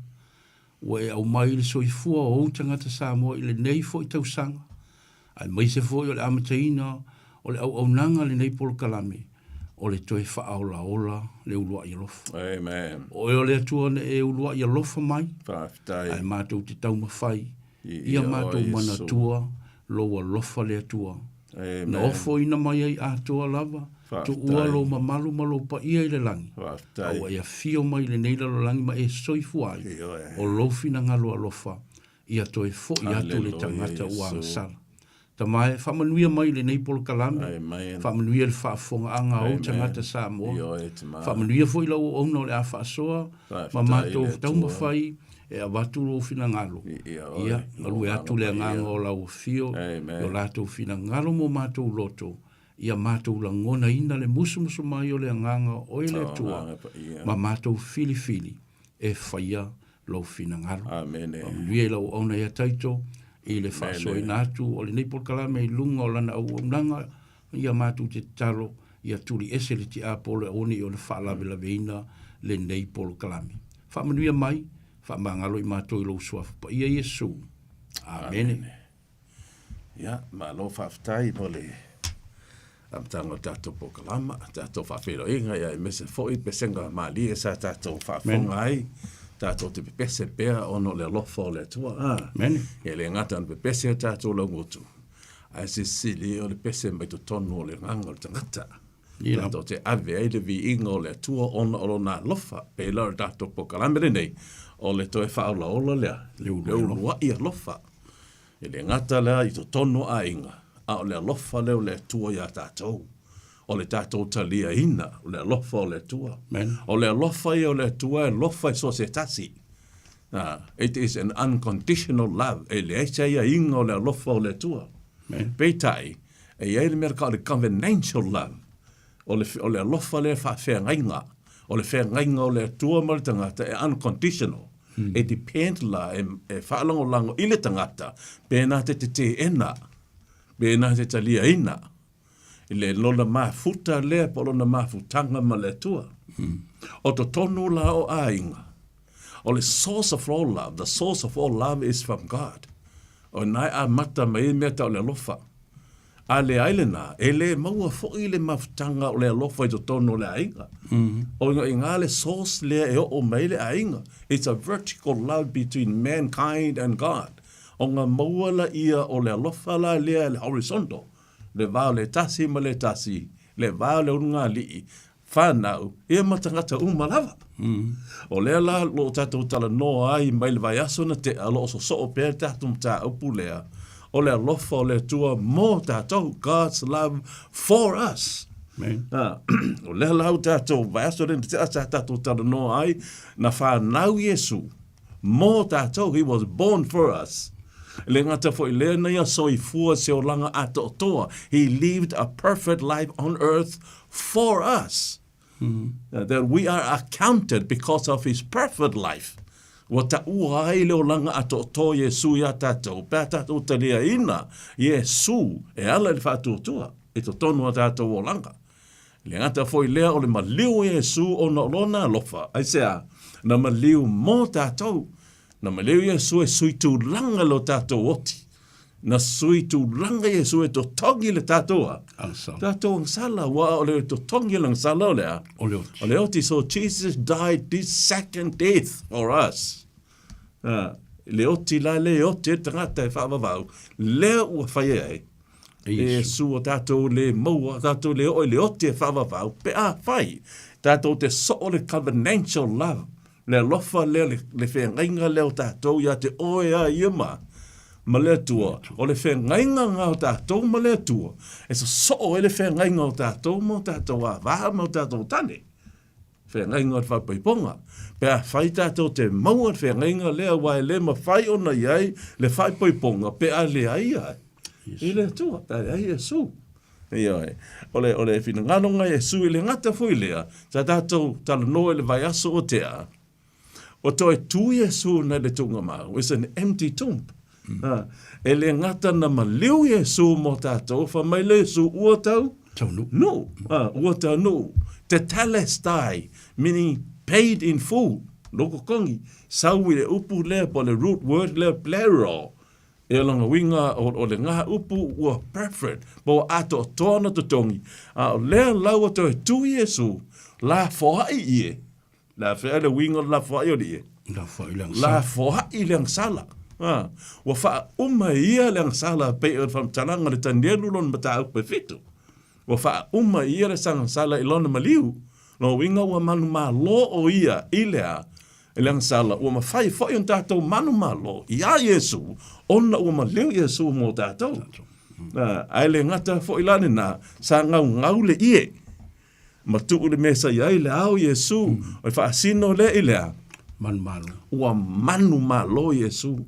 o e au mai le soifua o tangata Samoa i le nei fo i tau sanga, ai mai se fo i o le amataina, o le au nanga le nei polo kalame, o le toe whaaola ola le ulua i alofa. Amen. O e o le atua ne e ulua i alofa mai. Whaftai. Ai mātou te tau mawhai. Ia mātou mana tua, loa lofa le atua. Amen. Na ofo ina mai ai ātua lava. Tu ua lo mamalu malo pa ia i le langi. Whaftai. Au ai a fio mai le neila lo langi ma e soifu ai. O lofi na ngalo alofa. Ia toe fo i atu le tangata ua sala. Ta mai whamanuia mai le nei polo kalame. Whamanuia le whaafonga anga o tangata Samoa. Whamanuia fo i lau o ono le a whaasoa. Ma mātou taumawhai e a watu lo fina ngalo. Ia, alue atu le nganga o lau fio. O latou fina ngalo mo mātou loto. Ia mātou la ngona ina le musu mai o le nganga o le tua. Ma mātou fili fili e whaia lo fina ngalo. Whamanuia i lau ona ia taito. I le whaasoa nātu, o le neipol kalame i lunga o lana au nanga, ia mātu te talo, ia turi ese le ti apole oni o le whaalawe ina le neipol kalame. Whamanuia mai, whamangalo i mātu i lo suafu pa ia Yesu. Amen. Ia, ma lo whaftai mo le am tanga tātou pokalama, tātou whawhero inga, ia e mese fo i pesenga mali e sa tātou whawhonga ai, tātou te pepese pēr ono le lofa o le tua. E le ngata an pepese tātou la ngutu. Ai se sili o le pese mai to tonu o le nganga o le tangata. Tātou te ave ai le vi inga o le tua ono o na lofa, pe lar tātou pokalama nei, o le toe whaola ola lea, leu lua ia lofa. E le ngata lea i to tonu a inga, a o le alofa leo le tua ia tātou. O le tātou talia ina, o le alofa o le tua. O le alofa i o le tua, e lofa i so se tasi. It is an unconditional love. E le eisa ia inga o le alofa o le tua. Peitai, e ia le mera ka o le covenantal love. O le alofa le whawhea ngainga. O le whea ngainga o le tua ma le tangata e unconditional. E depend la, e whaalango lango i le tangata, pēnā te ena. Bēnā te talia ina. I le lona mafuta lea po lona mafutanga ma le tua. O to tonu la o ainga. O le source of all love, the source of all love is from God. O nai a mata mai mea tau le lofa. A le ailena, e le maua fo i le mafutanga o le lofa i to tonu le ainga. O inga le source lea e o mai le ainga. It's a vertical love between mankind and God. O ngā mauala ia o le alofa la lea le horizontal. Le vāo le tasi ma le tasi. Le vāo le unga lii. Whānau, ia matangata umalawa. O lea la lo tātou tala noa ai mai le vai aso na te alo o so o pēr tātou mta upu lea. O le alofa o le tua mō tātou. God's love for us. O lea lau tātou vai aso rin te asa tātou tala noa ai na whānau Yesu. Mō tātou, he was born for us. Le ngata fo ile na ia so I fua se o langa ato toa. He lived a perfect life on earth for us. That we are accounted because of his perfect life. Wa ta ua ai le o langa ato toa Yesu ia tātou. Pea tātou talia ina. Yesu e ala le whātua tua. E to tonu a tātou o langa. Le ngata fo ile o le maliu Yesu o na lona lofa. Ai sea, na maliu mō tātou. Na maleu Yesu e sui tu langa lo tātou oti. Na sui tu langa Yesu e to tongi le tātoa. Tātou ang sala, wa o le to tongi lang sala o lea. O le oti, so Jesus died this second death for us. Le oti la le oti e tangata e whaavavau. Lea ua whaia e. Yesu o tātou le maua, tātou le oti e whaavavau. Pe a whai, tātou te so o le covenantal love. Le lofa le whengainga leo tātou ia te oe a iema ma le tua. O le whengainga ngā o tātou ma le tua. E so e le whengainga o tātou ma o tātou a waha ma o tātou tane. Whengainga o whapaiponga. Pea whai tātou te maua whengainga lea wai le ma whai ona iai le whapaiponga. Pea le ai ai. I le tua, tai ai Yesu. Ioi. O le whinanganonga Yesu I le ngata fui lea. Ta tātou tala noe le vai aso o tea. O toi tu Yesu na le tunga mau. It's an empty tomb. E le ngata na maliu Yesu mo tātou, wha mai le Yesu ua tau? Taunu. No. Ua tau no. Te telestai, meaning paid in full. Loko kongi. Saui le upu lea po le root word lea plero. E langa winga o le ngā upu ua perfect. Bo ato tōna tutongi. O lea laua toi tu Yesu. La fohai ie. La fea le winga la fohai o die. La fohai leang sala. Wa wha uma ia leang sala pe o wha talanga le tanelu lon mata au pe fitu. Wa wha uma ia le sanga sala ilona maliu. No winga ua manu ma lo o ia ilea leang sala. Ua ma whai fo yon tātou manu ma lo. Ia Yesu. Ona ua ma leo Yesu mo tātou. Ai le ngata fo ilane na sa ngau le ie. Ma tuu le mesa iai le au Yesu. O wha asino le ilea. Manu malo. Ua manu malo Yesu.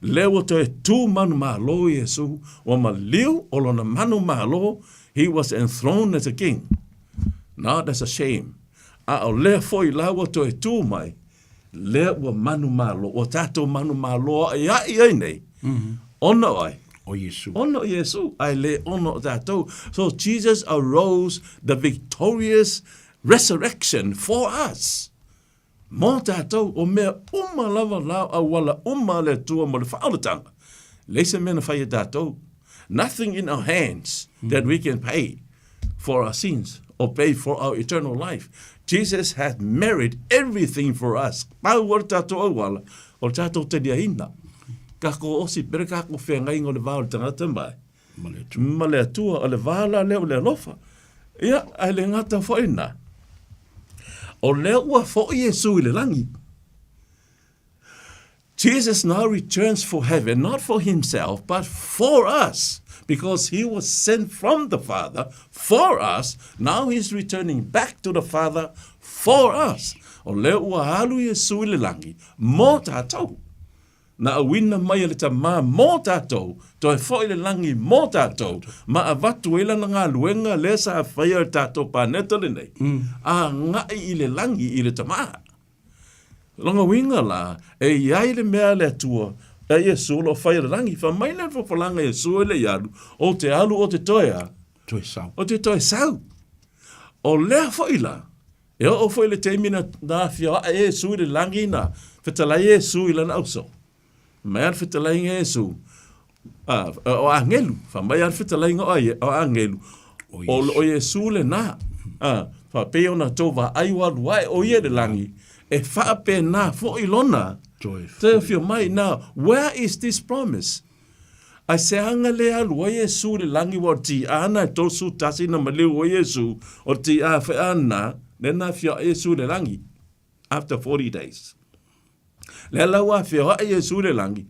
Leo to e tu manu malo Yesu. Ua ma liu o lona manu malo. He was enthroned as a king. Not as a shame. A o lea foi lawa to e tu mai. Lea ua manu malo. O tato manu malo a iai nei. Ona ai. O Yesu. Ono Yesu. Ai le ono tātou. So Jesus arose the victorious resurrection for us. Mō tātou o mea lava lau a wala le tua mo le whaalatanga. Leise mena whai tātou. nothing in our hands that we can pay for our sins or pay for our eternal life. Jesus has married everything for us. Pau o tato awala, o tato te dia ina. Kako osi, pere kako whenga ingo le vau le tangata mai. Male atua, o le vala leo le lofa. Ia, ai le ngata whaina. O leo ua whoi Jesu i le langi. Jesus now returns for heaven, not for himself, but for us. Because he was sent from the Father for us, now he's returning back to the Father for us. O leo ua halu Jesu i le langi, mō tātou. Na awina mai le ta mā mō tātou, toi whoi le langi mō tātou, ma a watu ila na ngā luenga le sa a whaia tātou pāneta le nei. A ngai i le langi i le ta mā. Longa winga la, e iai le mea le atua, e Jesu lo whai le langi, wha mai le whapalanga Jesu le ialu, o te alu o te toea, o te toe sau. O lea whai la, e o whai le teimina nā whia e Jesu le langi na, whetalai Jesu i lana auso. Mai ar whetalai ngā Jesu, o angelu, wha mai ar whetalai ngā o angelu, o Jesu le nā, wha peo na tō wa aiwaru ai o ie le langi, e whaape nā fo ilona. Te whio mai now, where is this promise? Ai se anga le alu o Jesu le langi wa ti ana tosu tasi na maliu o Jesu o ti a whi ana, le na whio Jesu le langi, after 40 days. Le la wa whio a Jesu le langi,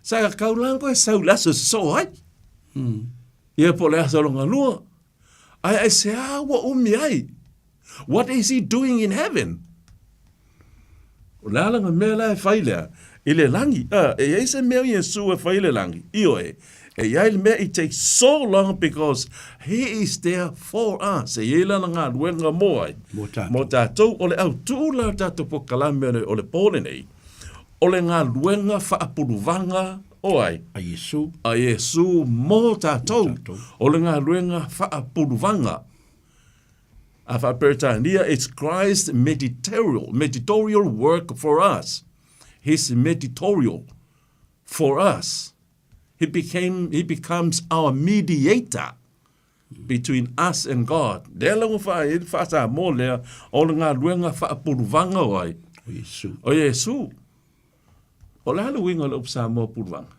sa ka kaulango e sau lasa so hai. Ia po le asa longa lua. Ai se a wa umi ai. What is he doing in heaven? La langa mea la e whailea, i le langi, e eise mea Jesu e whaile langi, io e iai mea it takes so long because he is there for us, e la ngā luenga moai, mo tātou, o le au tūla tātou po kalamea o le pōle nei, o le ngā luenga whaapuruvanga, oai, a Jesu mo tātou, o le ngā luenga whaapuruvanga, it's Christ's mediatorial work for us. His mediatorial for us. He becomes our mediator between us and God. Dela mo fa sa mo le o nga luenga fa purvanga oi. O Jesu. O la luenga lo sa mo purvanga.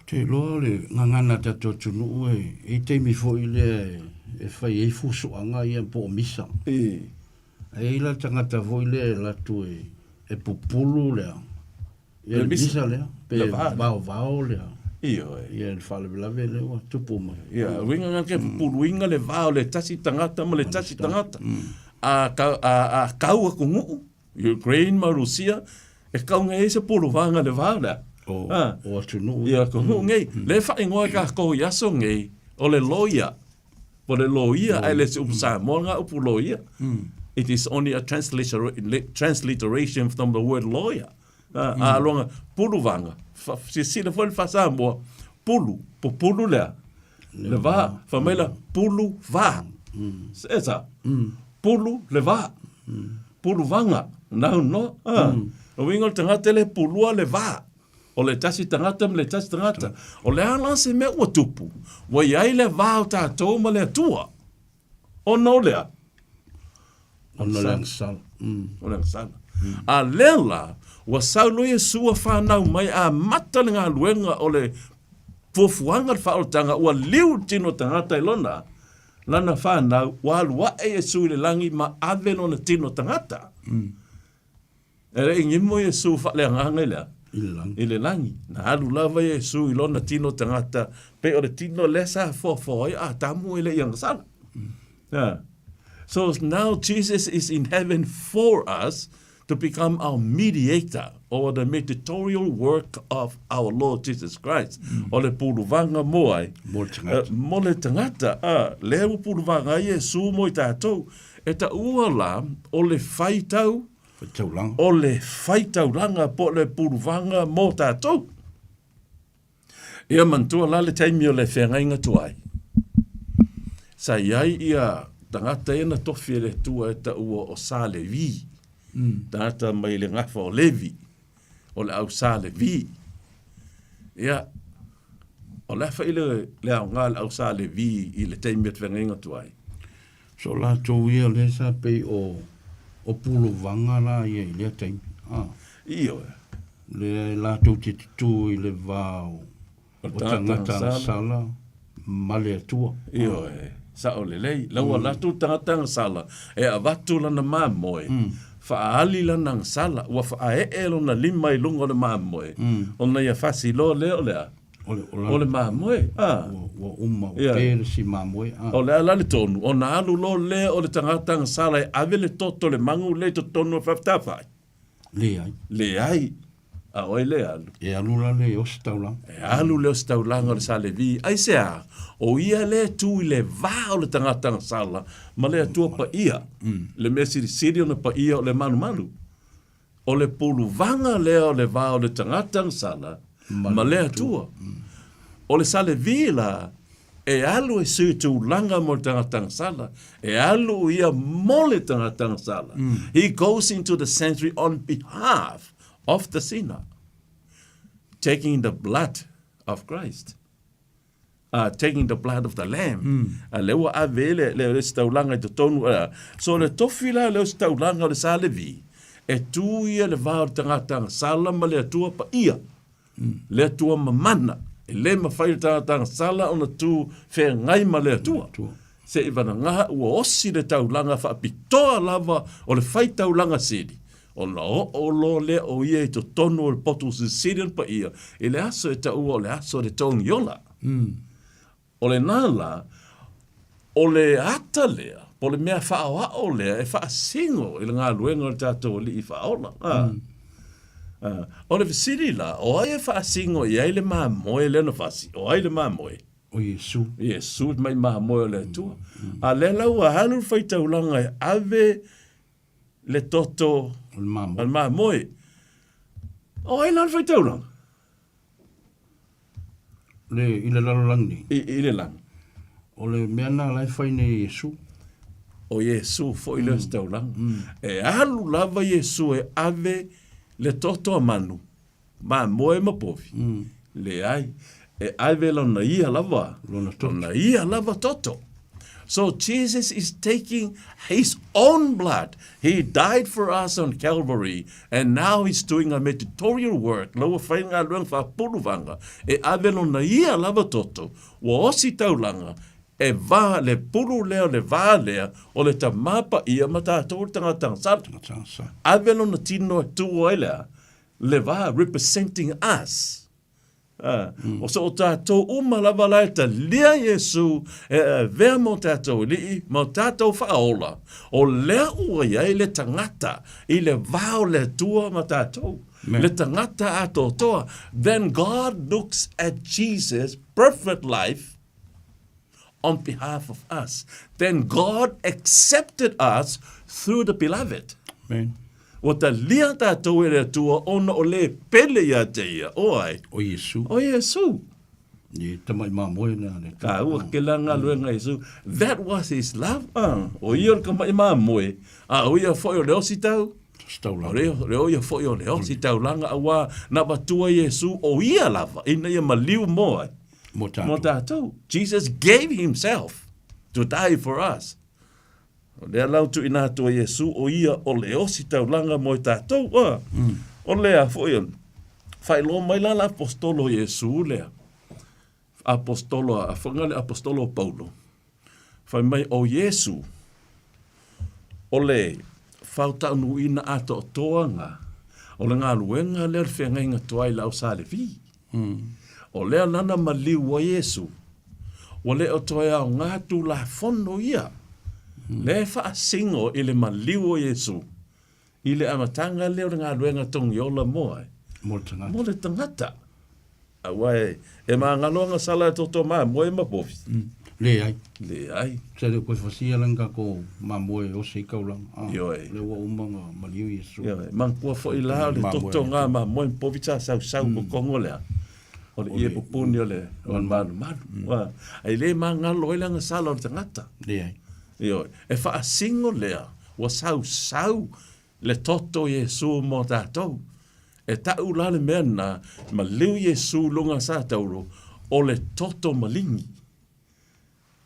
Te lo le ngangana tato tunu e te mi fo ile e fai e fusuanga ia po misa. E ila tangata voile la tu e pupulu lea. Ia misa lea. Pe vao lea. Iyo ia le fale lave le wa tupu mai. Ia winga ngake pupulu winga le vao le tasi tangata ma le tasi tangata. A kaua kungu. Ukraine ma Rusia e kaunga e se pulu vanga le vao lea. O tunu. Ia kungu ngei. Le fai ngoa ka ko yaso ngei o le loia. Po le loia ai le se upsa mo nga upu loia. It is only a transliteration from the word lawyer. Longa pulu vanga. Si le foi fasa mo pulu, po pulu le. Le va, famela pulu va. Esa. Pulu le va. Pulu vanga. No. O wingo tangata le pulua le va. O le tasi tangata le tasi tangata. O le ala se me ua tupu. Wa iai le vau tātou ma le atua. O no lea. O no le angsala. O le angsala. A lela, wa saulo Jesu a whanau mai a mata le ngā luenga o le fufuanga le whaotanga ua liu tino tangata ilona. Lana whanau, wa alua e Jesu le langi ma aveno na tino tangata. Ere ingimo Jesu whale anganga lea. Ile langi. Na alu lava Jesu ilona tino tangata. Pe o le tino lesa fofoi a tamu ile yang sala. So now Jesus is in heaven for us to become our mediator or the mediatorial work of our Lord Jesus Christ. O le puruvanga moai. Mo le tangata. Leo puruvanga Jesu mo i tātou. E ta ua la o le whaitau. O le whaitauranga po le puruvanga mō tātou. Ia mantua la le taimi o le whengainga tuai. Sa iai ia tangata e na tofi le tua e ta ua o sa le vi. Tangata mai le ngafa o levi. O le au sa le vi. Ia O le fa ile le ngā au sa le vi i le teimi at vengenga tuai. So la tō ia le sa pe o pulo vanga la ia i le teimi. Io le la tō te tu i le vāo o tangata sala ma le atua. Io sa o le lei. Laua la tō tangata sala e a watu lana mā moe. Whaali lana ng sala. Ua wha e lo na lima i lungo le mā moe. O na ia whasi lo leo lea. O le mā moe. Ua uma o pere si mā moe. O le ala le tonu. O na alu lo lea o le tangata ng sala e ave le toto le mangu le to tonu o whaftawhai. Le ai. Le ai. A oi le alu. E alu la le o staulang. E alu le o staulang o le sa le vi. Ai sea, o ia le tu i le vā o le tangata ng sala, ma le atua pa ia. Le mea siri o na pa ia o le manu manu. O le pulu vanga le o le vā o le tangata ng sala, ma le atua. O le sa le vi la, e alu e sui tu langa mo le tangata ng sala, e alu ia mo le tangata ng sala. He goes into the sanctuary on behalf of the sinner, taking the blood of Christ, taking the blood of the Lamb. Lewa avele le staulanga i te tonu. So le tofila le staulanga le sa le vi, e tu ia le vāo tangata sala ma le atua pa ia, le atua mamana, e le mawhai tangata sala ona tu whea ngai ma le atua. Se i wana ngaha ua osi le taulanga wha pitoa lava o le whai taulanga sedi. O na o lo le o ia i to tonu o le potu si sirian pa ia, e le aso e ta ua o le aso le tongi ola. O le nala, o le ata lea, po le mea wha o lea, e wha singo i le ngā luenga o le tātou li i wha ola. O le visiri la, o ai e wha singo i ai le maa moe le na whasi, o ai le maa moe. O Yesu. Yesu mai maa moe le tua. A le lau a halu whaitaulanga e ave le toto al maa moe. O ai lan whaitaulanga. I le lalolang ni. I le lang. O le meana lai whaine Yesu. O Yesu fo i le staulang. E alu lava Yesu e ave le toto a manu. Maa moe mapofi. Le ai. E ave lona ia lava. Lona ia lava toto. So Jesus is taking his own blood. He died for us on Calvary, and now he's doing a mediatorial work. Laua whainga luang whapuluvanga. E avelo na ia lava toto. Wa osi taulanga. E vā le pulu leo le vā lea o le tamapa ia mata tōru tangata sala. Avelo na tino e tuo elea. Le vā representing us. O so o tātou umalava lai ta lia Yesu vea mo tātou li mo tātou whaola o lea ua iai le tangata i le vāo le tua ma tātou le tangata a totoa. Then God looks at Jesus' perfect life on behalf of us. Then God accepted us through the beloved. Amen. O ta lia tātou e rea tua ona o le pele ia te ia. O ai. O Yesu. O Yesu. Ni tamai mā moe na. Ka ua ke langa luenga Yesu. That was his love. O ia ka mai mā moe. O ia foi o leo si tau. Staulang. Reo ia foi o leo si tau langa awa na batua Yesu o ia lava. Ina ia maliu moe. Mo tātou. Jesus gave himself to die for us. Lea lautu ina atua Yesu o ia o leo si tau langa mo i tātou. O lea foi on. Whailo mai la apostolo Yesu lea. Apostolo, a whangale apostolo Paulo. Whai mai o Yesu. O le whautanu ina ato o toanga. O le ngā luenga lea rwhenga inga tuai lau sāle vi. O lea nana maliu wa Yesu. O lea o toai au ngā tu la fono ia. Le wha singo i le maliu o Yesu. I le amatanga leo ngā luenga tongi ola moa. Mo le tangata. Awai, e maa ngaloanga sala e toto maa, moe mapofi. Le ai. Le ai. Se le koe whasia langa ko maa moe o se kaulang. Ioi. Le wa umanga maliu Yesu. Ioi. Mangkua fo i lao le toto ngā maa moe mapofi ta sau ko kongo lea. O le ie pupuni o le manu. Ai le maa ngalo e langa sala o le tangata. Le ai. Ioi. E wha singo lea, wa sau le toto Yesu mo tātou. E tau la le mea na, ma liu Yesu lunga sa tauro, o le toto malingi.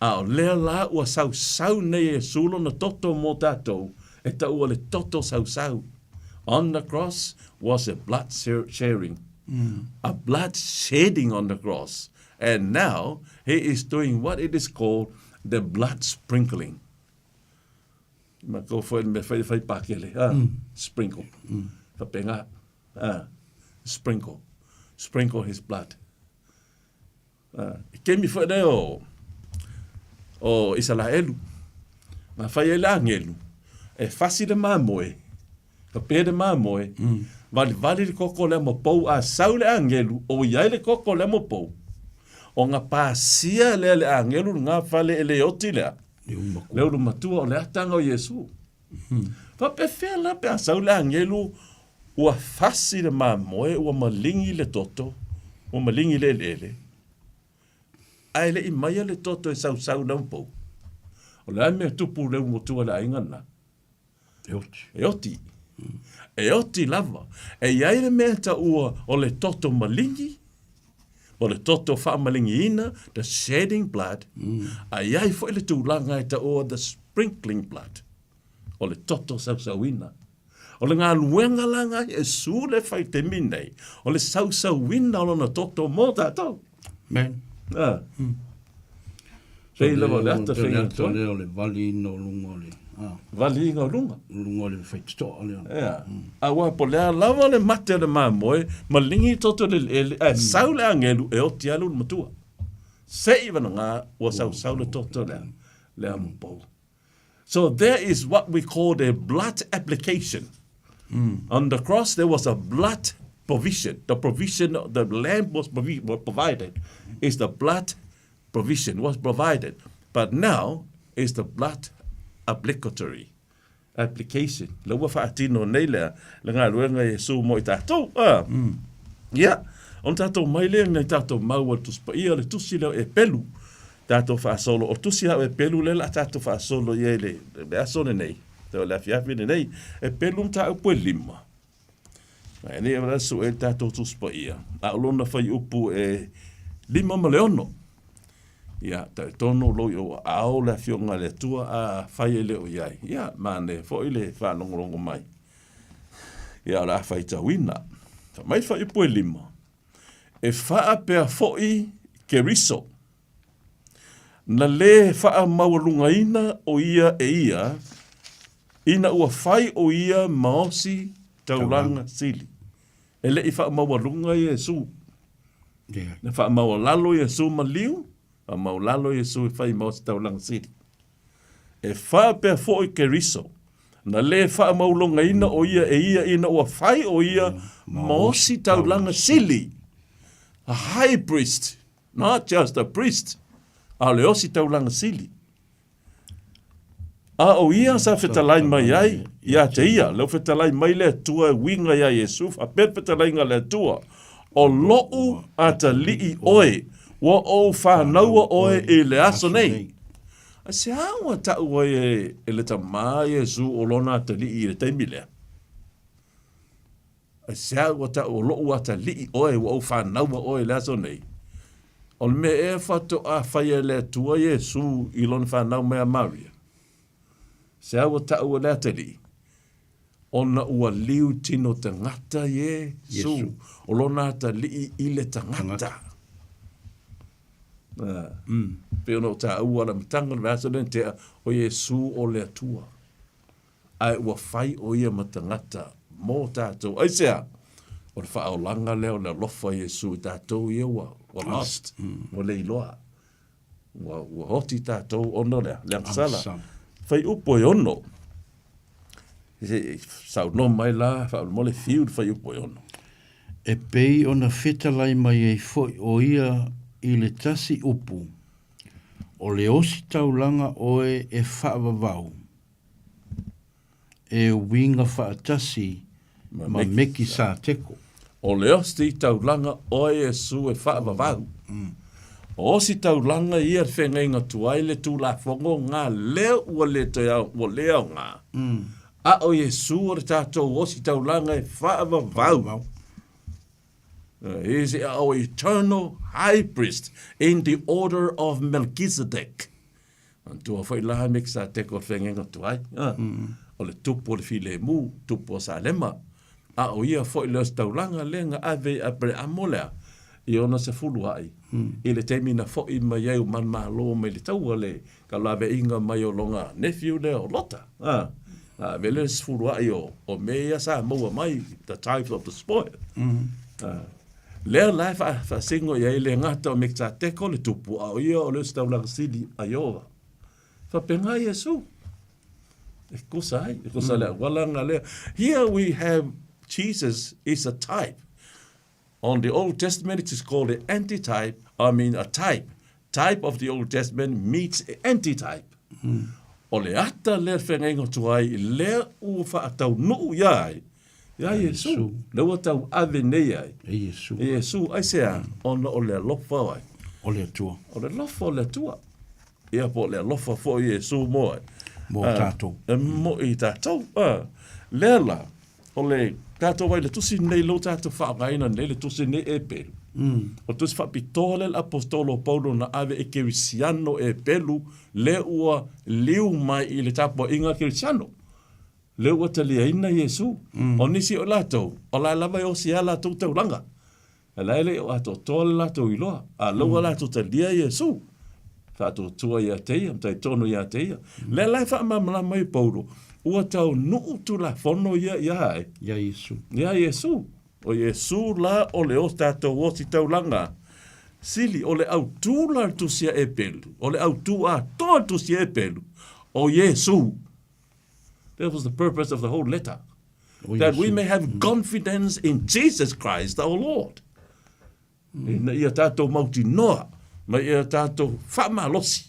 A o lea la ua sau nei e sulo na toto mo tātou, e ta ua le toto sau. On the cross was a blood sharing. A blood shedding on the cross. And now he is doing what it is called the blood sprinkling. Ma ko foi me fai pakele. Sprinkle. Fapenga. Sprinkle. Sprinkle his blood. Ke mi foi deo. O Israelu. Ma fai ele angelu. E fasi de mamoe. Ka pede mamoe. Vali de koko le mo pou a saule angelu. O iai le koko le mo pou. O ngā pāsia le angelu ngā fale ele oti lea. Leo lu matua o le atanga o Yesu. Pa pe fea la pe a saule angelu ua fasi de mamoe ua malingi le toto. Ua malingi le ele. Ai le imaia le toto e sau na upou. O le ame tupu leu motua le aingana. E oti. E oti lava. E iai le mea ta ua o le toto malingi. O le toto wha malingi ina. The shedding blood. A iai fo le tūlanga e ta ua the sprinkling blood. O le toto sau ina. O le ngā luenga langa e su le whai te minei. O le sau ina o na toto mo tātou. Men. Pei lewa le ata whenga toa. Leo le vali no lungo le. Vali inga lunga. Lungo le whaitoa leo. A wa po lea lava le mate le mamoe, malingi toto le sau le angelu e o tialu le matua. Se iwa ngā ua sau le toto le amupou. So there is what we call the blood application. On the cross there was a blood provision. The provision, the lamb was provided. Is the blood provision was provided. But now is the blood applicatory application. Le ua whaatino nei lea, le ngā ruenga Yesu mo i tātou. On tātou mai lea nei tātou maua tuspa ia le tusi leo e pelu. Tātou whaasolo o tusi hao e pelu le la tātou whaasolo ia le asone nei. Teo le afiafine nei, e pelu mta au pue lima. E nei e rasu e tātou tuspa ia. A ulona whai upu e lima ma leono. Ia, ta tono loi o ao le fionga le tua a whai ele o iai. Ia, mane, fo ile whanongorongo mai. Ia, la whai tawina. Ta mai whai upu e lima. E wha pea foi ke riso. Na le wha maurunga ina o ia e ia, ina ua whai o ia maosi tauranga sili. E le i wha maurunga i Yesu. Na wha maulalo Yesu ma liu, a maulalo Yesu i whai maosi tauranga sili. E wha pea foi ke riso. Na le wha maulunga ina o ia e ia, ina ua whai o ia maosi tauranga sili. A high priest, not just a priest. A le osi taulanga sili. A o ia sa whetalai mai ai, ia te ia, leo whetalai mai le tua winga ia Yesu, a pet whetalai nga le tua, o loo a ta lii oe, wa o whanaua oe e le aso nei. A se hawa ta oe e le ta maa Yesu o lona ta lii le teimi lea. A se hawa ta o loo a ta lii oe, wa o whanaua oe le aso nei. O me e whato a whaia le tua Yesu i lona whanau mea Maria. Se awa ta ua lea te li. O na ua liu tino te ngata Yesu. O lona ta li i le ta ngata. Peo no ta ua la matanga na vasa den te o Yesu o le tua. Ai ua whai o ia ma ta ngata. Mō tātou. Ai sea. O le whaolanga leo le lofa Yesu i tātou ia ua. Wa lost. Wa le iloa. Wa hoti tātou ono lea. Le angsala. Whai upo e ono. Sau no mai la. Whao mole fiu whai upo e ono. E pei ona whetalai mai e foi o ia i le tasi upu. O le osi taulanga oe e whaavavau. E winga whaatasi ma meki sa teko. O leo sti taulanga oe e su e whaavavau. O si taulanga i ar whenga inga tuai le tu la whongo ngā leo ua le o leo ngā. A o Yesu o le tātou o si taulanga e whaavavau. He is our eternal high priest in the order of Melchizedek. Tua foi la mixa te ko fengenga tuai. O le tupo le file mu, tupo salema. A o ia foi le staulanga lenga ave apre amolea. I ona se fulu ai. I le temina foi mai au man malo me le tau le ka lave inga mai o longa nephew le o lota. Vele se fulu ai o mea sa moa mai the types of the spoil. Lea lai fa singo ia le ngata o mixa te ko le tupo a o ia o le staulanga sili aioa. Fapenga Yesu. Here we have Jesus is a type. On the Old Testament, it is called an antitype. A type. Type of the Old Testament meets antitype. O le ata le whengengo tuai, le u whaatau nuu iai. Ia Yesu. Le ua tau ave nei ai. Yesu, ai sea, ona o le lofa ai. O le tua. O le lofa o le tua. Ia po le lofa fo Yesu mo ai. Mo tātou. Mo i tātou. Lela, o le tātou wai le tusi nei lo tātou whaangaina nei le tusi nei e pelu. O tusi whapitole l'apostolo Paulo na ave e kerisiano e pelu le ua liu mai i le tapo inga kerisiano. Le ua talia ina Yesu. O nisi o lātou. O la lava o si a lātou tau langa. A laile o ato tole lātou iloa. A laua lātou talia Yesu. Tātou tua ia teia, tai tono ia teia. Le lai whaamamala mai Paulo, ua tau nuu tu la whono ia ai. Ia Yesu. Ia Yesu. O Yesu la o le o tātou o si tau langa. Sili, o le au tū la tusia e pelu. O le au tū a toa tusia e pelu. O Yesu. That was the purpose of the whole letter. That we may have confidence in Jesus Christ, our Lord. Ia tātou mauti noa. Mai ia tātou whamalosi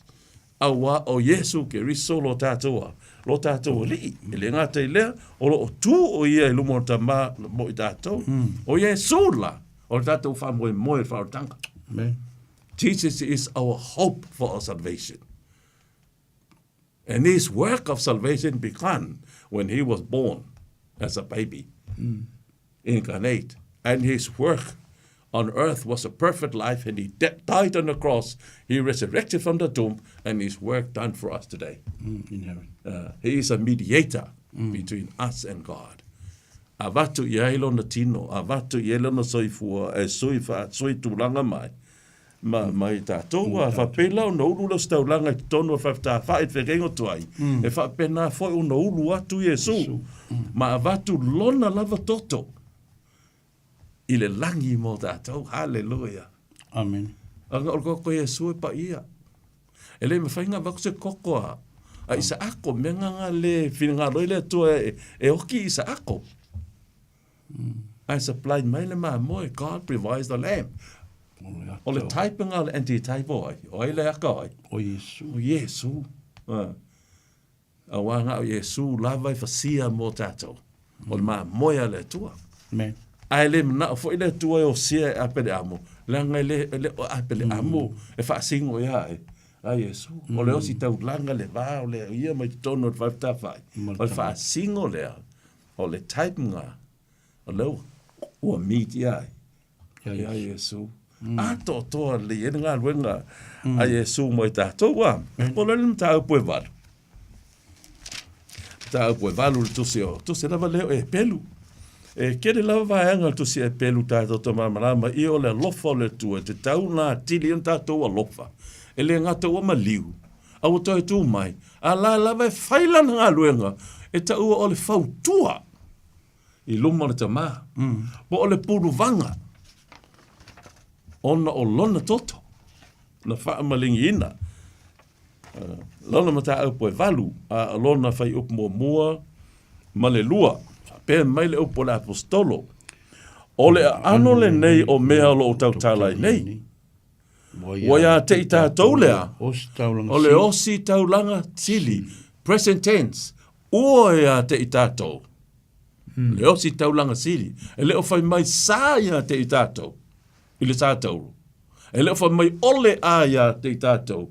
awa o Yesu ke riso lo tātoa. Lo tātoa li. I le ngata i lea, o lo tū o ia i lumo ta mā mo i tātou. O Yesu la, o tātou whamoe moe whaotanga. Jesus is our hope for our salvation. And his work of salvation began when he was born as a baby, incarnate. And his work on earth was a perfect life, and he died on the cross. He resurrected from the tomb, and his work done for us today. In heaven. He is a mediator between us and God. Avatu iailo na tino, avatu iailo na soifua, e soifa, soitulanga mai. Mai tātou, a whapela o na ulu la staulanga ki tonu a whafta whaet whekengo tuai. E whapena foi o na ulu atu Yesu. Ma avatu lona lava toto. I le langi mo tātou, hallelujah. Amen. Anga o koko Yesu e pa ia. E le me whainga wako se kokoa. A isa ako, menga nga le whininga roi le tua e oki isa ako. I supplied mai le maa moe, God provides the lamb. O le taipanga le anti-type oi, oi le aka oi. O Yesu. O Yesu. A wanga o Yesu lava i whasia mo tātou. O le maa moe le tua. Amen. Ai le mna fo ile tua o sia apele amo. Langa le apele amo e fa singo ia e. Ai Yesu. O le osi tau langa le va o le ia mai tono fa ta fai. O fa singo le. O le type nga. O le o meet ia. Ya Yesu. A to le ia nga luenga. A Yesu mo ta to wa. O le mta po val. Ta po valu tu se lava le e pelu. E kere lava vaenga tu si e pelu tātou to marama I o le lofa le tua te tau nā tili an tātou a lofa. E le ngata o maliu. A o toi tū mai. A la lava e whailan ngā luenga. E tau o le whautua. I luma le tamā. Po o le puru vanga. Ona o lona toto. Na whaamalingi ina. Lona mata au po e valu. A lona whai up mua. Ma le lua. Pe mai le upo le apostolo. O le ano le nei o mea lo o tau tālai nei. Waia te I tātou lea. O le osi taulanga tili. Present tense. Oia te I tātou. Le osi taulanga tili. E le o fai mai sāia te I tātou. I le tātou. E le o fai mai ole aia te I tātou.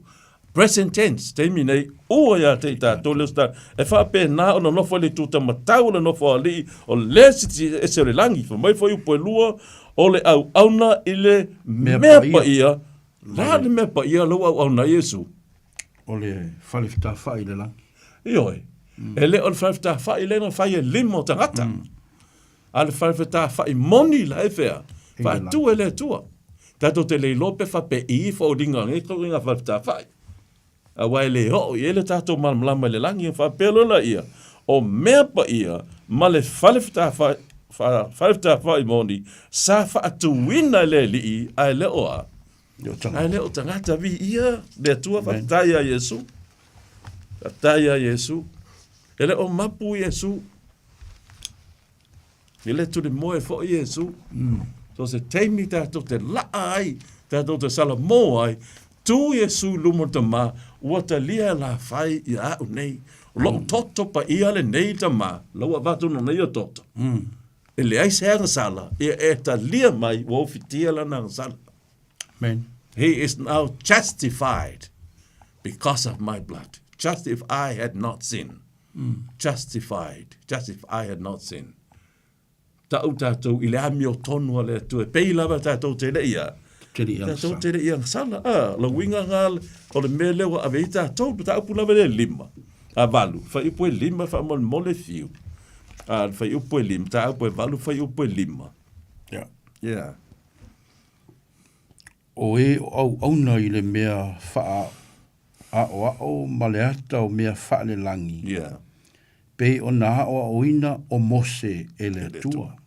Present tense, te minei, ua ia te I tātou leo sta. E wha pe nā o na nofo le tūta matau le nofo ali, o le siti e se le langi, fa mai foi upo e lua, o le au na i le mea pa ia, la le mea pa ia lo au na Yesu. O le whalewhita whai le lang. Ioi, e le o le whalewhita whai le na whai e limo tangata. A le whalewhita whai moni la e whea, wha tu e le tua. Tato te le lope wha pe i wha o ringa nge ko ringa whalewhita whai. A wai le ho, i ele tato malama le langi e wha pelo la ia, o mea pa ia, ma le whalewhita whai, whalewhita whai moni, sa wha atu wina le li i, ai le oa. Ai le o tangata vi ia, le tua whataia Yesu. Whataia Yesu. Ele o mapu Yesu. Ele tu le moe fo Yesu. So se teimi tato te laa ai, tato te salamo ai, tu Yesu lumo te ma, ua ta lia la fai i au nei. Lo toto pa ia le nei ta ma, laua vatu no nei o toto. Ele ai se anga sala, e ta lia mai, ua ofitia la na sala. Amen. He is now justified because of my blood. Just if I had not sinned. Justified. Just if I had not sinned. Tau tātou i le ami o tonu a le tue. Pei lava tātou te le ia. Tātou te le ia sala. La winga ngā o le mea lewa a vei tātou. Tātou puna le lima. A valu. Fai upo e lima, fai mole fiu. Fai upo e lima. Tātou e valu, fai upo e lima. Yeah. O e au auna i le mea wha a o maleata o mea wha le langi. Yeah. Pei o na o oina o mose e le tua.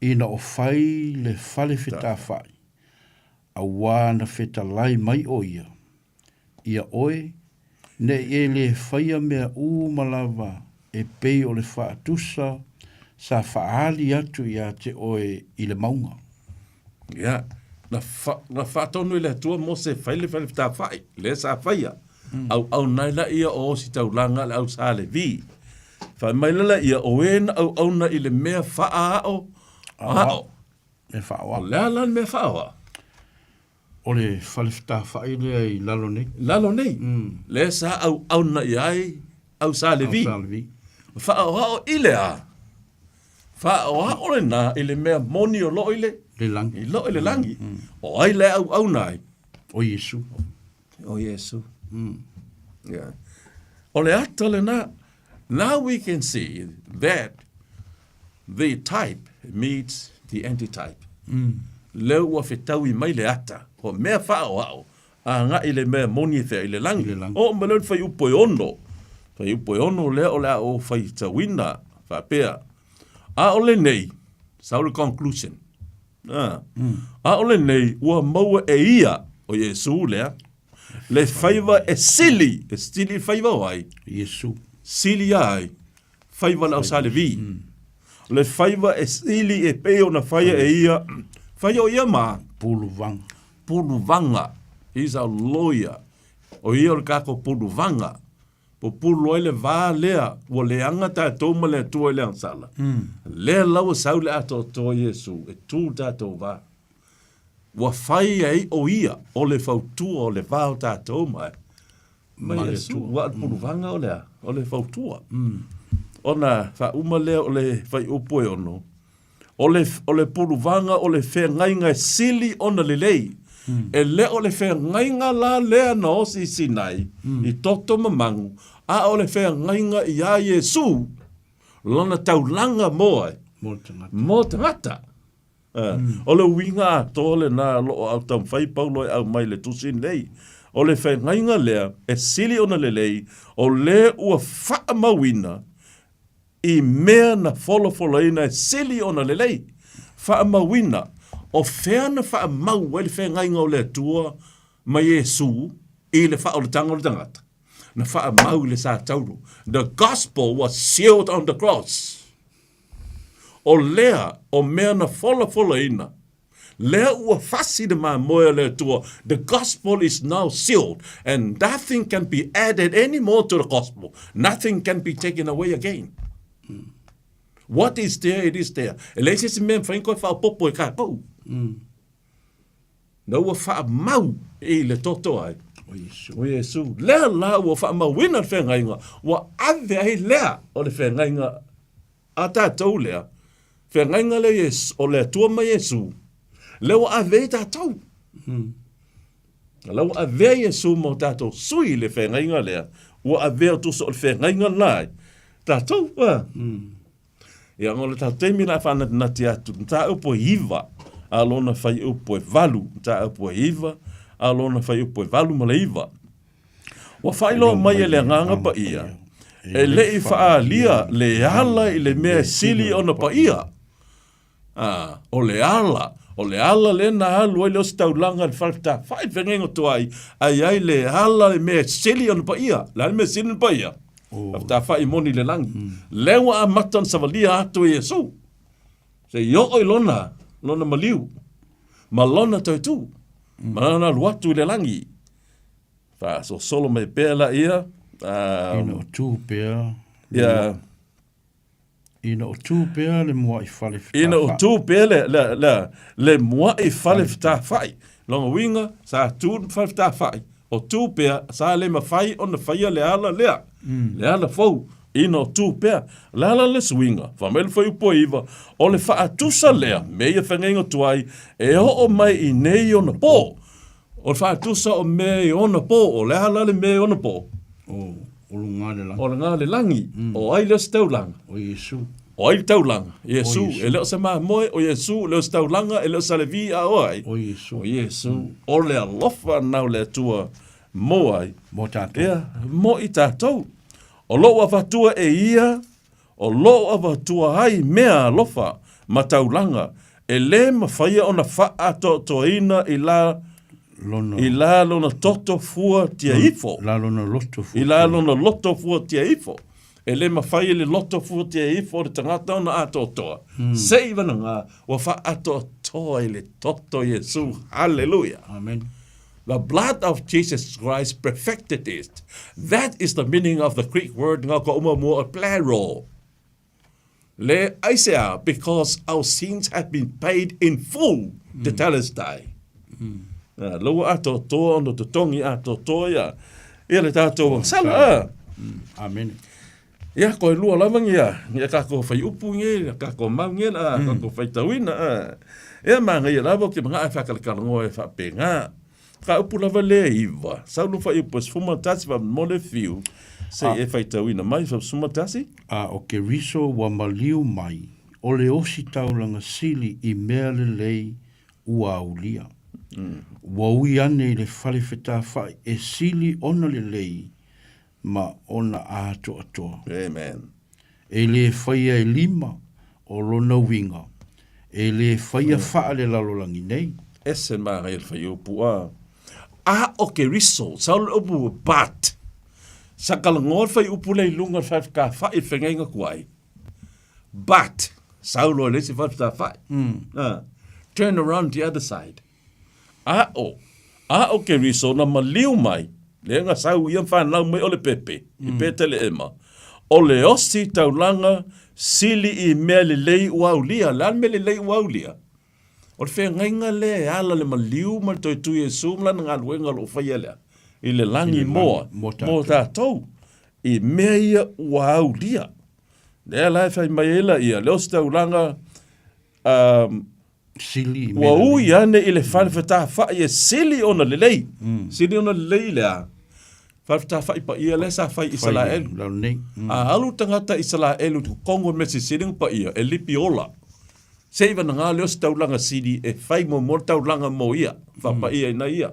Ina o whai le whale whita whai. A wana whita lai mai o ia. Ia oe, ne e le whaia mea malawa e pei o le wha atusa sa whaali atu ia te oe i le maunga. Yeah. Na whatonu i le tua mo se whaile whita whai, le sa whaia. Au nai la ia o si taulanga le au sa le vi. Whai mai la ia o ena au na i le mea wha ao. Me whaoa. O lea lan mea whaoa. O le whale whita whai le i lalo nei. Lalo nei. Le sa au na i ai au sa le vi. Whaoa o i le a. Whaoa o le na i le mea moni o lo i le. Le langi. I lo i le langi. O ai le au nai. O Yesu. O Yesu. Yeah. O le ata le na. Now we can see that the type meets the antitype. Leu ua whetau i mai le ata. Ho mea whao ao. A ngā i le mea moni whea i le langi. O malon whai upo e ono. Whai upo e ono lea o lea o whai tawina. Whapea. A o le nei. Sau le conclusion. A o le nei ua maua e ia o Yesu lea. Le whaiva e sili. E sili whaiva wai. Yesu. Sili ai. Whaiva lau sa le vi. Le whaiva e sili e peo na whaia e ia. Whaia o ia ma. Puluvanga. Puluvanga. He's a lawyer. O ia o le kako puluvanga. Po pulu ai le vā lea. Ua le anga tātou ma le tua le ansala. Lea lau sau le ato toa Yesu. E tū tātou vā. Ua whai ai o ia. O le whautua o le vā o tātou mai. Ma Yesu. Ua puluvanga o lea. O le whautua. Ona wha uma lea o le whai upo e ono. O le puluvanga o le whea ngainga sili ona le lei. E le o le whea ngainga la lea na osi sinai. I toto mamangu. A o le whea ngainga i a Yesu. Lona taulanga moai. Mo tangata. O le winga a tole na lo au tam whai paulo au mai le tusin lei. O le whea ngainga lea e sili ona le lei. O le ua wha mawina. I mea na folofoloina e sili ona le lei. Wha mawina. O whea na wha mau e le whea ngainga o le atua ma Yesu i le wha o le tanga o le tangata. Na wha mau le sa tauru. The gospel was sealed on the cross. O lea o mea na folofoloina. Lea ua fasi de ma moe le atua. The gospel is now sealed and nothing can be added anymore to the gospel. Nothing can be taken away again. What is there, it is there. E leise si mea whainkoe wha popo e kākou. Na ua wha mau e le toto ai. O Yesu. Lea la ua wha mau wina le whengainga. Ua ave ai lea o le whengainga a tātou lea. whengainga le Yesu, o le atua mai Yesu, leo a vei tātou. Leo a vei Yesu mo tātou sui le whengainga lea, ua a vei tu so le whengainga lai, tātou, ia ngole tātou teimi la whana nati atu, tā upo hiva, alona whai upo e valu, tā upo e hiva, alona whai upo e valu ma le hiva. Wa whailo mai e le nganga pa ia, e le I whaalia le ala I le mea sili ona pa ia. O le ala le na alu ai le osi taulanga le whalta, whai whengengo tuai, ai le ala le mea sili ona pa ia, le mea sili ona pa ia. Ta whai moni le langi. Lewa a matan savalia atu e Yesu. Se yo oi lona maliu, ma lona tau tu, ma lona luatu le langi. Fa so solo me pela ia, Ina o tū pēr. ia, Ina o tū pēr le mua I whale whita. ina o tū pele le mua I whale whita whai. Longa winga, sa tū whale whita whai. O tū pēr, sa le ma whai o na whaia le ala lea. Le ala fau, ina o tū pēr. Le ala le swinga, whamele whai upo iwa. O le wha atusa lea, meia whangenga tuai, e o mai I nei o na pō. O le wha atusa o mei o na pō, o le ala le mei o na pō. O lunga le langi. O le ngā le langi, o ai leo staulanga. O Yesu. O ai taulanga, Yesu, e leo sa maa moe, o Yesu, leo staulanga, e leo sa le vi a oai. O Yesu. O Yesu, o le alofa nau le tua moai. Mo tātou. Ea, mo I tātou. O loo avatua e ia, o loo avatua hai mea alofa, ma taulanga, e le mawhaia o na wha toina I la lona toto fua tia ifo. La lona loto fua. I la lona loto fua tia ifo. E le mawhai le loto fua tia ifo le tangata o na atotoa. Seiva na ngā, wa wha atotoa I le toto Yesu. Hallelujah. Amen. The blood of Jesus Christ perfected it. That is the meaning of the Greek word ngā ka uma mua plero. Le aisea, because our sins have been paid in full, te talestai. Loa atotoa ono te tongi atotoa ia. Ia le tātou sala. Amen. Ia koe lua lawangi ia. Ia kako whai upu nge, kako maungi na, kako whai tauina. Ia manga ia lawa ki mga ai whakalakarango e whapenga. Ka upu lawa lea iwa. Saulu whai upu es fumatasi wa mole fiu. Se e whai tauina mai wa sumatasi? O ke riso wa maliu mai. O le osi taulanga sili I mea le lei ua aulia. Wa ui ane I le whale whetā whai e sili ona le lei ma ona ato atoa. Amen. E le whaia e lima o lona winga. E le whaia wha le lalolangi nei. Ese maha il whai upu a. A o ke riso, saulu upu bat. Sa kalangor whai upu lei lunga whai ka whai whengenga kuai. But, saulu o lesi whai whai. Turn around the other side. A o ke riso na maliu mai, le nga sau iam whanau mai o le pepe, I pete le ema. O le osi taulanga sili I mea le lei uaulia, lan me le lei uaulia. O le whengainga le ala le maliu ma toi tu Yesu mla na ngā luenga lo whaia lea. I le langi moa, mo tātou, I mea ia uaulia. Lea lai whai mai ela ia, le osi taulanga, Sili wa ui ane I le whalewhata whai e sili ona le lei. Sili ona le lei lea. Whalewhata whai pa ia le sa whai Israel. A alu tangata Israel tu kongo mesi siling pa ia e lipi ola. Seiva na ngā leo si taulanga sili e whai mo taulanga mo ia. Whapa ia ina ia.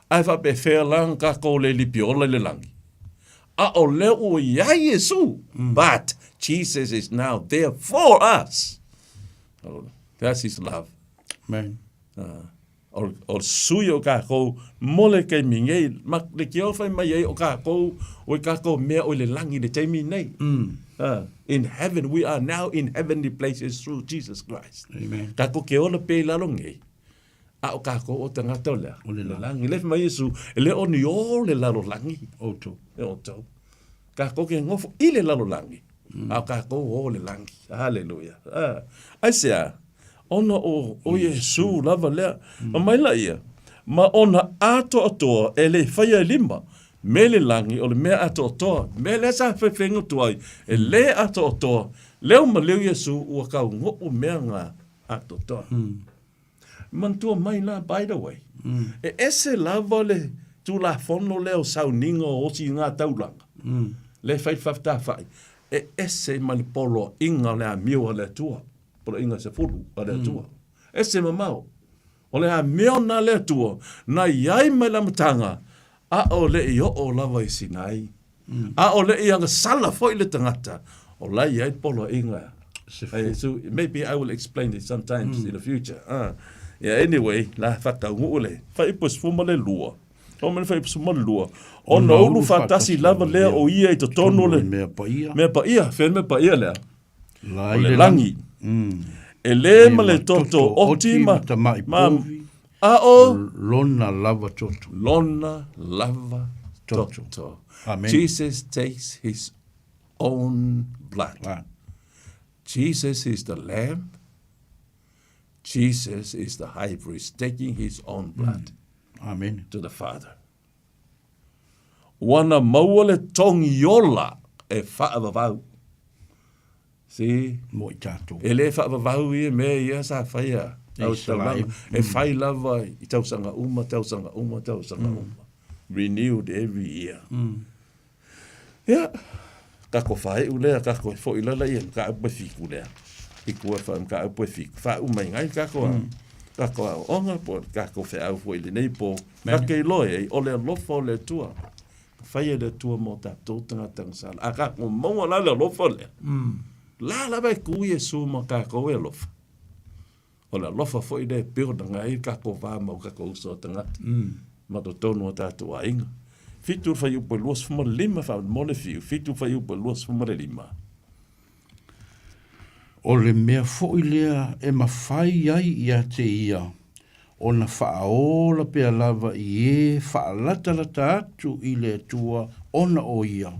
Ai whape whea lang kako le lipi ola le langi. A o leo o ia Yesu. But Jesus is now there for us. That's his love. Man. O sui o kako mole kei mingei. Mak le ki whai mai ei o kako o kako mea o le langi le teimi nei. In heaven, we are now in heavenly places through Jesus Christ. Amen. Kako ke ola pe lalongei. A o kako o tangata o lea. O le langi. Le mai Yesu, e le oni o le lalo langi. O to. E o to. Kako ke ngofo I le lalo langi. A o kako o le langi. Hallelujah. Ai sea, ona o Yesu lava lea. Ma mai la ia. Ma ona ato atoa e le whaia lima. me le langi o le mea ato toa, me le sa whewhengu tuai, e le ato toa, leo ma leo Yesu ua kau ngopu mea ngā ato toa. Mantua mai la, by the way. E ese lava le tu la fono leo sau ningo o si ngā taulanga. Le whai whafta whai. E ese mani polo inga le a miwa le tua. Polo inga se furu a le tua. Ese mamau. O le a miwa na le tua. Na iai mai la matanga. A o le i o lava i sinai. A o le i anga sala foi le tangata. O la iai polo inga. So maybe I will explain it sometimes in the future. Yeah, anyway, la whaka ngule. Whai pus fuma le lua. O mene whai pus fuma le lua. O na ulu whatasi lava lea o ia i to tono le. Mea pa ia. When mea pa ia lea. O le langi. E le ma le toto otima. A o. Lona lava toto. Lona lava toto. Amen. Jesus takes his own blood. Jesus is the lamb. Jesus is the high priest, taking his own blood Amen. to the Father. Wana maua le tongi yola e whaavavau. See? Mo i tātou. E le whaavavau i me ia sa whaia. E whai lava i tausanga uma. Renewed every year. Yeah. Kako whae ulea, kako e fo ilala ia, ka upa fiku lea. Iku e whaam ka upa fiku. Wha umai ngai kako a. Kako a onga po, kako wha au fo ili nei po. Kake loe, o le lofa o le tua. Whaia le tua mo ta tōtanga tangsala. A kako maua la le lofa le. La la bai ku Yesu ma kako e lofa. O le lofa fo i le pio na ngai kako wha mau kako uso tangata. Ma to tonu o tātua inga. Fitu fa upa luas fuma lima fa mole fiu. Fitu fa upa luas fuma lima. O le mea fo lea e mawhai ai ia te ia. O na whaola pia lava i e whaalata atu i le tua ona o ia.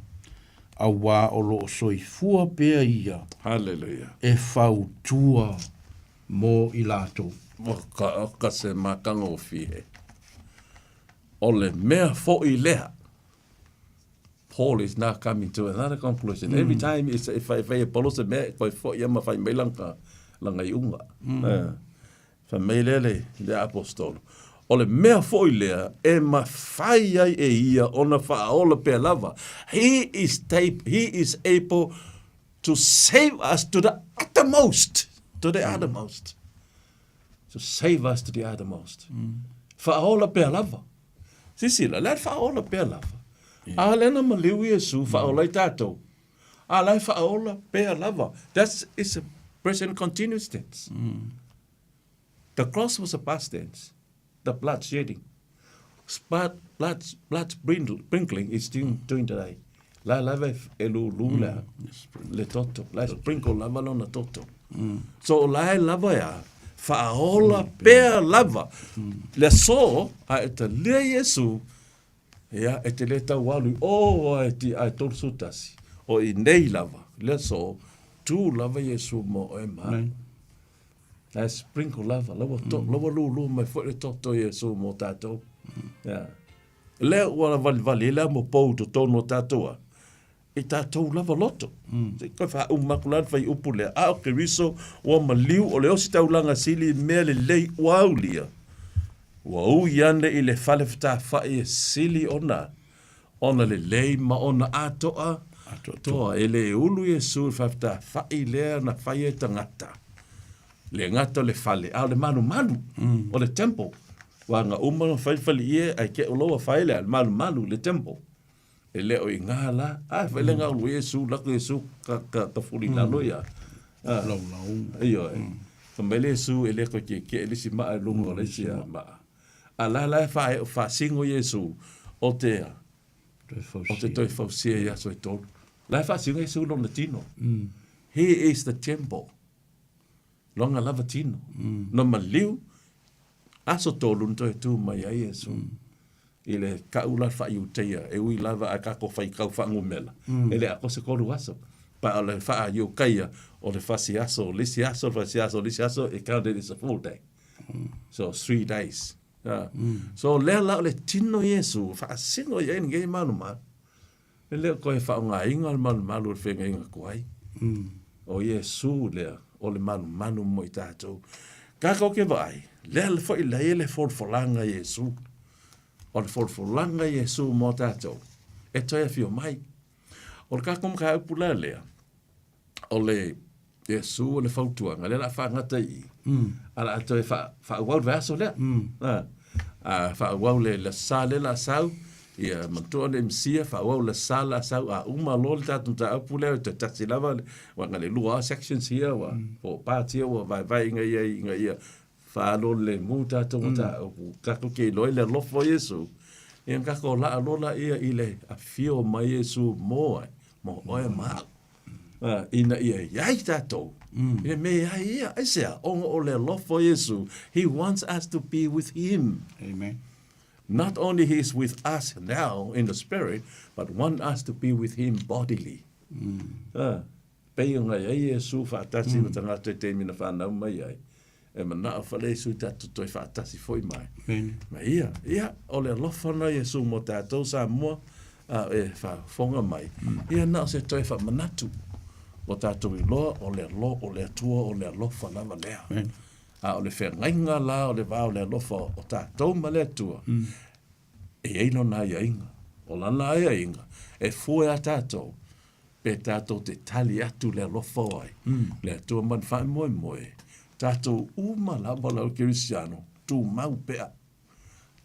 A wā o lo soi fua pia ia. Hallelujah. E whau tua mō i lato. Ka se makanga o fie. O le mea fo i lea. Paul is now coming to another conclusion. Every time if I apologize me, koi fo ia ma fai melanka langa i unga. Fa meilele le apostolo. O le mea fo i lea e ma fai ai e ia ona whaola pe lava. He is able to save us to the uttermost. To the uttermost. To save us to the uttermost. Whaola pe lava. Sisila, let whaola pe lava. A lena maliu Yesu whaola i tātou. A lai whaola pēr lava. That is a present continuous tense. The cross was a past tense. The blood shedding. Blood sprinkling is still doing today. La lava e lula le toto. La sprinkle lava lona toto. So lai lava ya whaola pēr lava. Le so a e te lea Yesu ia e te le tau walu o e ti ai tolu sutasi o i nei lava le so tu lava Yesu mo e mai la sprinkle lava lava lu mai fo le toto Yesu mo tatou ia le wala vali le mo pou to tono tatoa e tatou lava loto se ko fa makulan fai upule a o keriso o maliu o le o si taulanga sili me le lei waulia wa u yande i le fale fta fai sili ona le lei ma ona atoa toa ele ulu Yesu fta fai le na fai tangata le ngata le fale a le manu o le tempo wa nga umano fai ie ai ke olo fai le manu le tempo ele o ingala a fai le nga ulu Yesu la Yesu ka fuli na loya iyo kamele Yesu ele ko ke ele si ma lungo le sia ma ala fa singo Yesu o te toi fausia ia so to la fa singo Yesu lo latino he is the temple longa lava tino no maliu aso to lun to tu mai Yesu ile ka ula fa yu te e ui lava a ka ko fa ka fa ngumela ele a ko se ko ruaso pa le fa yu kaia o le fa siaso lisiaso e ka de is a full day so 3 days So le la le tino Yesu fa singo ye nge manu ma. Le ko e fa nga inga manu malu fe nga kwai. O Yesu le o le manu mo i tātou. Ka ko ke vai. Le fo i le folanga Yesu. O le folanga Yesu mo tātou. E toi fio mai. O ka kom ka pula le. O le Yesu o le fautuanga le la fa ngata i. Ala toi fa wal verso le. Fa wau le sale la sau ia mantua le msia fa wau le sala sau a uma lol tatu ta apule te tatsilava wa ngale lua sections here wa o party wa vai inga ia fa lol le muta to ta ka ko ke lo le lo fo Yesu ia ka ko la lola ia ile a fio mai Yesu mo oe ma ina ia yai tato ia me ia isia o le lo fo Yesu. He wants us to be with him. Amen. Not only he is with us now in the spirit, but want us to be with him bodily. Pei nga ia Yesu fa tasi o tanga te mina fa na mai ai. E mana fa le su tatu toi fa tasi foi mai. Ma ia o le lo fo na Yesu mo tato Samoa e fa fonga mai. Ia na se toi fa manatu. O tātou I loa, o le tua, o le alofa lava lea. O le whengainga la, o le wā, o le alofa, o tātou ma le tua. E eino nā ia inga, o lana ia inga, e fue a tātou, pe tātou te tali atu le alofa ai. Le tua man whae moe. Tātou uma lava lau kirisiano, tu mau pea.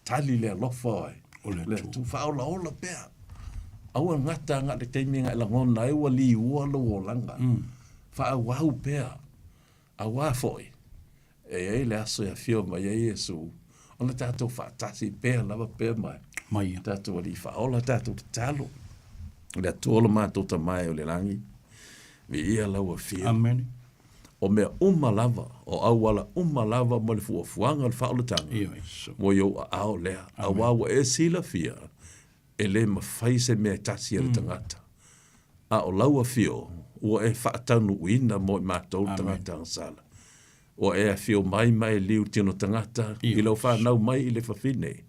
Tali le alofa ai. Le tu whaola ola pea. Aua ngata ngata teimi ngai la ngona e wali ua lo langa. Fa wau pea. Awa foi. E le aso ya fio mai Yesu. Ona tatou fa tasi pea lava pea mai. Mai. Tatou wali fa ola tatou talo. Le tolo matou ta mai o le langi. Vi ia laua fio. Amen. O mea lava, o awala lava mo le fuafuanga le whaolatanga. Mo yo ao lea. Awa e sila fia. E le mawhai se mea tasi e le tangata. A o laua fio, ua e whaatanu uina mo I mātou tangata ang sala. O e a fio mai liu tino tangata, I lau whanau mai I le whawhine.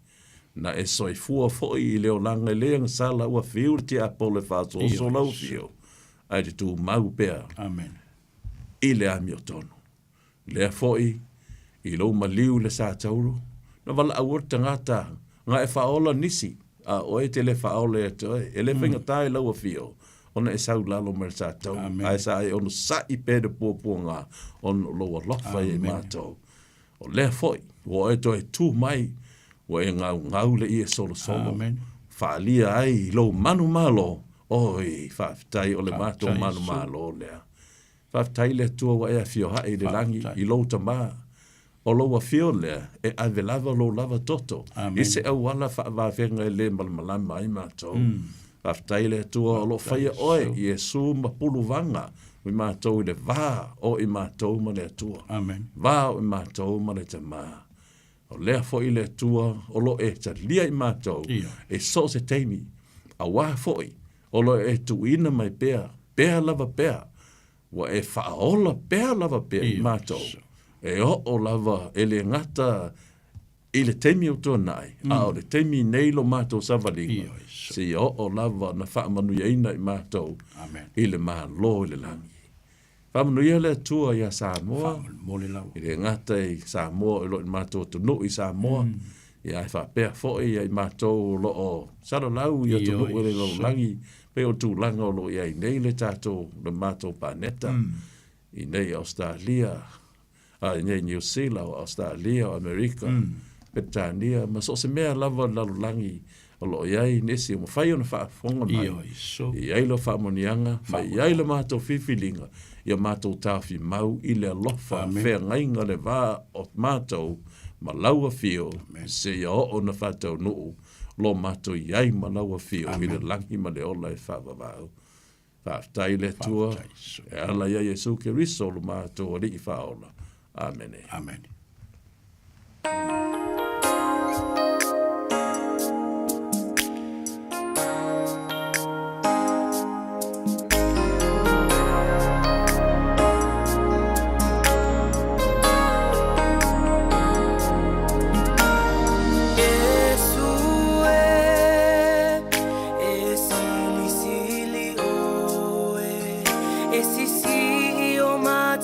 Na e soi fua foi I leo langa le ang sala ua fio te apo le whātou so lau fio. Ai te tū mau pea. Amen. I le ami o tono. Lea foi, I lau maliu le sa tauro. Na wala awur tangata, nga e whaola nisi. O e te le whaole e toi, e le whinga tae laua fio, ona e sau lalo mara sa tau, ai sa e ono sa I pēde pōpua ngā, ono loa lofa e mātou. O lea foi, o e toi tū mai, o e ngau le I e solo. Whaalia ai, lo manu malo, oi, whaafitai o le mātou manu malo lea. Whaafitai le tua wa e a fio hae le langi, I lo tamaa, o loa fio lea, e ave lava lo lava toto. I se au wala whaavāwhenga e le malamalama ai mātou. Whaftai le tua o lo whaia oe, I e su mapulu vanga, I mātou I le vā o I mātou ma le tua. Vā o I mātou ma le tamā. O lea foi le tua, o lo e ta lia I mātou, e so se teimi, a wā foi, o lo e tuina mai pea lava pea, wa e whaola pea lava pea I mātou. E o lava e le ngata I le teimi o tō nai, a o le teimi nei lo mātou savalinga. Si o lava na whaamanuiaina I mātou, I le mā lo I le langi. Whaamanuia le tua I a Samoa, I le ngata I Samoa, I lo I mātou tunu I Samoa, I a whapea foi I mātou lo o saralau I a tunu I le lo langi, pe o tū langa o lo I ai nei le tātou le mātou pāneta, I nei Australia, nei New Zealand, Australia, Amerika, Petania, ma so se mea lava lalulangi, o lo iai nesi, mo whai ona whaafonga mai, I ai lo whaamonianga, ma I ai lo mātou whiwhilinga, I a mātou tāwhi mau, I le alofa, whea ngainga le wā o mātou, ma laua fio, se ia o na whātou nuu, lo mātou iai ma laua fio, I le langi ma le ola e whaavavau. Whaaftai le tua, e ala ia Jesu ke riso lo mātou o li I whaola. Amen. Amen.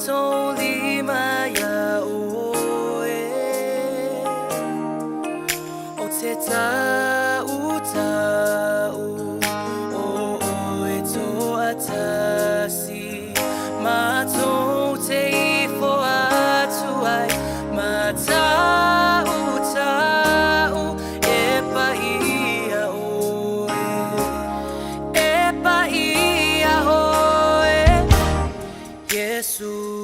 mātou lima ia oe o te tau o oe toa tasi mātou te ifo atu ai matau e pa ia oe Yesu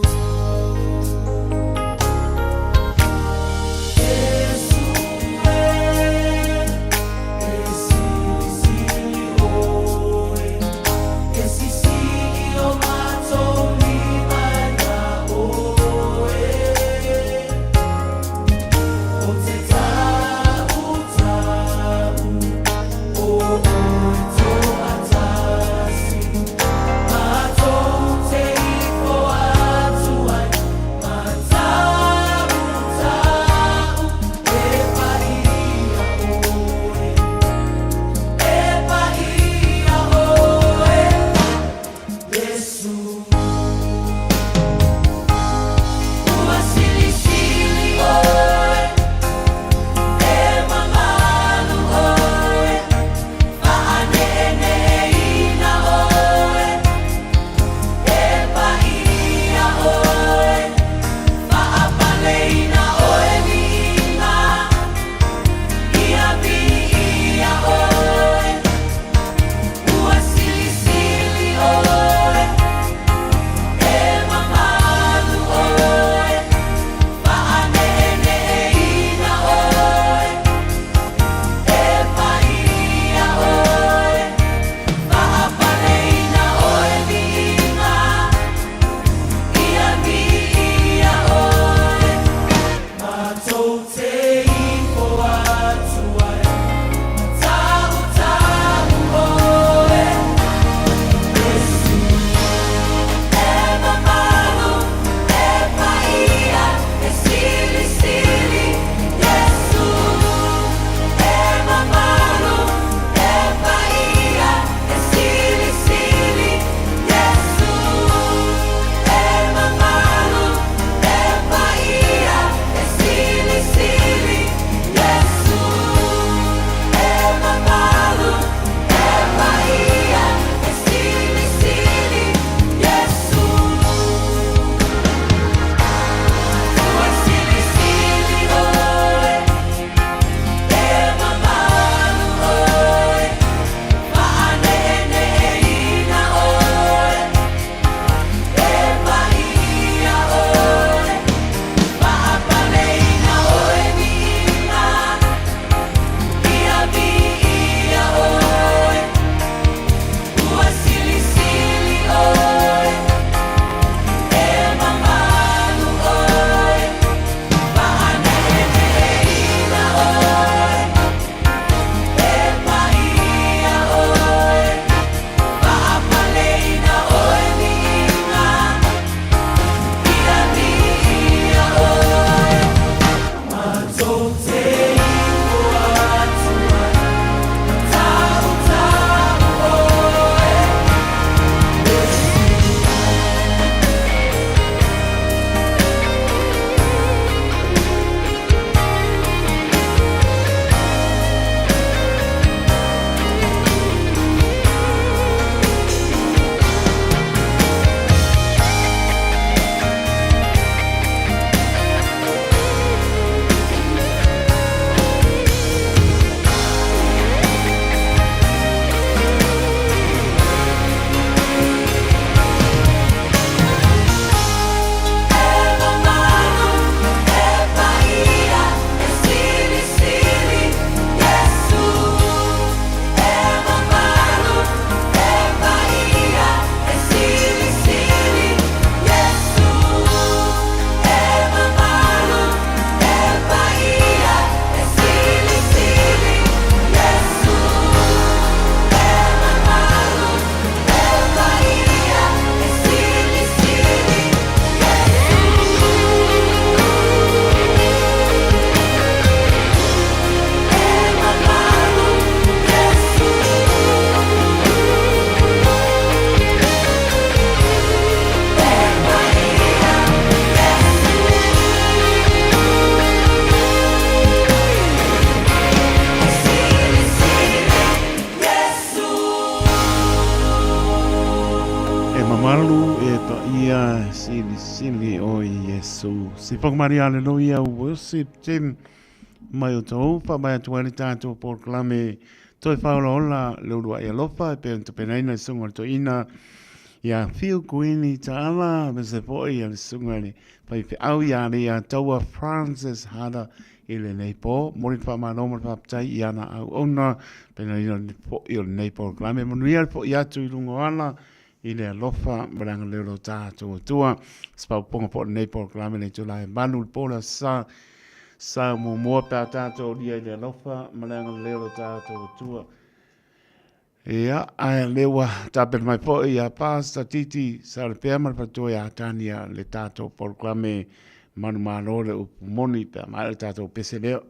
sili o Yesu. Si pangmari aleluia, worship Jim. Mai o tau, pa mai atu ane tātou proclame toi whaola ola leurua e alofa, pe anta penaina sunga to ina, ia whiu kuini ta ala, me se poi ale sunga ni, pai pe au ia ni a taua Francis Hada ile nei po, mori pa manoma pa ptai i ana au ona, penaina ni po i ole nei proclame, manuia po i atu i lungo ana, i le alofa, maranga leuro tātou atua, spau ponga po nei proclame nei tulai, manu pola sa mo mo pa tātou dia i le alofa, maranga leuro tātou atua. Ia, ai lewa tape mai po i a pasta titi sa le pea mar patoa a tania le tātou proclame manu malo le upumoni pe mai le tātou pese leo.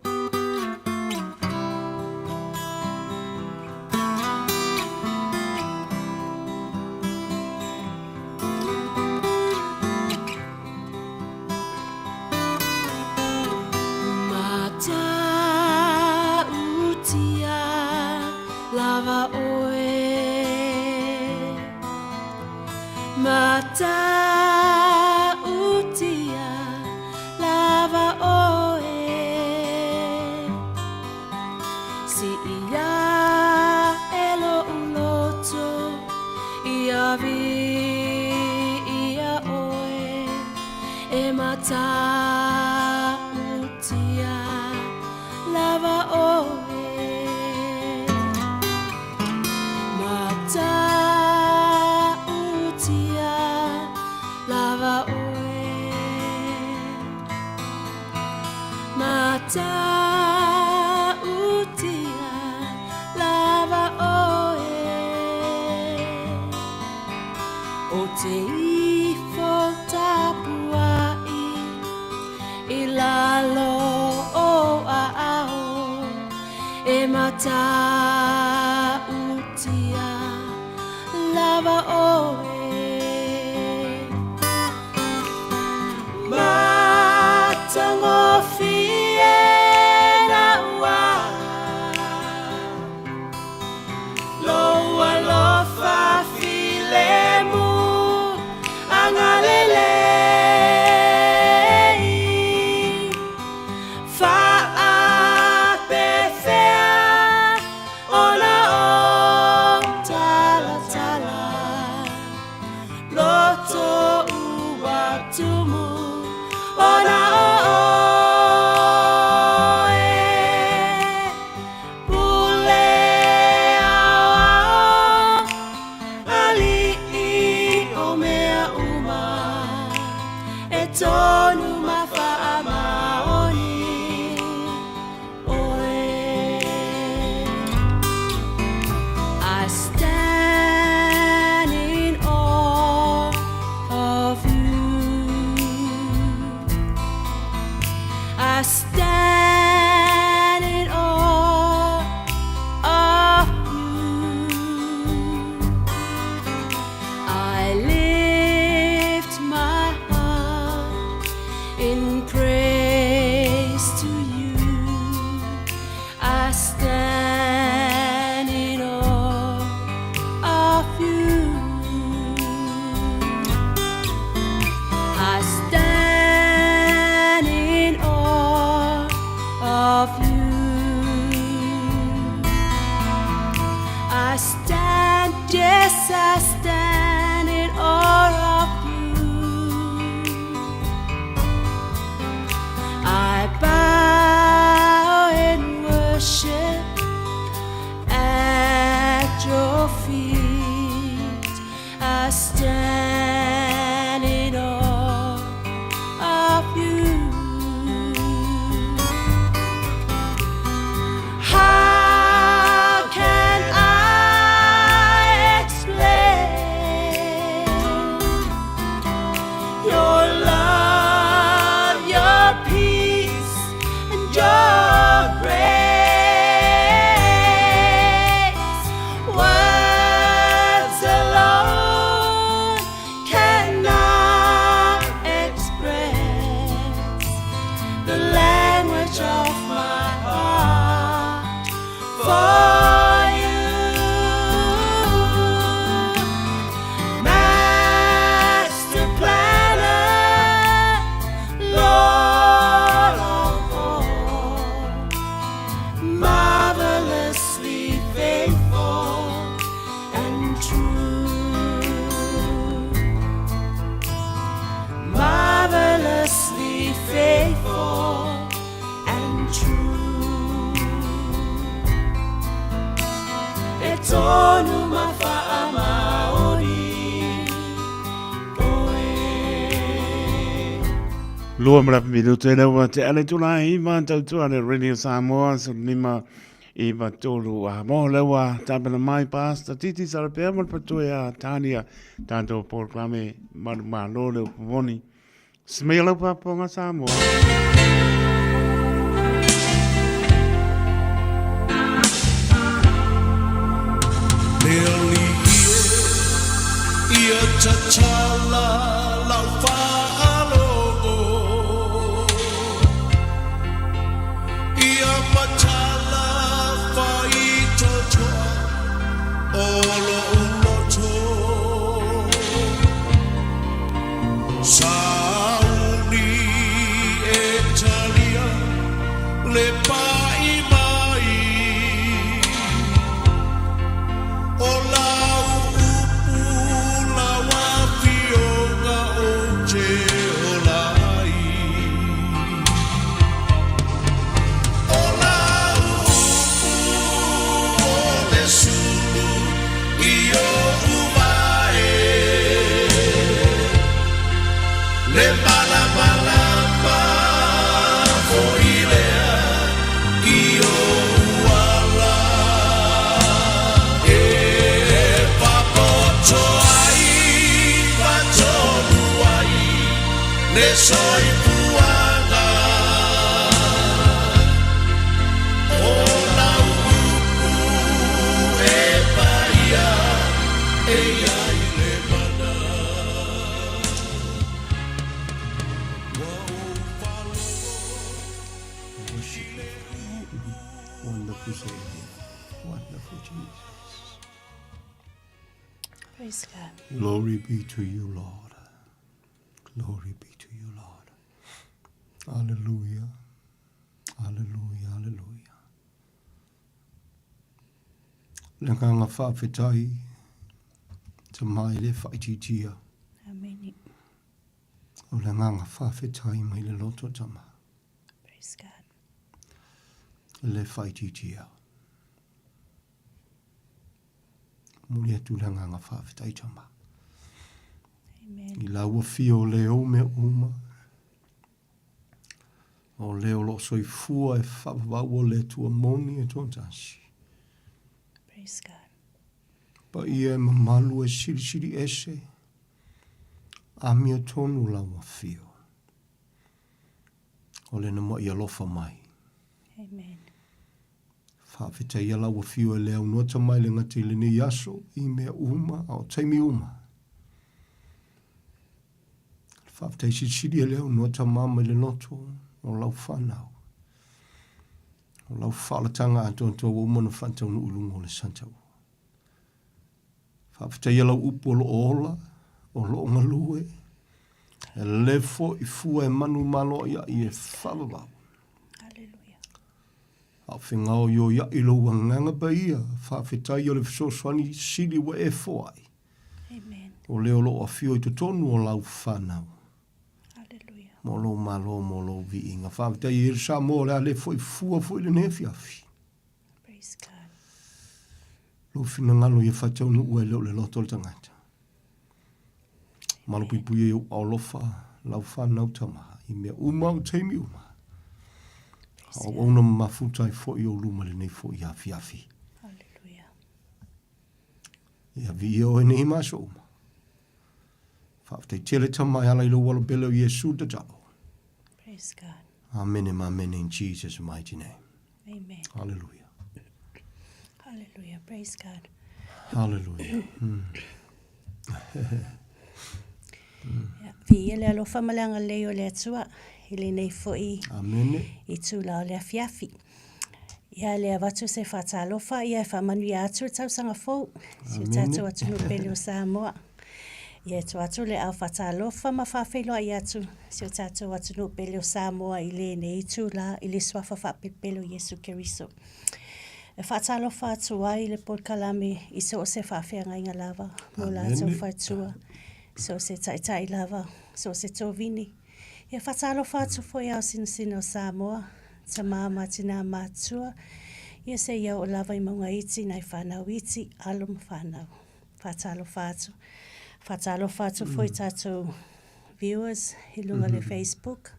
faithful and true. E tonu mawha'a maori oe. Lua mrapi minuto e lewa te ale tula i ma tautua le Radio Samoa su lima i ma tolu a mo lewa tapena mai pasta titi sarapea mal patue a Tania tanto proclame malo le upumoni. Smela paponga Samoa. Nearly ia tachala lau whaalo ia matala whai totoa olo uloto sauni e talia le pai mai o lau upu lawa fionga o te olai. O lau upu o le sulu i o uvae. Le malamalama o ilea i o uala. Ne soy puanga o la upu e paia e ai le mana Wonderful Savior, wonderful Jesus. Praise God. Glory be to you, Lord. Glory be to you, Lord. Hallelujah. Hallelujah. Hallelujah. Langanga whawhetai te mai le whaititia. Amen. O langanga whawhetai mai le loto tama. Praise God. Le whaititia. Muri atu langanga whawhetai tama. Amen. I laua fio leo me uma. O leo lo soifua e whawau o le tua moni e tontasi. Praise God. Pa ia e mamalu e siri ese. A mia tonu laua fio. O le nama ia lofa mai. Amen. Whawhita ia laua fio e leo nuata mai le ngati le ni yaso i mea uma au taimi uma. Whawhita i siri e leo nuata mama le noto o lau whanau. O lau whalatanga ato ato o umana whantau nu ulungo le santau. Whawhita ia lau upo o lo ola, o lo ngalue, e lefo i fua e manu malo ia i e whawabau. Hallelujah. Au whingao yo ia i lo wanganga ba ia, whawhita ia le fisoswani sili wa e foai. Amen. O leo lo o fio i tonu o lau whanau. Hallelujah. Mo lo malo, mo lo vi inga. Whawhita i e sa mo le ale fo i fua fo i le nefiafi. Praise God. Lo fina ngalo i whatau nu ue leo le loto le tangata. Malo pui e au lofa, lau whanau tamaha. I mea uma o teimi uma. Au ona mafutai fo i o luma le nei fo i afi afi. Hallelujah. Ia vi o e nei maso uma. Whawhita i tele tamai ala i lo wala belo i Yesu da tau. Praise God. Amen and amen in Jesus' mighty name. Amen. Hallelujah. Hallelujah. Praise God. Hallelujah. Vi ele alo whamalanga leo le atua. Ele nei fo Amen. i tūla o le afiafi. Ia le avatu se whatalofa. Ia e whamanu i atu tausanga fōu. Si o tātou atu no pele o Samoa. Ia tu atu le au whatalofa ma whawhiloa i atu. Si o tātou atu no pele o Samoa i le nei tūla i le swafa whapepelo Yesu Keriso. E whatalofa atu ai le podkalame i so se whawhianga inga lava. Mo la Amen. tau whaitua. So se taitai lava. So se tovini. Ia whatalo whātu fo iau sino Samoa. Ta māma tina mātua. Ia se iau o lava I maunga iti nai whanau iti alum whanau. Whatalo whātu. Whatalo whātu fo I tātou viewers I lunga le Facebook,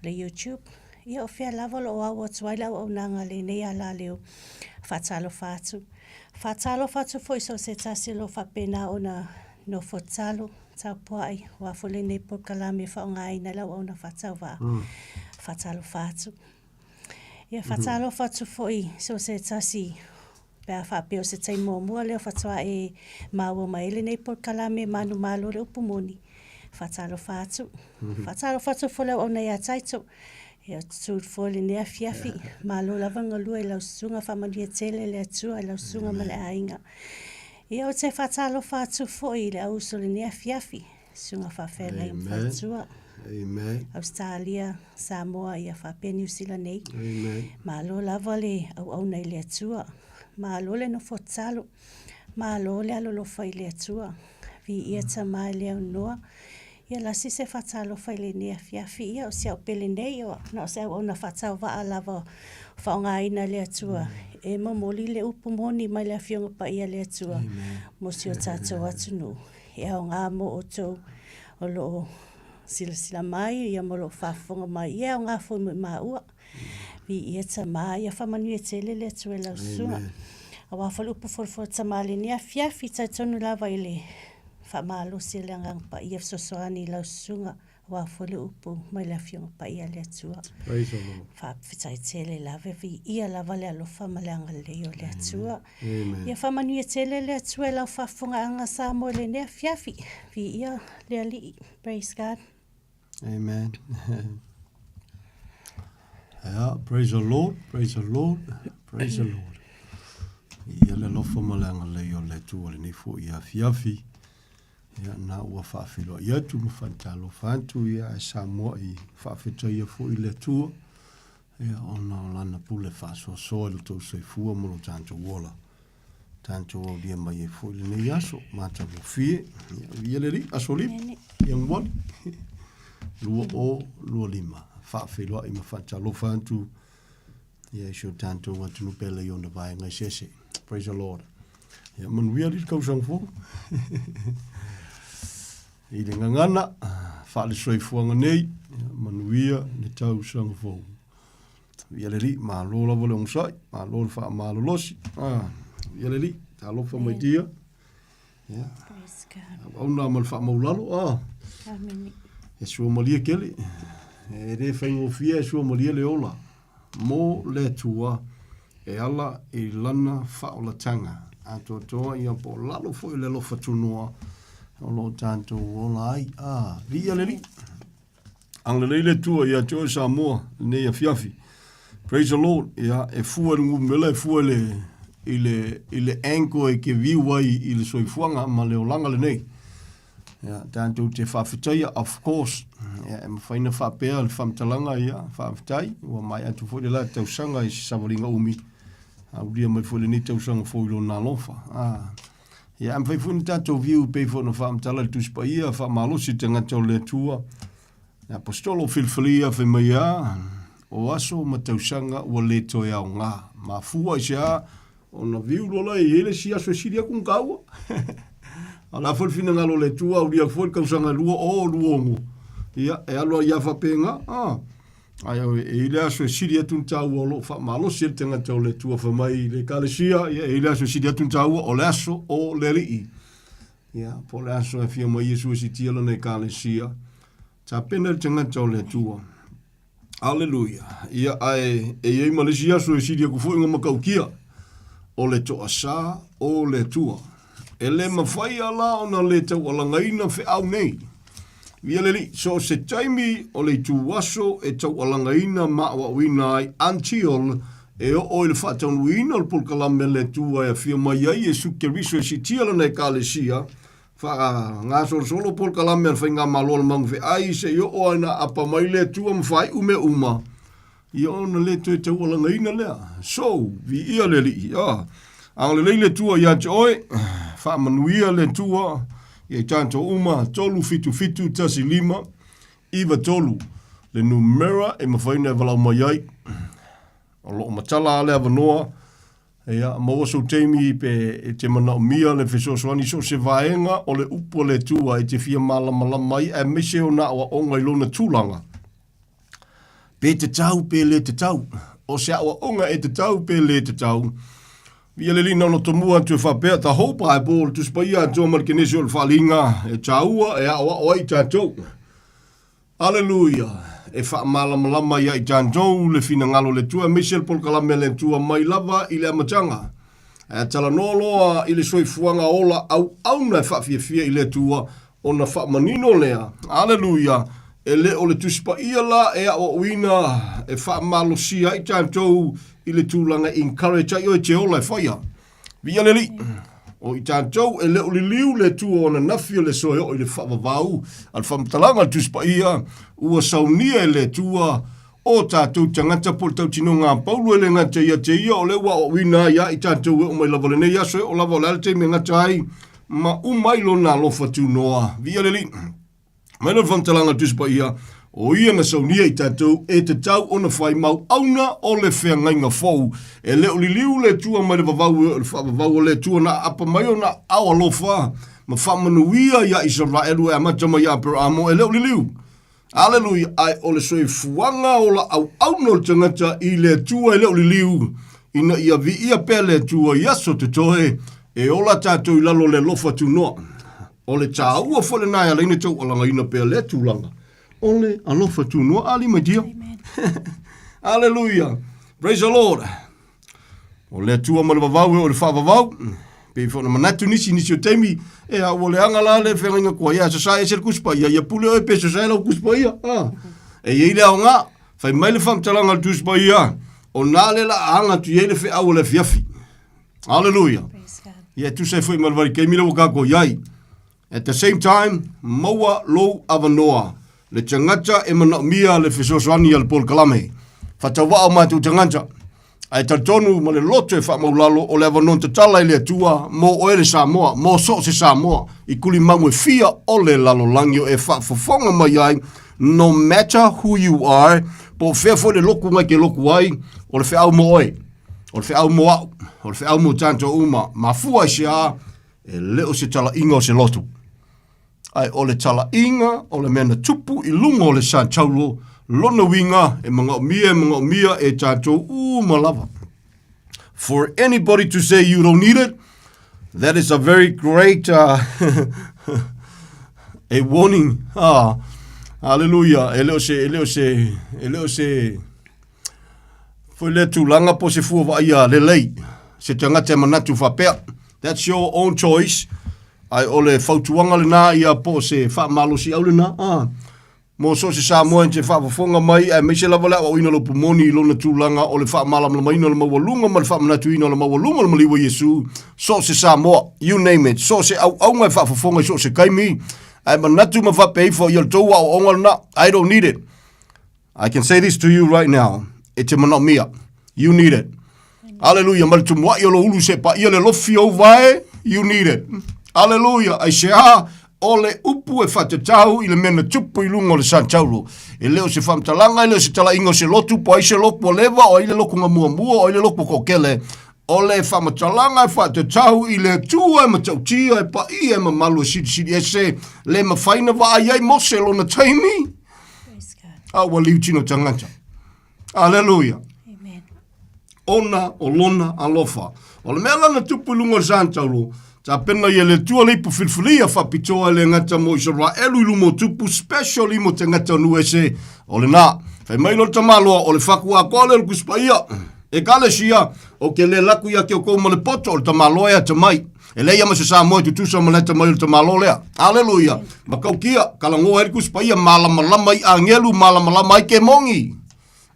le YouTube. Ia o whea lava lo awa tuaila o nanga le nei ala leo. Whatalo whātu. Whatalo whātu fo I so se tasi lo whapena o na no fotalo. Tau poai, wafole nei po kalame whaonga ina lau au na whatau wa. Whatalo whātu. Ia whatalo whātu foi, so se tasi, pēr whapeo se tei mua leo whatua e maua maile nei po kalame manu malo le upumoni. Whatalo whātu. Whatalo whātu fo leo au nei a taito. Ia tūr fōle nea fiafi, malo lavanga lua I lau sunga whamania tele le atua I lau sunga male ainga. Ia o te whatalo whātu foi le au sole nea fiafi, sunga whawhela I mwhatua. Amen. Australia, Samoa, ia whape New Zealand nei. Amen. Malo lava le au nei le atua. Malo le no whotalo. Malo le alolo whai le atua. Vi ia ta mai le au noa. Ia lasi se whatalo whai le nea fiafi. Ia o se au pele nei o. Na o se au na whatau waa lava whaonga ina le atua. E mamoli le upumoni mai le fionga pa ia le atua. Mo si o tātou atunu. Ia o ngā mo o tau o loo sila mai, ia mo loo whafonga mai. Ia o ngā fōi maua. Vi ia ta mai, ia whamanu e tele le atua e lau sunga. A wawhal upu fōrfo ta male nia fiafi tai tonu lava I le whamalo si le ngang pa ia sosoani lau sunga. Wawhale upu mai la fionga pa ia le atua. Praise the Lord. Whapwitai tele lava vi ia lava le alofa ma le anga leo le atua. Amen. Ia whamanu e tele le atua lau whafonga anga Samoa le nea fiafi. Vi ia le ali. Praise God. Amen. Yeah, praise the Lord, praise the Lord, praise the Lord. Ia le lofa ma le anga leo le tua le nifo ia fiafi. Ia na ua whaafilo ia tu mwhantalo whantu ia e Samoa I whaafetai ia fo I le tua. Ia ona o lana pule whaasoa soa le tau sei fua molo tanto wola. Tanto o dia mai e fo I le nei aso. Mata mo fie. Ia le ri, aso li. Ia mwani. Lua o, lua lima. Whaafilo I mwhantalo whantu. Ia isio tanto watunu pele I ona vai ngai sese. Praise the Lord. Ia manuia li kausang fo. I le ngangana, whaale soifuanga nei, manuia, ne tau sang fōu. Ia le ri, maa lola wale onsai, maa lola wha maa lolosi. Ia le ri, ta lofa mai tia. Praise God. Au nā mal wha maulalo, Amen. E sua malia kele. E re whaingo fia e sua malia le ola. Mō le tua, e ala I lana whaola tanga. A toa ia po lalo fo I le lofa tunua. O lo tanto o lai ria le ri ang le le tua ia to Samoa ne ia fiafi. Praise the Lord. Ia e fua ngu mele fua le ile anko e ke viwai I le soifuanga ma le olanga le nei. Ia tanto te whawhitaia of course. Ia e mwhaina whapea le whamtalanga ia whawhitai ua mai atu fo le la tausanga I savaringa umi. Auria mai fo le ni tausanga fo ilo nā lofa. Ia am fai funi tātou viu pei fo na whaamtala le tuspa ia, whaamalosi te ngatau le tua. Na apostolo filfilia whi mai a, o aso ma tausanga ua le toi au ngā. Ma fua I sea, o na viu lola I ele si aso e siria kung kaua. A la fol fina ngalo le tua, uria fol kausanga lua o luongo. Ia, e aloa ia whapenga, ai au e ile aso e siria tun tau o lo whaamalosi e te ngatau le tua whamai le kalesia, ia e ile aso e siria tun tau o le aso o le rii. Ia, po le aso e fia mai Yesu e si tiala ne kalesia. Ta pena te ngatau le tua. Alleluia. Ia ai e iei malesi aso e siria kufu inga makaukia. O le toa sa o le tua. E le mawhai ala o na le tau alangaina fe au nei. Ia leli, so se taimi o le tuwaso e tau alangaina mawa wina ai until e o le whatanuina o pulkalame le tua e fia mai ai e suke riso e si tiala nei kalesia. Wha ngā solo pulkalame al whainga malola mangu fe ai se i o aina apa mai le tua mwhai ume uma. Ia ona le tu e tau alangaina lea. So, vi ia leli, ang le tua ia te oi, wha manuia le tua, ia tanto uma, tolu fitu tasi lima, iwa tolu, le numera e mawhaina e walau mai ai. O loo matala ale avanoa, ea maua so teimi pe e te mana o mia le fesosoani so se vaenga o le upo le tua e te fia malama mai e mise o na o onga ilona tūlanga. Pe te tau pe le te tau, o se awa onga e te tau pe le te tau. Via le lina no tomua tu whapea, the whole Bible, tu spaia tō markenesi o le whalinga, e taua e awa o ai tātou. Alleluia. E wha malama ia i tātou le fina ngalo le tua, Michel Polkalame le tua mai lava i le amatanga. E tala noloa i le soifuanga ola au auna e wha fia i le tua, o na wha manino lea. Alleluia. E le o le tuspa ia la e a o uina e wha malosia i tātou i le tūlanga encourage ai o e te ola e whaia. Via le li. O i tātou e le o le liu le tua o na nawhia le soe o i le whavavau. Al whamtalanga le tuspa ia ua saunia e le tua o tātou tangata po tau tino ngā paulu e le ngata ia te ia o le ua o uina ia i tātou e o mai lava le nei aso e o lava o le alte me ngata ai ma umailo na lofa tu noa. Via le li. Maina le whamtalanga le tuspa ia o ia na saunia i tātou e te tau o na whai mau auna o le whea ngainga fau. E le o li liu le tua mai le vavau o le tua na apa mai o na awa lofa. Ma whamanuia ia Israelu e amata mai Abrahamo e le o li liu. Alleluia, ai o le soi fuanga o la au auna o tangata i le tua e le o li liu. Ina ia vi ia pe le tua yaso te toe e ola tātou i lalo le lofa tu noa. O le tā ua fole nai alaina tau alanga ina pe le tūlanga. Ole alofa tu no ali my dear. Hallelujah. Praise the Lord. O le tua ma le vavau o le whavavau. Pe fo na manatu nisi o teimi. E a o le angala le whenga kua ia. Sa sa e se kuspa ia. Ia pule o e pe sa sa e lau kuspa ia. E ia le au ngā. Whai mai le whamtalanga le tuspa ia. O nā le la anga tu ia le whi au le fiafi. Hallelujah. Ia tu se fwoi malvari kei mila wakako iai. At the same time, maua lou avanoa. Le tangata e mana mia le fesosoani al Polkalame. Whatawa o mātou tangata. Ai tatonu ma le loto e whamaulalo o le avanon te tala i le tua mo oere Samoa, mo so se Samoa. I kuli mangu e fia o le lalo langio e whafonga mai ai. No matter who you are, po whea fo le loku mai ke loku ai, o le wheau mo oi. O le wheau mo au. O le wheau mo tanto uma. Ma fua se a, e leo se tala inga o se lotu. Ai o le tala inga, o le mena tupu i lunga o le San Paulo, lona winga e mga mia e tātou malava. For anybody to say you don't need it, that is a very great a warning. Hallelujah. E leo se foi le tūlanga po se fua wa ia le lei. Se tangata manatu whapea. That's your own choice. Ai ole fautuanga le nā ia po se whaamalosi au le nā. Mo so se Samoa te whaafonga mai, me se lava lea o ina lo pumoni i lona tūlanga o le whaamalam ma ina le mawalunga ma le whaamanatu ina le mawalunga le maliwa Yesu. So se Samoa, you name it. So se au ngai whaafonga so se kaimi. Ai manatu ma whapeifo i al toua o onga na. I don't need it. I can say this to you right now. E te mana mia. You need it. Hallelujah. Ma le tumua i alo ulu se pa i ale lofi au vai. You need it. Hallelujah. Ai se o le upu e whatatau i le mena tupu i lunga o le San Paulo. E leo se whamtalanga, e leo se tala ingo se lotu, po ai se loku o leva, o i le loku nga mua, o i le loku kokele. O le whamatalanga e whatatau i le tua e matautia e pa i e mamalu e sidi e se le mawhaina wa ai ai mose lo na taimi. Awa liu tino tangata. Hallelujah. Amen. Ona o lona alofa. O le mea lana tupu i lunga o San Paulo. Ta pena ia le tua leipu filfilia whapitoa le ngata mo Israelu ilu mo tupu special i mo te ngata nu ese o le nā. Whai mailo tamaloa o le whakua koa le kuspa ia. E kale sia o ke le laku ia ke o kou mo le poto o le tamaloa ea tamai. E le ia ma se Samoa tu tusa mo le tamai o le tamaloa lea. Hallelujah. Ma kau kia kalangoa e kuspa ia malamalama i angelu malamalama i ke mongi.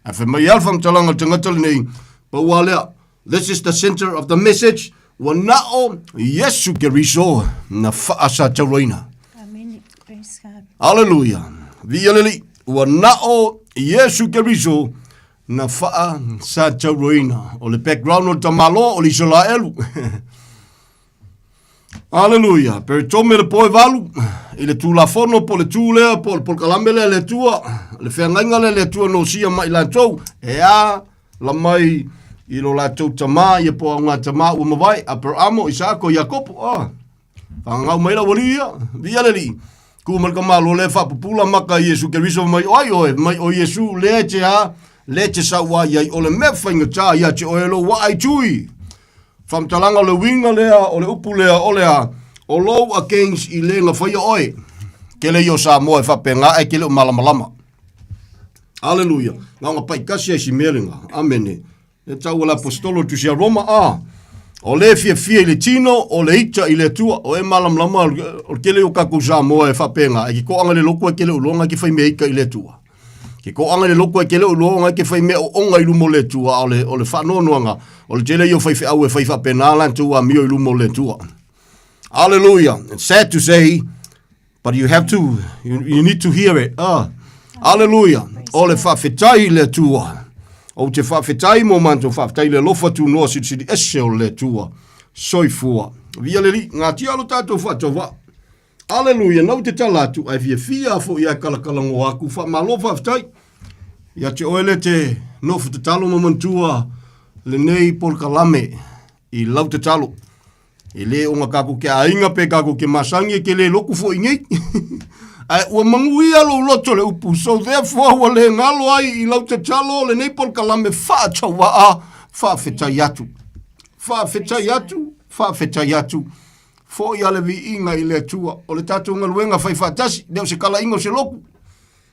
A whai mai alfa mtalanga te ngata le nei. Paua lea. This is the center of the message. Wanao Yesu Keriso na faasa taroina. Amen. Praise God. Hallelujah. Vialeli. Wanao Yesu Keriso na faasa taroina. O le background o tamalo o le Israelu. Aleluia. Per tome le poe valu. I le tulafono po le tūlea, po le kalame le tua. Le whengainga le tua no sia mai lantou. E a la mai i lo lantou tama, i po ngā tama ua mawai. A per amo i sako Iakopo. Whangau mai la walia. Via le li. Ku malka malo le whapupula maka Iesu ke riso mai oe. Mai o Iesu le te a. Le te sa wa iai o le me whainga tā. Ia te oe lo wa ai tui. Whamtalanga le winga lea, o le upu lea, o lea, o low against I le nga whaia oe. Kele yo Samoa e whapenga, e kele o malamalama. Aleluia. Nga ngā pai kasi e si merenga. Amene. E tau ala apostolo tu sia Roma a. O le fia I le tino, o le ita I le tua, o e malamalama, o kele o kaku Samoa e whapenga. E ki ko anga le loko e kele o longa ki whai meika I le tua. Ki ko anga le loko e kele o longa ki whai mea o onga I lumo le tua, o le whanonoanga. O le tele yo fai au e fai whapenala tua mio I lumo le tua. Hallelujah. It's sad to say, but you have to, you need to hear it. Hallelujah. O le whawhetai le tua. O te whawhetai mo manto whawhetai le lofa tu noa sidi ese o le tua. Soifua. Via le li, ngā ti alo tātou whatowa. Hallelujah. Nau te talatu, ai fia fo I a kalakala ngō aku, whamalo whawhetai. Ia te oele te nofu te talo mamantua, le nei por kalame I lau te talo. I le o ngā kako ke ainga pe kako ke masangi ke le loku fo ingei. Ai ua mangui alo loto le upu. So therefore wa le ngalo ai I lau te talo le nei por kalame whātawa a whawhetai atu. Whawhetai atu, whawhetai atu. Fo I ale vi inga I le tua. O le tatu ngaluenga whai whatasi. Deo se kala ingo se loku.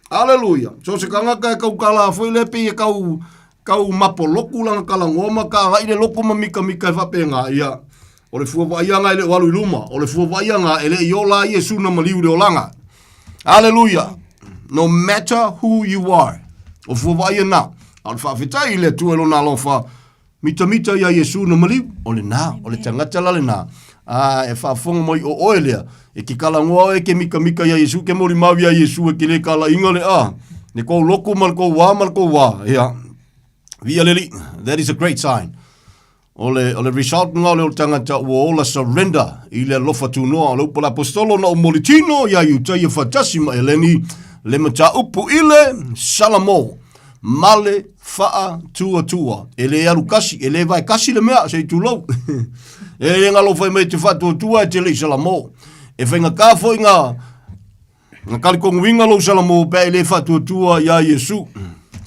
Hallelujah. So se kangaka e kau kala foi le pe e kau mapo loku langa kala ngoma ka hai le loku mamika mika e whapenga ia. O le fua waianga ele walu iluma. O le fua waianga ele iola Iesu na maliu le olanga. Hallelujah. No matter who you are. O fua waianga. Al whawhetai le tuelo na lofa. Mita ia Iesu na maliu. O le nā. O le tangata la le nā. E whaafonga moi o oelea. E ki kala ngoa e ke mika ia Iesu. Ke mori mawi ia Iesu e ki le kala inga le a. Ne kou loko mal kou wā. Ia. Via leli. That is a great sign. O le result ngā leo tangata ua ola surrender I le lofa tu noa. Le upa la apostolo na o molitino ia iuta ia whatasi ma eleni le mata upu ile salamo male faa tua. Ele aru kasi, ele vai kasi le mea se tu lau. E ngā lofa mai te whatua tua e te le salamo. E whainga ka foi ngā kalikongu winga lo salamo pe ele whatua tua ia Iesu.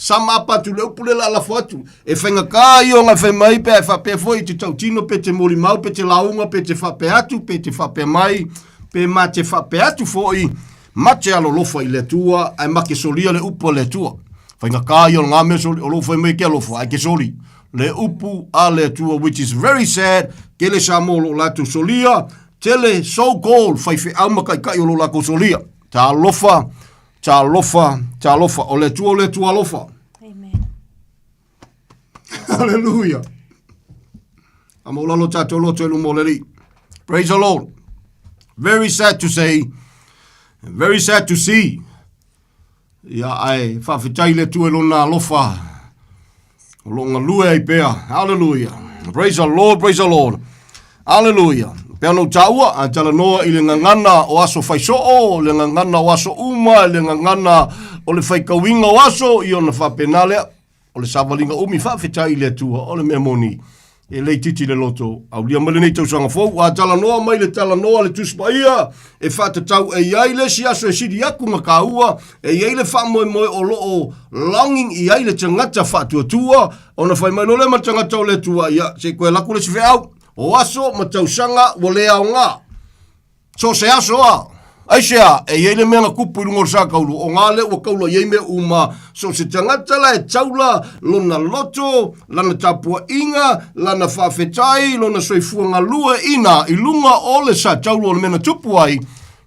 Sama patu le upule la la fotu. E whainga ka I o ngā whaimai pe e whape foi te tautino pe te mori mau pe te launga pe te whape atu pe te whape mai pe ma te whape atu foi ma te alo lofa I le tua ai ma ke solia le upu le tua. Whainga ka I o ngā mea soli o lo whaimai ke lofa ai ke soli. Le upu a le tua which is very sad ke le Samoa la tu solia tele so called whaife au makai kai o lo la ko solia. Ta lofa o le tua lofa. Amen. Hallelujah. Amo lalo tato loto elu moleri. Praise the Lord. Very sad to say, very sad to see. Ia ai whawhetai le tua elu na lofa. O longa lue ai pea. Hallelujah. Praise the Lord. Hallelujah. Pea no taua, a tala noa I le ngangana o aso whaisoo, le ngangana o aso uma, le ngangana o le whaikawinga o aso, I ona whapenalea, o le savalinga umi whawhetai le tua, o le mea moni, e lei titi le loto, au lia male nei tausanga fau, a tala noa mai le tala noa le tuspaia, e whatatau e iai le si aso e siri aku makaua, e iai le whamoe moe o loo longing I iai le tangata whatuatua, ona whai mai no le matangata o le tua, ia, se koe laku le si wheau, o aso ma tausanga wa lea o ngā. So se aso a. Aisea, e iei le mea ngā kupu I lungo sa kaulu. O ngā le ua kaula iei mea uma. So se tangata la e taula, lona loto, lana tapua inga, lana whawhetai, lona soifua ngā lua ina, I lunga o le sa taulu o le mena tupu ai.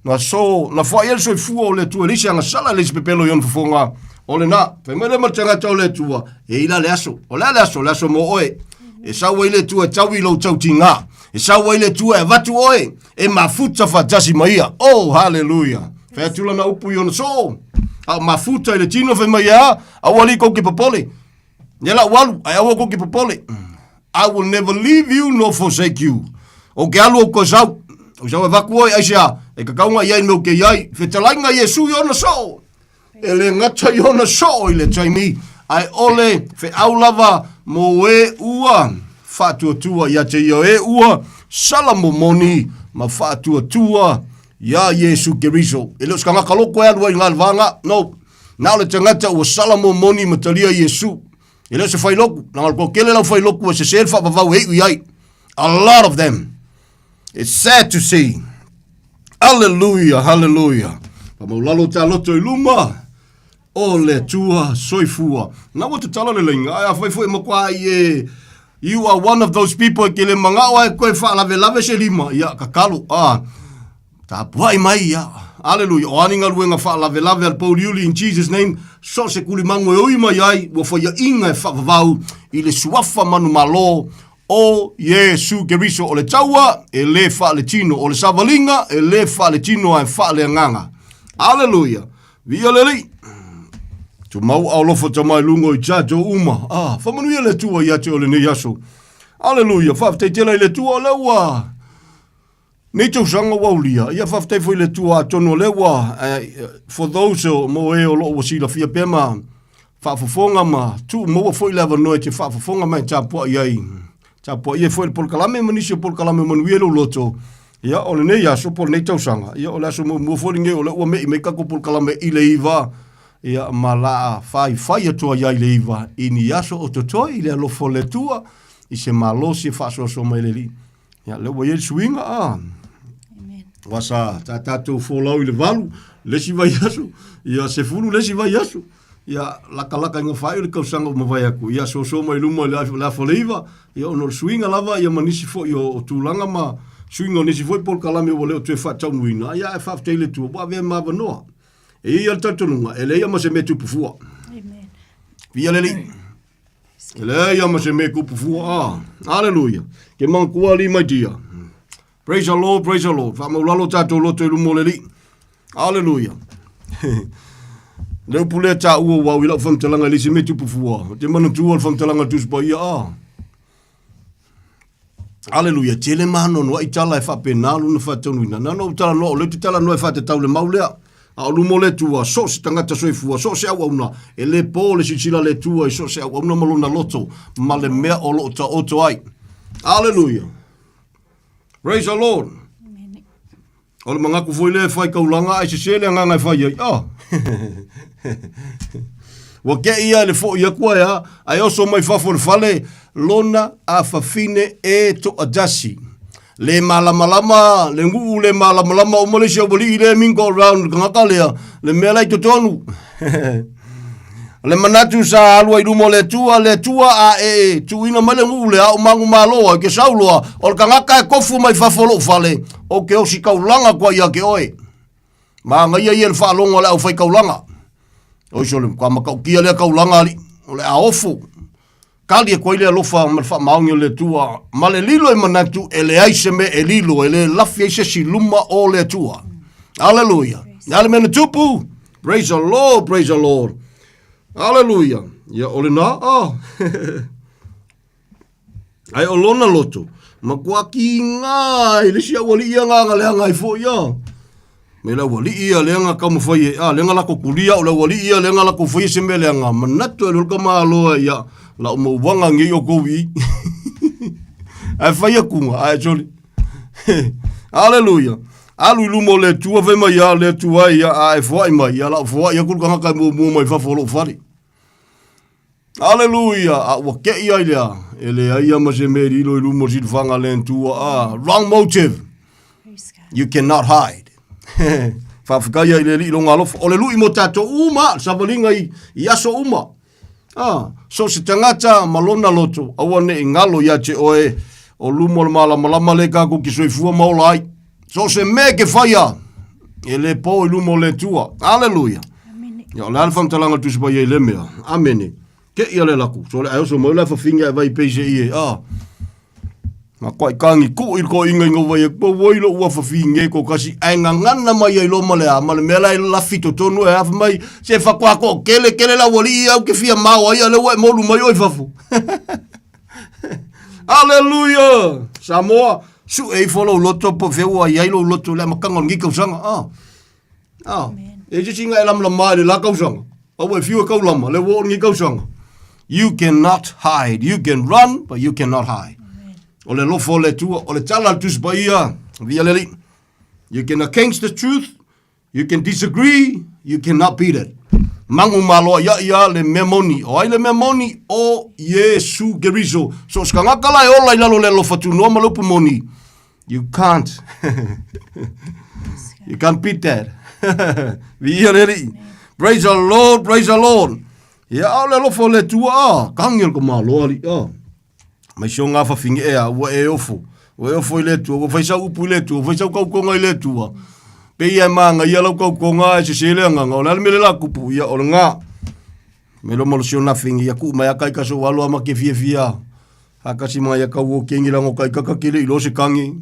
Na so, na wha iel soifua o le tua lisi anga sala le pepelo yon fufonga. O le na, whaimele ma tangata o le tua. E ila le aso. O le aso mo oe. E sawa ile tua tawi lo tautinga. E sawa ile tua e vatu oe. E mafuta fatasi maia. Oh, hallelujah. Fea tula na upu yon so. A mafuta ile tino fe maia. Awali koki popole. Yela walu. Ai awa koki popole. I will never leave you nor forsake you. O ke alu o kozau. O sa wa ku ai sia e ka kaunga ia no ke ia fe talainga Yesu yo na so. Ele ngata yo na so ile taimi ai ole fe aulava mo e ua fatu tua ya te yo e ua salamo moni ma fatu tua ya Yesu Keriso. Ele skanga kaloko ya wa ngal vanga no. Na le tangata o salamo moni matalia Yesu. Ele se fai loku na ngal ko kele la fai loku se selfa va va e ai. A lot of them. It's sad to see. Hallelujah, hallelujah. Pamaulalo ta loto iluma. Ole tua soifua. Na watu tala le lenga. Ai afai foi makwa ye. You are one of those people ke le mangawa e koe fa lave se lima. Ya kakalo. Ta puai mai ya. Hallelujah. O aninga luenga fa lave al pauliuli in Jesus name. So se kuli mango e uima yai. Wa fa ya inga e fa vavau. Ile suafa manu malo. O Yesu Keriso o le taua e le fa le tino o le savalinga e le fa le tino e fa le nganga. Hallelujah. Via leli. Tu mau au lofo tamai lungo I tato uma. Whamanuia le tua ia te o le ne yaso. Hallelujah. Whafte tela I le tua o lewa. Nei tau sanga waulia. Ia whafte fo I le tua atono lewa. For those mo e o loo wasila fia pema. Whafafonga ma. Tu moa fo I lewa noe te whafafonga mai tapua iai. Tapua iai fo I le polkalame manisio polkalame manuia lo loto. Ia o le ne yaso pol nei tau sanga. Ia o le aso mo folinge o le ua mei kako polkalame I le iwa. Ia malaa fai atua iai le iwa. Ini yaso o totoi le alofo le tua. I se malosi whasoso mai le li. Ia lewa iei suinga Amen. Wasa tatatou folau I le valu. Lesi vai yaso. Ia se fulu lesi vai yaso. Ia laka inga whai o le kausanga o mawai aku. Ia so mai luma le afo le iwa. Ia ono suinga lava. Ia manisi fo I o tūlanga ma. Suinga o nisi fo I polkalame o leo tue whatau nuina. Ia e whaftei tua. Wa vea mawa noa. E ia tatonunga, e leia ma se me tupufua. Amen. Via leli. E leia ma se me kupufua. Hallelujah. Ke mankua li mai tia. Praise the Lord, praise the Lord. Whamaulalo tato loto ilumo leli. Hallelujah. Leo pule ta ua wau ila whamtalanga li se me tupufua. Te manatua whamtalanga tuspa ia. Hallelujah. Tele mahano no itala e whapenalu na whatanuina. Nano utala no, le tutala no e whatetau le maulea. A lumo le tua, so se tangata soifua, so se awauna, e le po le sisila le tua, so se awauna malona loto, ma le mea o lo ta oto ai. Hallelujah. Praise the Lord. O le mangaku foi le fai kaulanga, ai se sele nganga fai ai. Wa ke ia le fo ia kua ia, ai oso mai fafo le fale, lona a fafine e to adasi. Le malamalama, le ngu le malamalama o Malaysia boli le mingo around ngakalia, le melai totonu. Le manatu sa alua I lumo le tua a tu ina male ngu le au mangu maloa ke sauloa, o le kangaka e kofu mai fafolo fale, o ke o si kaulanga kwa ia ke oe. Ma ngai ia le whaalonga le au fai kaulanga. O iso le kwa makau kia le kaulanga li, o le aofu. Kali e koile alofa malfa maungi le tua. Ma le lilo e manatu e le aise me e lilo e le lafi aise si luma o le tua. Hallelujah. Nale mena tupu. Praise the Lord, praise the Lord. Hallelujah. Ia ole na. Ai olona loto. Ma kua ki ngai. Le sia wali ia nganga le ngai fo ia. Me la wali ia le nga kamu fai e. Le nga lako kulia o le wali ia le nga lako fai se me le nga. Manatu e lulka maa loa ia. La o mauwanga ngi o kowi. Ai fai akunga, ai joli. Hallelujah. Alu lumo le tua vema ia le tua ia ai foi mai ia la foi ia kulka ka mo mai fa folo fari. Hallelujah. A wa ke ia ia. Ele ia ma se meri lo lumo sit fanga le tua. Wrong motive. You cannot hide. Fa fkaya ile li longa lo ole lu imotato uma savalinga I aso uma. So se tangata malona loto, awane ingalo ya te oe, o lumo malama le kako ki soifua maulai. So se me ke faya, e le po lumo le tua. Hallelujah. Amen. Ya le alfam talanga tuspa ye le mea. Amen. Ke ia le laku. So le ayoso maula fa finga e vai peise ie. Ma koi kangi ku il ko inga vai po woilo ua fa finga ko kasi ai ngana mai ai lo male a male mela la fito tonu e af mai se fa kwa ko kele la woli au ke fia mau ai le we molu mai oi fafu. Hallelujah. Samoa Su e follow loto po feu ai lo loto le makangon ngi kausanga. E jinga elam la mai la kausanga. O if you kaulama le wo ngi kausanga. You cannot hide. You can run, but you cannot hide. O le lofo le tua, o le tala tus baia, via leli. You can against the truth, you can disagree, you cannot beat it. Mangu malo ya le memoni, o ai le memoni o Yesu geriso. So skangakala e ola ilalo le lofatu no malupu moni. You can't. You can't beat that. Via leli. Praise the Lord, praise the Lord. Ya ole lofo le tua, kangel ko malo ali. Mai shonga fa finge e wa e ofo. Wa e ofo ile tua, wa faisa upu ile tua, faisa kau konga ile tua. Pe ia manga ia lau kau konga e se sele nga nga. Ola mele la kupu ia ola nga. Melo molo shona finge ia ku mai akai kaso walo ama ke fie fia. Haka si mai akau o kengi lango kai kakakile ilo se kangi.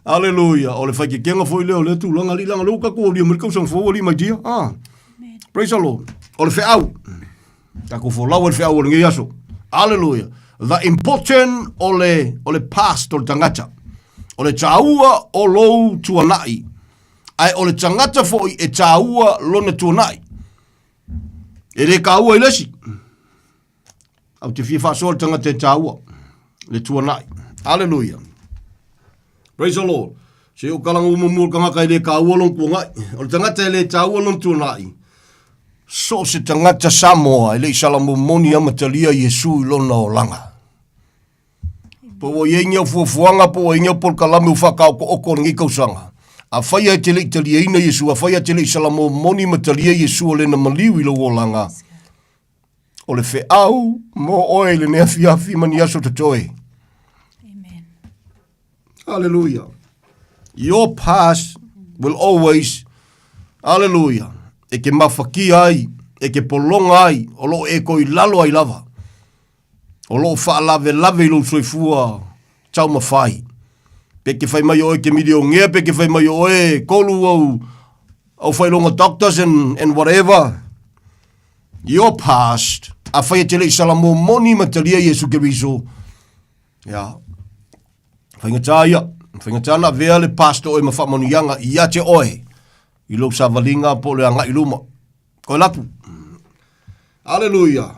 Hallelujah. Ole fai ke kenga fo ile ole tu langa li langa luka ko li merkau sang fo li mai dia. Praise the Lord. Ole fe au. Tako fo lawa fe au ngi yaso. Hallelujah. The important ole past ole tangata. Ole chaua o lou tuanai. Ai ole tangata fo e chaua lona tuanai. E re kaua ilesi. Au te fia fa so tangata e chaua le tuanai. Hallelujah. Praise the Lord. Se o kalanga umumur kanga kai le kaua lon tuanai. Ole tangata le chaua lon tuanai. So se tangata Samoa ele salamu moni amatalia Yesu lona o langa. Po o yenga fuafuanga po o yenga por kalame ufaka o oko ngi kausanga. A faya tele italiana Yesu, a faya tele salamu moni matalia Yesu le na maliwi lo o langa. O le fe au mo oele ne afi mani aso totoe. Amen. Hallelujah. Your past will always, hallelujah. E ke mawhaki ai, e ke polonga ai, o lo e koi lalo ai lava. O lo wha lave lo soifua tau mawhai. Pe ke whai mai oe ke midi o ngea, pe ke whai mai oe kolu au whailonga doctors and whatever. Your past, a whai tele salamo moni matalia Yesu Keriso. Ya. Whaingatā ia, whaingatā na vea le pastor oe mawhamonianga, ia te oe. I lo sa valinga po le anga iluma. Ko lapu. Hallelujah.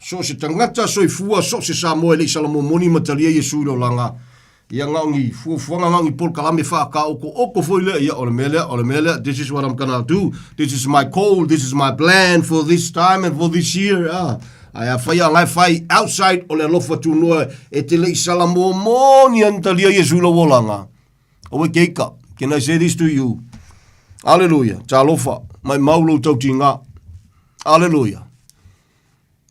So se tangata soifua so se Samoa le salamo moni matalia Yesu lo langa. Ia ngangi fuanga ngangi pol kalame fa ka oko foi le ia ole mele. This is what I'm gonna do. This is my call. This is my plan for this time and for this year. Ai fai ngai fai outside ole lofa tu no e te le salamo moni matalia Yesu lo langa. O keika. Can I say this to you? Hallelujah. Talofa. Mai maulo tau tinga. Hallelujah.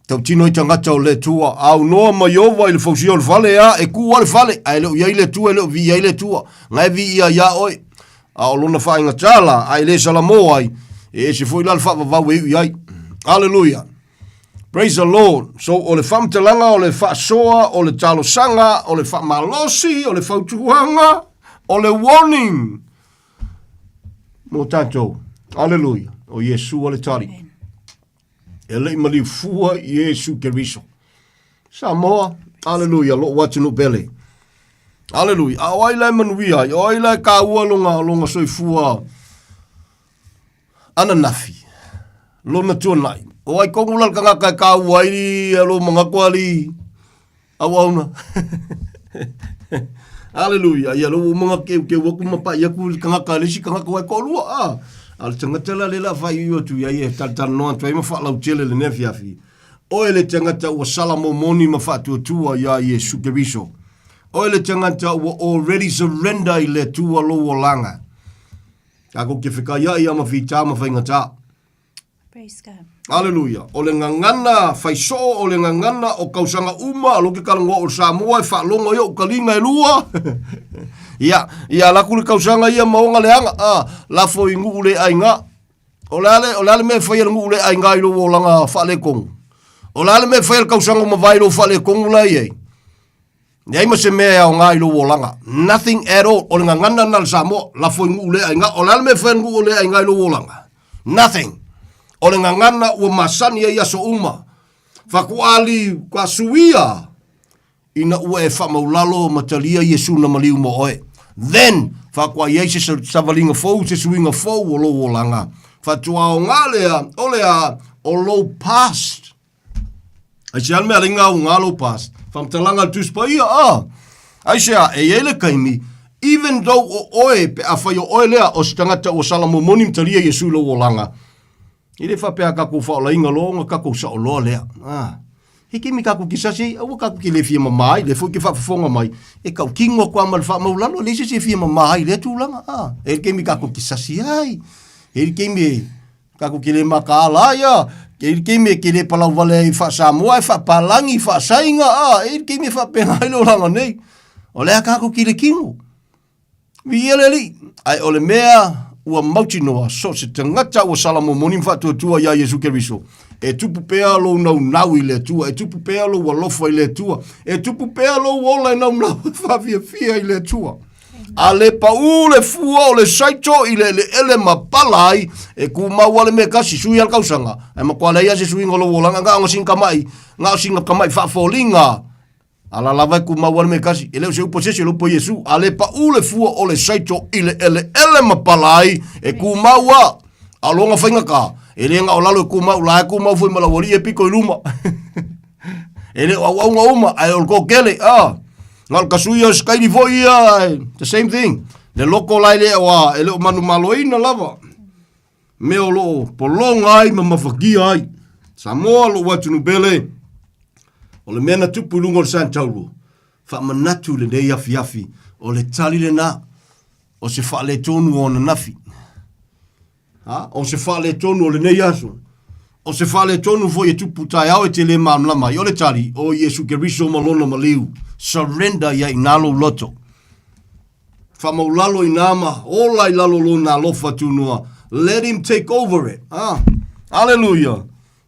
Tau tino i tangata o le tua. Au noa mai ova i le fausia o le fale a. E ku o le fale. Ai leo iai le tua, leo vi iai le tua. Ngai vi ia oi. A o lona whainga tala. Ai le salamo ai. E se foi la le wha vau e iai. Hallelujah. Praise the Lord. So o le whamtalanga, o le whaasoa, o le talo sanga, o le whamalosi, o le whautuanga, o le warning. Mo tātou. Hallelujah. O Yesu o le tari. E lei mali fua Yesu Keriso. Samoa. Hallelujah. Lo watu no bele. Hallelujah. A oi lai manuia. A oi lai ka ua longa soi fua. Ananafi. Lona tuanai. O ai kongulal ka ngaka ka ua iri. Alo mga kuali. Awauna. Hallelujah. Ia lo mga ke waku mapa ia ku kanga kalisi kanga ko ko lua al tangata la le la vai yo tu ia e tal no tu ma fa la utele le ne fiafi o ele tangata o salamo moni ma fa tu ia Yesu Keriso o ele tangata o already surrender ile tu lo langa ka ko ke fika ia ma fita ma fa ngata. Praise God. Hallelujah. O le ngangana faiso o le ngangana o kausanga uma lo ke kalango o Samoa fa longo yo kalinga e lua. Ia la ku kausanga ia maonga le anga la fo ingu le ainga. O lale me fa ingu le ainga i lo langa fa le kong. O lale me fa kausanga ma vai lo fa le kong la ye. Nei ma se me o ngai lo langa. Nothing at all. O le ngangana na Samoa la fo ingu le ainga. O lale me fa ingu le ainga i lo langa. Nothing. O le ngangana ua masani e yaso uma. Whakuali kwa suia ina ua e whamaulalo matalia Yesu na maliu mo oe. Then, whakua Yesu sa valinga fau, se suinga fau o lo o langa. Whatua o ngā lea, o lea, o lo past. Ai se alme alinga o ngā lo past. Whamtalanga tuspa ia, ai sea, e ele kaimi, even though o oe, pe a whai o oe lea, o stangata o salamo monim talia Yesu lo o langa. Ire whapea kako whaola inga longa, kako sa o loa lea. Hiki mi kako kisasi, awa kako ki le fia mamai, le fwoi ki whafafonga mai. E kau kingo kwa mal wha maulalo, le se fia mamai, le tūlanga. E ke mi kako kisasi ai. E ke mi kako ki le makaalaia. E ke mi ki le palau wale i wha Samoa, i wha palangi, i wha sainga. E ke mi wha pengai lo langa nei. O lea kako ki le kingo. Vi ele li. Ai ole mea ua mauti noa, so se tangata ua salamo monim whatua tua ia Yesu Keriso. E tupu pea lo nau i le tua, e tupu pea lo walofa i le tua, e tupu pea lo wola i nau whawhia fia i le tua. A le pau le fua o le saito i le ele mapalai, e ku mau ale me kasi sui al kausanga. E makuale ia se sui ngolo wolanga, ngā singa mai, ngā singa kamai whawholinga. Ala lava ku mau ale me kasi, e leo se upo sese lupo Yesu, a le pau le fua o le saito i le ele mapalai, e ku mau a longa whainga ka. E le nga o lalo e kumau, la e kumau fui malawari e piko i luma. E le au au uma, ai o lko kele, ngal kasui o skaili foi the same thing. Le loko lai le o e le o manu maloina lava. Me o lo polonga ai, ma mawhakia ai. Samoa lo watunu bele. O le mena tupu lungo le Santauru. Wha manatu le nei afi afi. O le tali le na. O se wha le tonu o na nafi. O se whale tonu o le nei aso. O se whale tonu fo e tupu tai au e te le mamlama. I o le tari, o Yesu Keriso malona maliu. Surrender ia i ngalo loto. Whamaulalo i nama, ola i lalo lo na lofa tunua. Let him take over it. Hallelujah.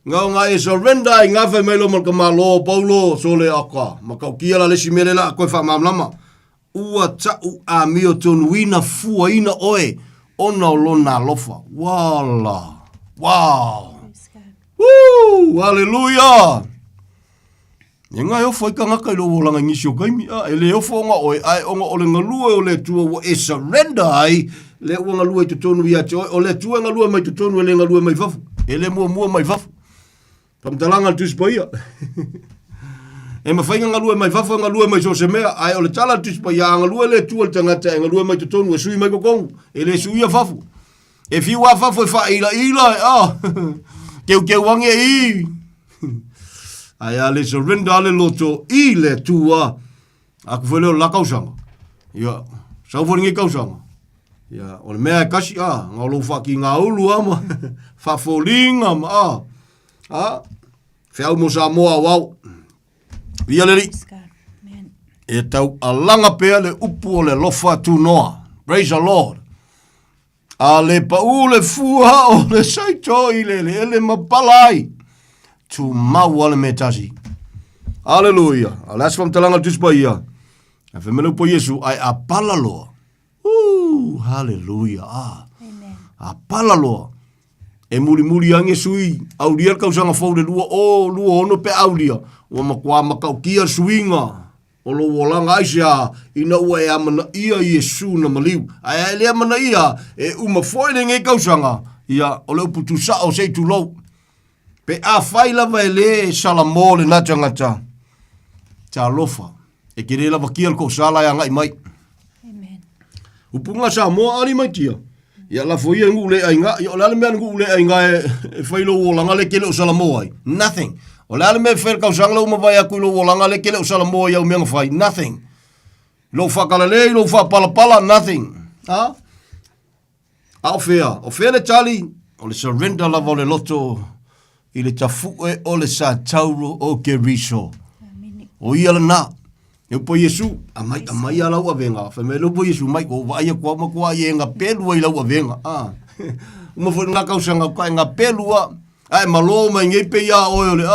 Ngau ngā e surrender i ngā whai meilo malka malo, paulo, so le aka. Makau kia la lesi mere la, koe wha mamlama. Ua tau a mio tonu ina fua ina oe. Ona o lona lofa. Wala. Wow. Woo! Hallelujah. E ngai o foi kangaka i lo wolanga ngisi o kaimi. E le o fonga oe ai onga o le ngalua o le tua o e surrender ai. Le o ngalua i tutonu i ate o le tua ngalua mai tutonu e le ngalua mai fafu. E le mua mai fafu. Pamtalanga tuspa ia. E mawhainga ngalua mai fafu ngalua mai so se mea. Ai o le tala tuspa ia ngalua le tua le tangata e ngalua mai tutonu e sui mai kokongu. E le sui a fafu. E fiwa fafu e wha ila. Keu wange i. Ai ale surrender ale loto i le tua. Aku wheleo la kausanga. Ia, sauwharingi kausanga. Ia, o le mea kasi, ngā lo whaki ngā ulu ama. Whafolinga ma, Whiau mo Samoa wau. Ia leri. E tau alanga pea le upu o le lofa tu noa. Praise the Lord. A le pau le fua o le saito i le ele mapalai. Tu mau ale me tasi. Hallelujah. Alas from talanga tuspa ia. A whemelu po Yesu ai apala loa. Hallelujah. Amen. Apala loa. E muri ange sui. Aulia kau sanga fau le lua ono pe aulia. Ua makua makau kia suinga. O lo wolanga aisia. Ina ua e amana ia Yesu na maliu. Ai le amana ia. E uma foile nge kau sanga. Ia o le uputu sa o sei tu lau. Pe a whaila vai le salamo le na tangata. Ta lofa. E kere lava kia ko sala ya ngai mai. Amen. Upunga sa mo ali mai tia. Ya la foi ngu le ainga, yo la me ngu le ainga e failo wolanga le kele o salamo ai. Nothing. O la me fer ka sanglo mo vai aku lo wolanga le kele o salamo ya o menga fai. Nothing. Lo fa kala le lo fa pala nothing. Au fea. O fea le tali. O le surrender la vole loto. I le tafue o le sa tauro o Keriso. O ia la na. E po Yesu, amai ala ua venga. Fa me lo po Yesu mai ko vai ko ma ko ai nga pelu ai la ua venga. Uma fo nga kausanga ko nga pelua. Ai malo mai ngai pe ya o le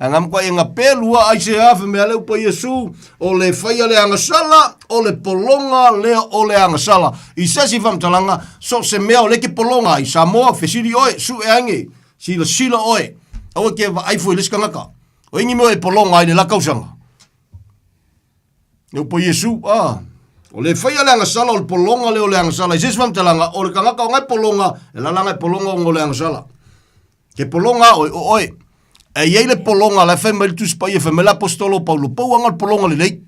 Angam ko nga pelua ai se afa me ale po Yesu o le fai ale anga sala o le polonga le o le anga sala. I sasi fam talanga so se me o le ke polonga i Samoa fesiri oe su e ange. Sila oe. Awa ke ai foi liskanga ka. O ingi mo e polonga ai le la kausanga. Ne po Yesu, o le whaia le angasala o le polonga le o le angasala. I seswam talanga, o le kangaka o ngai polonga, e lalanga polonga o le angasala. Ke polonga, oi, e iei le polonga, le whai mai tuspa ia, whai mai la apostolo Paulo, pau anga le polonga le lei.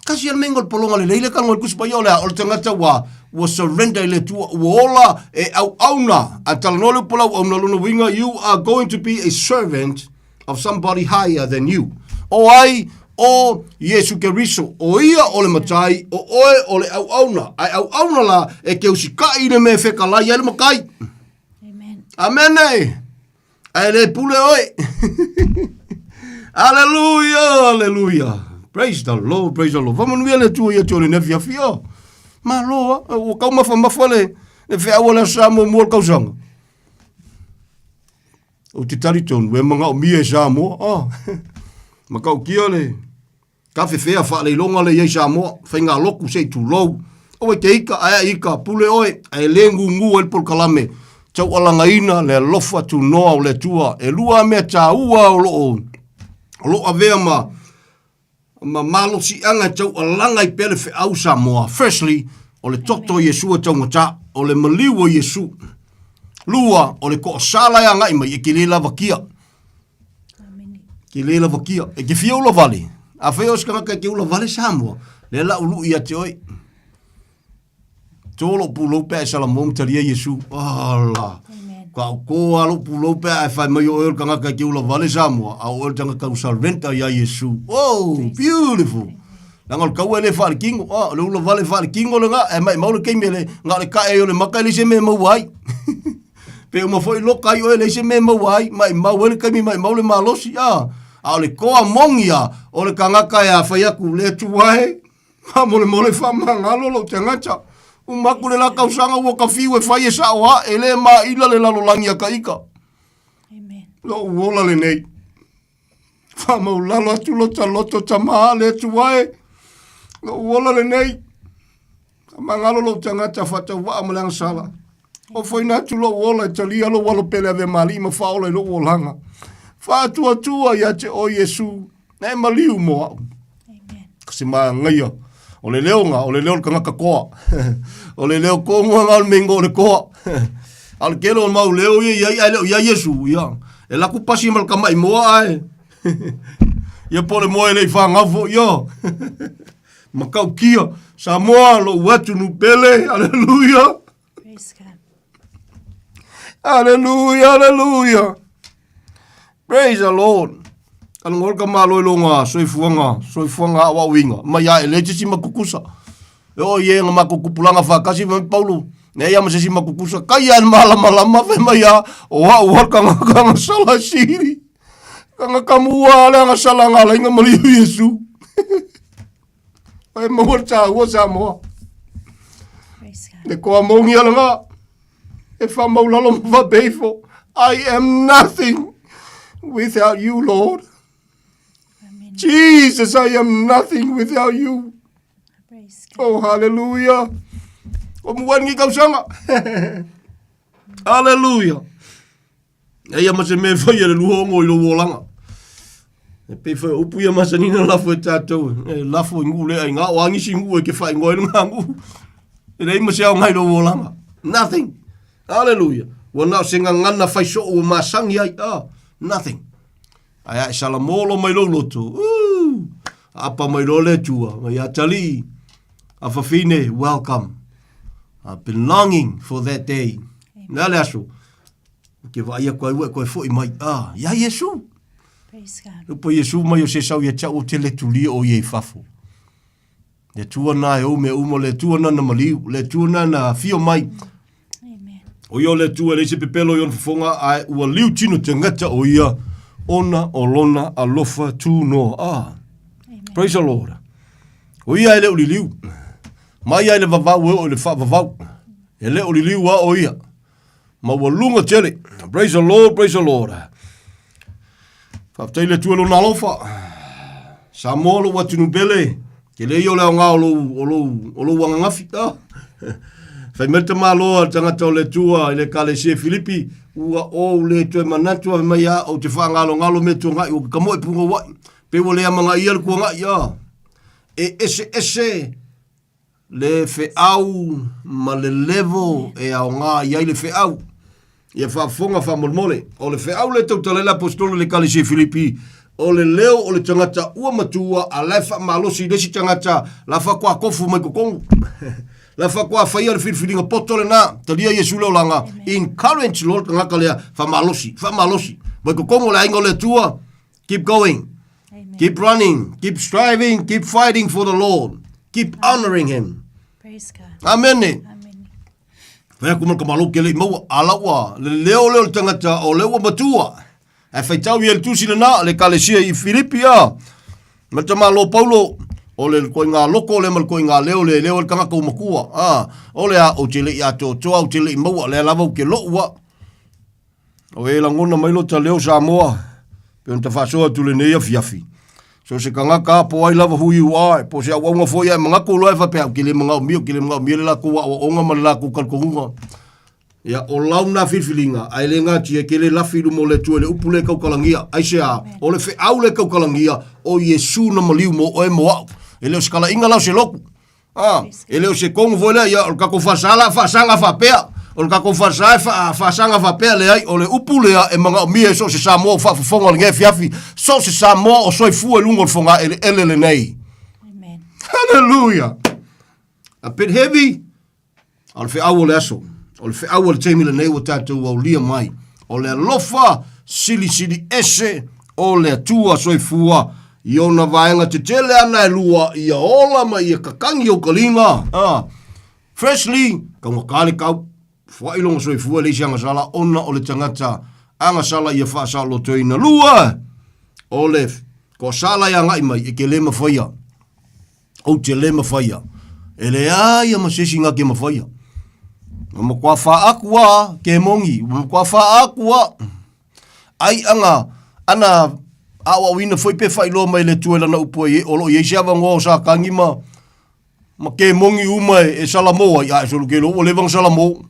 Kasi an mengo le polonga le lei, le kanga le kuspa ia o le tangata wa surrender le tua, wa ola e au auna, a talanole pola au auna luna winga, you are going to be a servant of somebody higher than you. O ai, o Yesu Keriso, o ia o le matai, o oe o le au auna, ai au auna la, e ke usikai ne me whekalai, ele makai. Amen. Amen, ai le pule oi. Hallelujah, hallelujah. Praise the Lord, praise the Lord. Vamanuia le tua ia tole ne fia. Ma loa, o kau mafa le whea wala sa mo mua kausanga. O te taritonu, e mga o mia sa mo, ma kau kia le, ka whewhea wha le longa le iei sa mo, whainga loku sei tu lou, o e te ika, aia ika, pule oe, e lengu ngu el pol kalame, tau alanga ina le lofa tu noa o le tua, e lua mea tā ua o lo a vea ma malo si anga tau alanga I pele whe au sa moa. Firstly, o le toto Yesua tau ngata, o le maliwa Yesu. Lua, o le ko sala ya ngai mai, e ki le lava kia. Ki le lava kia. E ki fia ula vale. A whea oskanga ki ula vale sa moa. Le la ulu ia te oi. Tolo pulo pe e salamong taria Yesu. Ala. Ka ko alo pulo pe e whai mai o el kanga ki ula vale sa moa. A o el tanga ka usalventa ya Yesu. Oh, beautiful. Nangol kau ele whare kingo, le ula vale whare kingo le ngā, e mai maule keime le, ngā le ka e o le maka le se me mauai. Pe uma foi loka i o le se me mauai, mai mau ele keime mai maule malosi, a le koa mongia, o le kangaka e a whaiaku le tuwahe, ma mole whamangalo lo te ngata, umaku le la kausanga ua ka fiu e whai e sa oa, e le ma ila le lalolangi a ka ika. Amen. Lo uola le nei. Whamau lalo atu lo ta loto ta maa le tuwahe, lo uola le nei. Mangalo lo tangata fata wa amalang sala. O foi natu lo uola e talia lo walo pele ave mali ma faola lo uolanga. Fa tua ya te o Yesu. Ne maliu moa. Amen. Kasi maa ngaya. O le leo nga, o le leo kangaka koa. O le leo konga ngal mengo o le koa. Al kelo mau leo ya Yesu ya. E laku pasi mal kamai moa ai. Ia pole moa ele fa ngafo ya. Makau kia, Samoa lo watu nu pele, hallelujah. Praise God. Hallelujah, hallelujah. Praise the Lord. Kan ngol ka malo longa, soifuanga awa winga. Maya eleje si makukusa. O ye nga makukupulanga fa kasi Paulo. Ne ya mase si makukusa. Kaya malama fe maya o ka nga sala siri. Ka kamua la nga sala nga nga mali Yesu. Ai mawar ta wa Samoa. Praise God. Ne ko amongi ala nga. E fa maulalo va beifo. I am nothing without you, Lord. Amen. Jesus, I am nothing without you. Praise God. Oh, hallelujah. O muwangi kausanga. Hallelujah. E ia mase me fa ia le luongo I lo wolanga. E pe fa upu ia masanina lafo e tātou. E lafo ingu le ai ngā wangi si ingu e ke whai ngoe ngā ngu. E rei mase au ngai lo wolanga. Nothing. Hallelujah. Wana senga ngana whai so o masangi ai. Nothing. Ai ai salamolo mai lo loto. Apa mai lo le tua. Mai atali. Afafine, welcome. I've been longing for that day. Nā le aso. Ke vai a koe ua koe fo I mai. Ya Yesu. Praise God. Lupo Yesu mai o se sau ia tau te le tuli o ye fafo. Le tua na e o me umo, le tua na na maliu, le tua na na fio mai. Amen. O ia le tua le se pepelo i on fafonga ai ua liu tino te ngata o ia ona o lona alofa tu no. Amen. Praise the Lord. O ia ele uli liu. Mai ai le vavau o le fa vavau. Ele uli liu wa o ia. Ma ua lunga tele. Praise the Lord, praise the Lord. Whaptai le tua lo nalofa. Samoa lo watu nubele. Ke le o leo ngā o lo wanga ngafi. Whai merta mā loa tangata o le tua i le kale se Filipi. Ua o le tue manatua mai a o te wha ngalo me tua ngai o ka moe punga wai. Pe o le amanga ia le kua ngai. e ese le fe au ma le level e au ngā iai le fe au. Ia whaafonga whamolmole. O le fe au le tautalela apostolo le kalise Filipi. O le leo o le tangata ua matua a lai whaamalosi desi tangata la whakua kofu mai kukongu. La whakua whaia le whiriwhiringa potole nā. Talia Yesu leo langa. Encourage Lord ngaka lea whamalosi. Mai kukongu le aingo le tua. Keep going. Amen. Keep running. Keep striving. Keep fighting for the Lord. Keep honoring Him. Praise God. Amen. Amen. Whea kumana ka malo ke le maua alawa. Le leo le tangata o lewa matua. E whaitau i el tūsina nā le kalesia i Filipia. Mata malo Paulo. O le koe ngā loko le mal koe ngā leo le kangaka umakua. O le a o tele i ato toa o tele i maua le lava o ke loua. O e langona mailo ta leo Samoa. Pe on ta whasoa tule nei a fiafi. So se kangaka po ai lava who you are. Po se awaunga foia e mangako loa e whapea. Kile mangau mio le lako wa o onga ma le lako kalkohunga. Ia o launa whiwhilinga. Ai le ngati e kele lafiru mo le tue le upu le kaukalangia. Ai se a. O le whi au le kaukalangia. O Yesu na maliu mo o e moau. E leo se kala inga lau se loku. E leo se kongu voilea. Ia o kako whasala whasanga whapea. O le kako whasanga whapea le ai. O le upu lea e manga o mia so se Samoa whafufonga le nge fiafi. So se Samoa o soi fua lungo le fonga ele le nei. Amen. Hallelujah. A bit heavy. O le whi au o le aso. O le whi au o le teimi le nei o tātou au lia mai. O le alofa sili ese o le atua soi fua. I ona vaenga te tele ana e lua i a ola ma i a kakangi o kalinga. Firstly, ka wakale kau. Whailonga soi fua leisi anga sala ona o le tangata. Anga sala i a whaasalo toina lua. O le ko sala i anga imai e ke le mawhaia. O te le mawhaia. E le aia masesi nga ke mawhaia. Ma kwa wha akua ke mongi. Ma kwa wha akua. Ai anga ana awa wina foi pe whailo mai le tuela na upua ye. Olo ye siawa ngō sa kangi ma ke mongi umai e Samoa. Ia e solu ke lo o levang Samoa.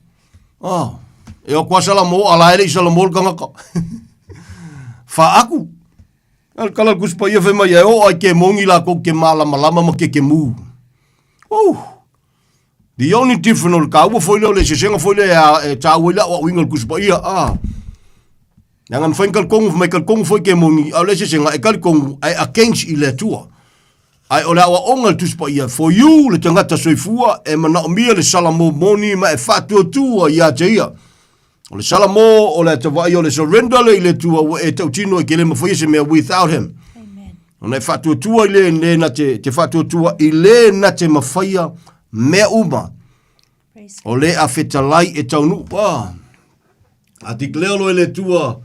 E o kwa Samoa ala ele i Samoa kangaka. Wha aku. Al kala kuspa ia whi mai e o ai ke mongi la kou ke malama ma ke mū. The only different o le kaua foi leo le sesenga foi le e tāua ila o wingal kuspa ia. Nga mwhain kalkongu mai kalkongu foi ke mongi au le sesenga e kalkongu ai against i le tua. Ai o le awa ongal tuspa ia. For you le tangata soifua e mana o mia le salamo moni ma e whatua tua ia te ia. O le salamo o le tawai o le surrender le tua e tautino e ke le mawhai se mea without him. Amen. O nei whatua tua i le na te whatua tua i le na te mawhaia mea uma. O le a whetalai e taunu. A te kleo e le tua.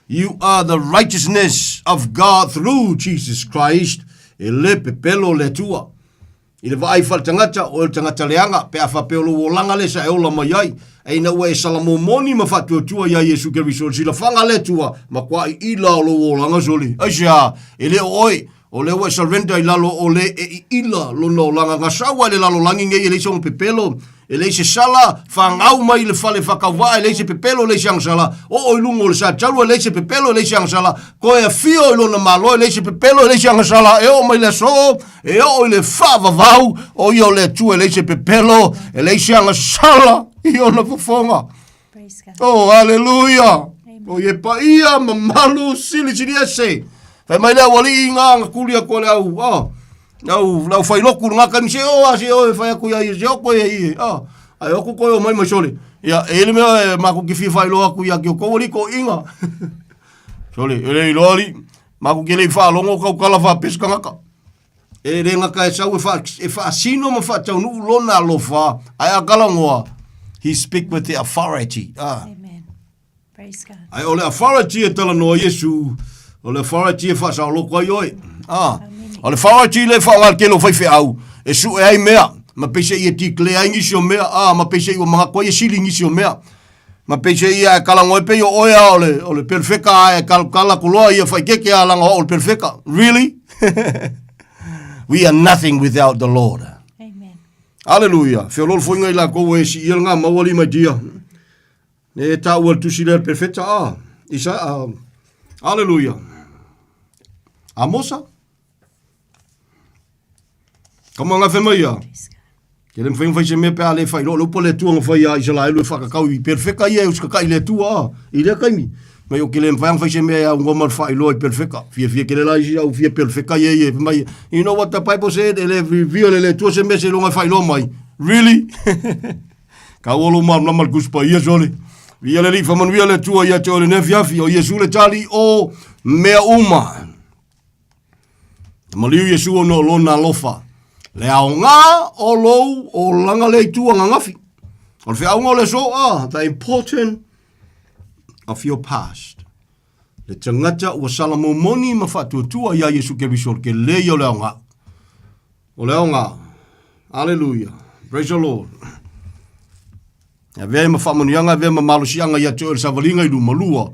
You are the righteousness of God through Jesus Christ. E le pepelo le tua. I le vai fal tangata o le tangata leanga. Pe a whapelo o langa le sa e ola mai ai. E na ue e salamo moni ma whatua tua ia Yesu Keriso. Si la whanga le tua. Ma kwa i ila o lo o langa soli. Aisha, e le oi. O le ue surrender i lalo o le e ila lo no langa. Nga sawa le lalo langi nge i le song pepelo. E leise sala, whangau mai le whale whakawha, e leise pepelo leise ang sala, o ilungo le sa talu, e leise pepelo leise ang sala, ko e fio ilona malo, e leise pepelo leise ang sala, e o mai le so, e o le whavavau, o i o le tu, e leise pepelo, e leise ang sala, i o na fufonga. Oh, hallelujah. O ye pa ia mamalu sili ese. Whai mai lea wali inga kulia ko le au, Nau fai loku nga ka mise o fai aku ia se o ko ia ai o ko mai mai sole ia ele me ma ko ki fai lo aku ia ki ko ri ko inga sole ele lori ma ko ki le fa longo ka kala fa pesca nga e re nga ka sa e fa sino ma fa tau nu lona lo fa ai akala ngoa he speak with the authority Amen. Praise God. Ai ole authority e tala no Yesu ole authority e fa sa lo ko ai o le whawati le whaongal ke lo whaiwhi au. E su e ai mea. Ma peise i e ti klea ingisi o mea. Ma peise i o mga koe e sili ingisi o mea. Ma peise i a kalango e pe o oea o le perfeka e kala kuloa i a whaikeke a langa o le perfeka. Really? We are nothing without the Lord. Amen. Hallelujah. Whiolol fuinga i la koe e si i ngā mawali mai dia. Ne e tā ua tusi le perfeta. Isa. Hallelujah. Amosa? Kama ngā whema ia. Ke le mwhainga whai se mea pēa le whai lo lupa le tua ngā whai a isa lai lue whakakau i perfeka ia uska kai le tua i le kaimi. Mai o ke le mwhainga whai se mea au ngomar whai lo i perfeka. Fia ke le lai si au fia perfeka ia ia. Mai, you know what the Bible said? Ele reveal le tua se mea se longa whai lo mai. Really? Ka olo mar namal kuspa ia sole. Via le li whamanuia le tua ia te ole ne fiafi o Yesu le tali o mea uma. Maliu Yesu o no lona lofa. Le au ngā o lou o langa le tua ngā ngafi. O le whiaunga o le so, the important of your past. Le tangata ua salamomoni ma whatuatua ia Yesu Keriso ke lei o le au ngā. O le au ngā. Hallelujah. Praise the Lord. Vea ma whamonianga, vea ma malosianga ia te o le savalinga i rumalua.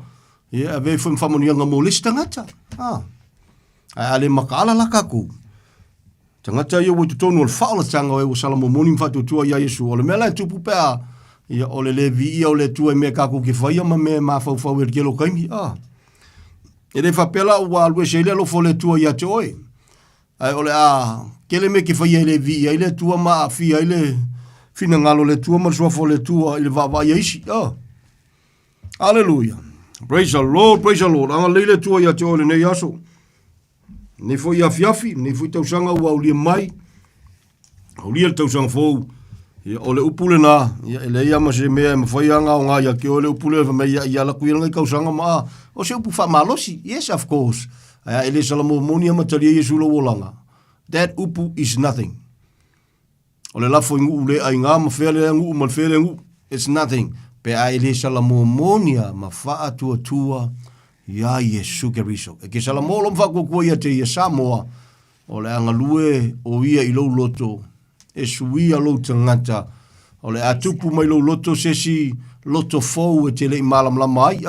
Vea whamonianga mo lesi tangata. Ale makaala laka ku. Tangata ia wai tutonu o le whaolatanga e o salamomoni mwhatuatua ia Yesu. O le mea lai tupu pēa. Ia o le levi ia o le tua e mea kako ke whaia ma mea mawhauwhau e kelo kaimi. E le whapela ua alue se le alofo le tua ia te oe. Ai o le kele me ke whaia le vi ia le tua ma a fia le fina ngalo le tua ma suafo le tua i le vava ia isi. Hallelujah. Praise the Lord, praise the Lord. Anga leile tua ia te oe le nei aso. Nei fo ia fiafi, nei fo i tausanga ua ulia mai. Ulia le tausanga fou. Ia o le upule na, ia ele ia ma se mea ma fai anga o ngā ia ke o le upule ma ia la kuia ngai kausanga ma. O se upu wha malosi, yes of course. Ia ele salamomoni ama talia Yesu lo wolanga. That upu is nothing. O le lafo ingu ule ai ngā ma whele ngu, ma whele ngu, it's nothing. Pe a ele salamomonia ma wha atua tua ia Yesu Keriso. E ke salamolo mwa kukua ia te ia Samoa, o le anga lue o ia i lo loto, e suia lo tangata, o le atupu mai lo loto sesi, loto fau e te le i malam lama ai,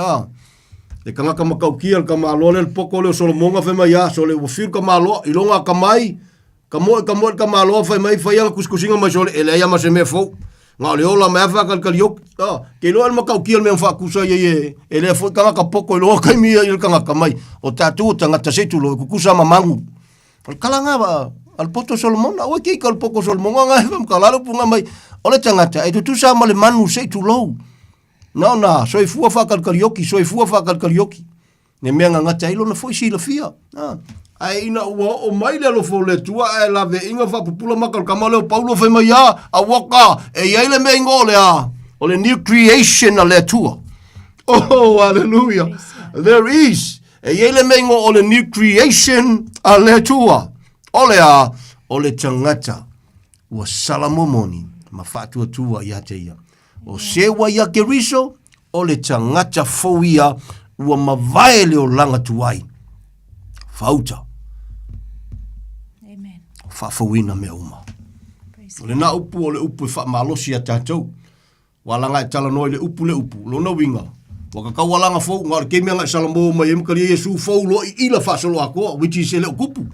le kangaka makau kia, le kamaloa le poko le solomonga whema ia, so le wafir kamaloa, i longa kamai, kamoe kamaloa whai mai, whai anga kuskusinga mai sole, ele ia ma se mea fau, ngā le ola mea whaka kalioki, ke loa le makau kia le mea whakusa ie, ele fwoi kangaka poko, i loa kaimia i le kangaka mai, o tātua tangata setu lo, kukusa mamangu, al kalanga ba, al poto Solomon, awe kei ka al poko Solomon, ngā hewa mkalalo punga mai, ole tangata, e tutusa ma le manu setu lo, na, soi fua whakalkarioki, ne mea ngata ilo na fwoi sila fia, ai ina ua o mai le alofo le tua, e la ve inga whapupula makal kamaleo paulo whai mai a waka, e iai le mea ingo o le new creation a le tua. Oh, hallelujah. There is. E iai le mea ingo o le new creation a le tua. O le tangata, ua salamomoni, ma whatua tua ia te ia. O sewa ia Keriso, o le tangata fau ia, ua mawai leo langa tuai. Fauta. Whawhawina mea uma. O le nā upu o le upu e whamalosi a tātou. Walanga e tala noi le upu. Lona winga. Waka kawalanga fau. Ngā ke mea ngai salamo mai e mkari Yesu fau lo i ila whasolo a koa. Which is e le ukupu.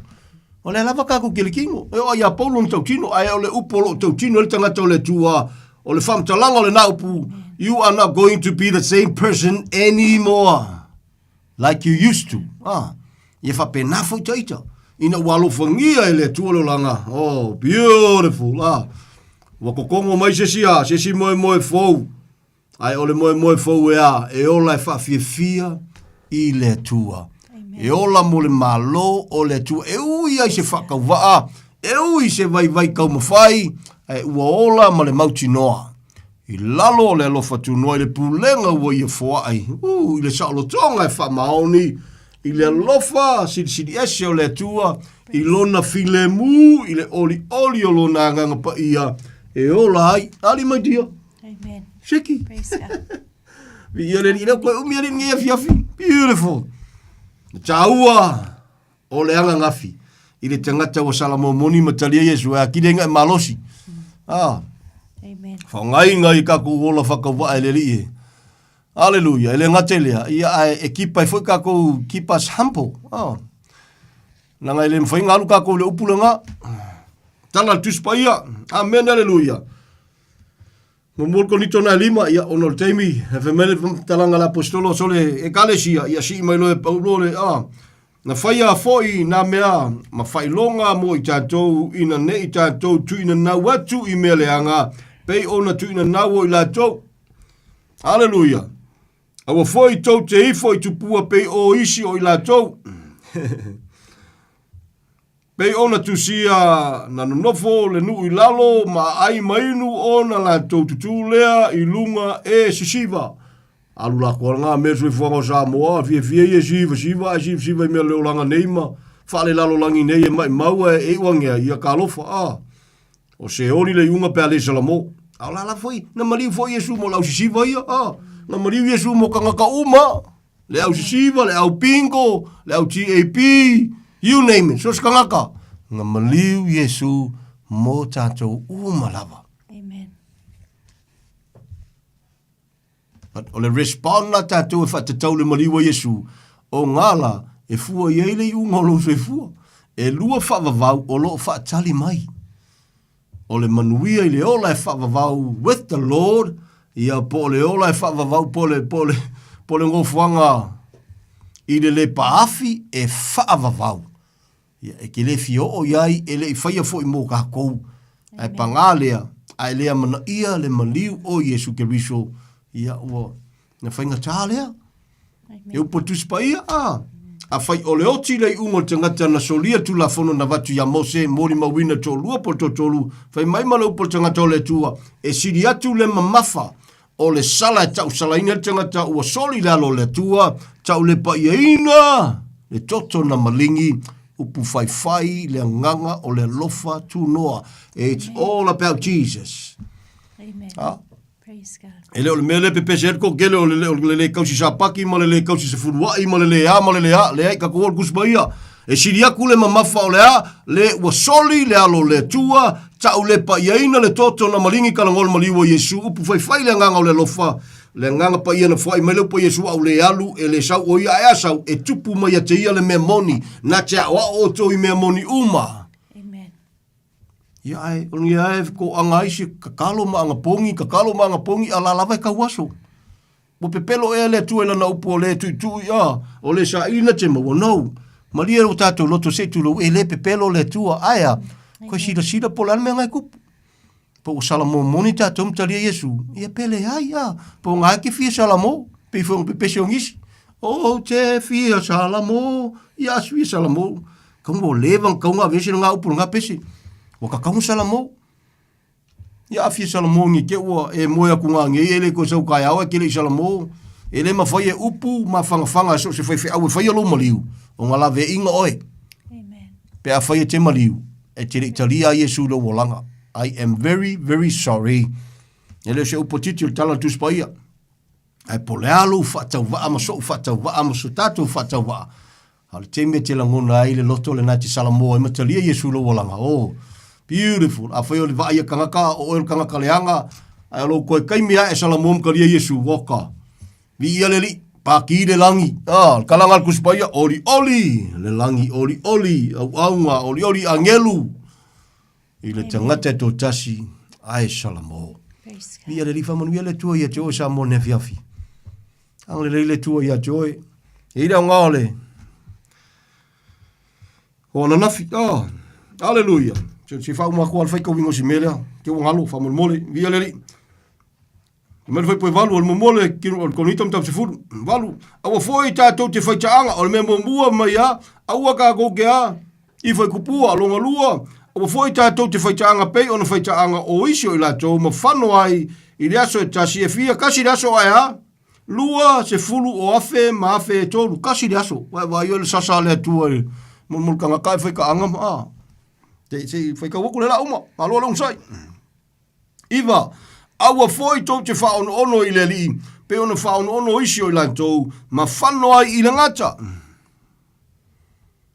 O le lava kako ke le kingo. E o ia paulo ni tautino. Ai o le upu o lo tautino. Le tangata o le tua. O le whamtalanga o le nā upu. You are not going to be the same person anymore. Like you used to. Ia whapena fau taita. Ina walofangia ele tuolo langa. Oh, beautiful. Wakokongo mai sesi moe fau. Ai ole moe fau e ola e whawhiawhia i le tua. E ola mo le malo o le tua. E ui ai se whakawaa. E ui se vai kau mawhai. E ua ola ma le mauti noa. I lalo le alofa tu noa i le pulenga ua i e fua ai. I le saolotonga e whamaoni. I le alofa, sidi ese o le tua, i lona filemu, i le oli o lona nganga pa ia, e ola ai, ali mai dia. Amen. Seki. Praise God. Ia le ina koe umiari ngia fiafi. Beautiful. Taua o le anga ngafi. I le tangata o salamomoni matalia Yesu, a kirenga e malosi. Amen. Whangai kako ola whakawa e le rie. Hallelujah. Ele ngatelea. Ia e kipa e fwoi kako keep us humble. Nanga ele mwhainga alu kako le upulanga. Tala tuspa ia. Amen. Hallelujah. Mamulko nito na lima. Ia onol teimi. Hefe mele talanga la apostolo. Sole e kalesia. Ia si mai loe paulo le. Na whaia foi na mea, ma whailonga mo I tātou, ina ne I tātou tu ina nau atu I mea leanga, pei ona tu ina nau o I lātou. Hallelujah. Awa foi tau te ifo I tupua pei o isi o I lātou. Pei ona tu sia na nonofo le nu I lalo, ma ai mainu ona lātou tutu lea I lunga e sisiva. Alu la kwa ngā mesu I fuanga o Samoa, fie e siva I mea leo langa neima, whale lalo langi nei e mai maua e wangia I a kalofa, o se oni le iunga pe ale salamo. Au la foi, na mariu foi Yesu mo lau sisiva ia, na mariu Yesu mo kangaka uma, le au sisiva, le au pingo, le au TAP, you name it, so skangaka. Na mariu Yesu mo tātou uma lava. O le respond na tātou e whatatau le mariwa Yesu, o ngala e fua i eile I unga lo se fua, e lua whavavau o lo whatali mai. O le manuia I le ola e whavavau with the Lord, ia po le ola e whavavau po le ngofuanga I le paafi e whavavau. Ia e ke le fio o iai e le I whaia fo I mō kākou, e pangalea, a lea mana ia le maliu o Yesu Keriso, ia ua na whainga tālea. E upo tuspa ia, a whai ole oti lei ungo tangata na solia tu la fono na watu ya Mose, mori mawina tō lua po tō tōlu, whai maimala upo tangata o le tua, e siri atu le mamafa, o le sala e tau salaina tangata ua soli lalo le tua, tau le pa iaina, le toto na malingi, upu whai le nganga o le lofa tu noa. It's all about Jesus. Amen. Praise God. E leo le mele pe pese ko gele o le kausi sapaki ma le kausi se furuai ma le a le ai ka ko kusbaia e siria kule mamafa o le a le wasoli le alo le tua tau le pa iaina le toto na malingi kalangol maliwa Yesu upu fai le nganga o le lofa le nganga pa iana fai mele po Yesu au le alu e le sau o ia e asau e tupu mai a te ia le memoni na te a o to I memoni uma. Ia ai, oni ai ko anga isi kakalo ma anga pongi ala lava ka waso. Mo pepelo e le tu na upo le tu ia o le sa ina te mo no. Maria o tato loto se tu lo e le pepelo le tu aya. Ko sida polan me ngai kup. Po salamo monita tom talia Yesu. Ia pele ai ia. Po ngai ki fi salamo. Pe fo pe pesiongi. O te fi salamo. Ia fi salamo. Como levan com a vez nga upo nga pesi. O kakau salamo. Ia afi salamo ngi ke ua e moia kunga ngi ele ko sau kai awa ke le salamo. Ele ma foi e upu ma fanga so se foi au foi lo maliu. O ngala ve inga oi. Amen. Pe a foi te maliu. E te Italia Yesu lo wolanga. I am very very sorry. Ele se upo titi tala tu spaia. Ai polealo fatau va amaso fatau va amaso tatu fatau va. Al te me te langona ai le loto le nati salamo e matalia Yesu lo wolanga. Oh. Beautiful. A whai o le vaia kangaka o el kangaka leanga. Ai alo koe kaimea e salamom kalia Yesu waka. Vi ia le li. Paki le langi. Kalangal kuspaia. Oli. Le langi. Oli. Au aunga. Oli angelu. I le tangata to tasi. Ai salamo. Vi ia le li whamanu ia le tua ia te o sa mo ne fiafi. Ang le tua ia te oe. E ira ngā ole. O nanafi. Hallelujah. Si fa uma ko al fai ko wingo si mele ke un halo fa mole via le me foi po valu al mole ki al konitam tam se fu valu a foi ta to te fai taanga al me mbua mai a au ka go ke a I foi kupua longa lua a foi ta to te fai taanga pe ona fai taanga o isio I la to ma fano ai I le aso ta si e fia kasi le aso ai a lua se fulu o afe ma afe to kasi le aso wa yo le sasa le tu mo kanga kai fai ka anga Se foi ka woku le la uma, alo long sai. Iva, aua foi tau te wha ono I le li, pe ona wha ono isi o I lantou, ma whano ai I le ngata.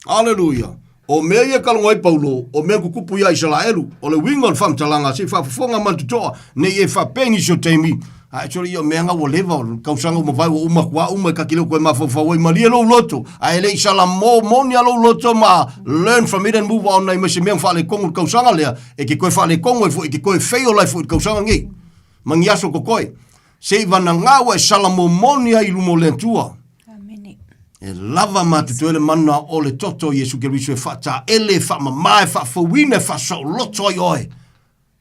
Hallelujah. O mea ia kalonga I Paulo, o mea kukupu ia Israelu, o le wingon whamtalanga, se whafonga mantutoa, ne e whapengi so teimi. Actually, yo mea nga woleva, kausanga umawai wa umakwa, umakakileo koe mawhawhawai, maria lo loto. A ele salamo, monia lo loto ma, learn from it and move on, na imese mea whaale kongo kausanga lea, e ke koe whaale kongo e ke koe wheo lai fu kausanga ngi. Mangiaso ko koe. Se ivana ngawa e salamo monia I lumo lentua. E lava ma te tuele mana o le toto Yesu Keriso e whata ele, whamamae, whawhawina, whasoloto ai oe.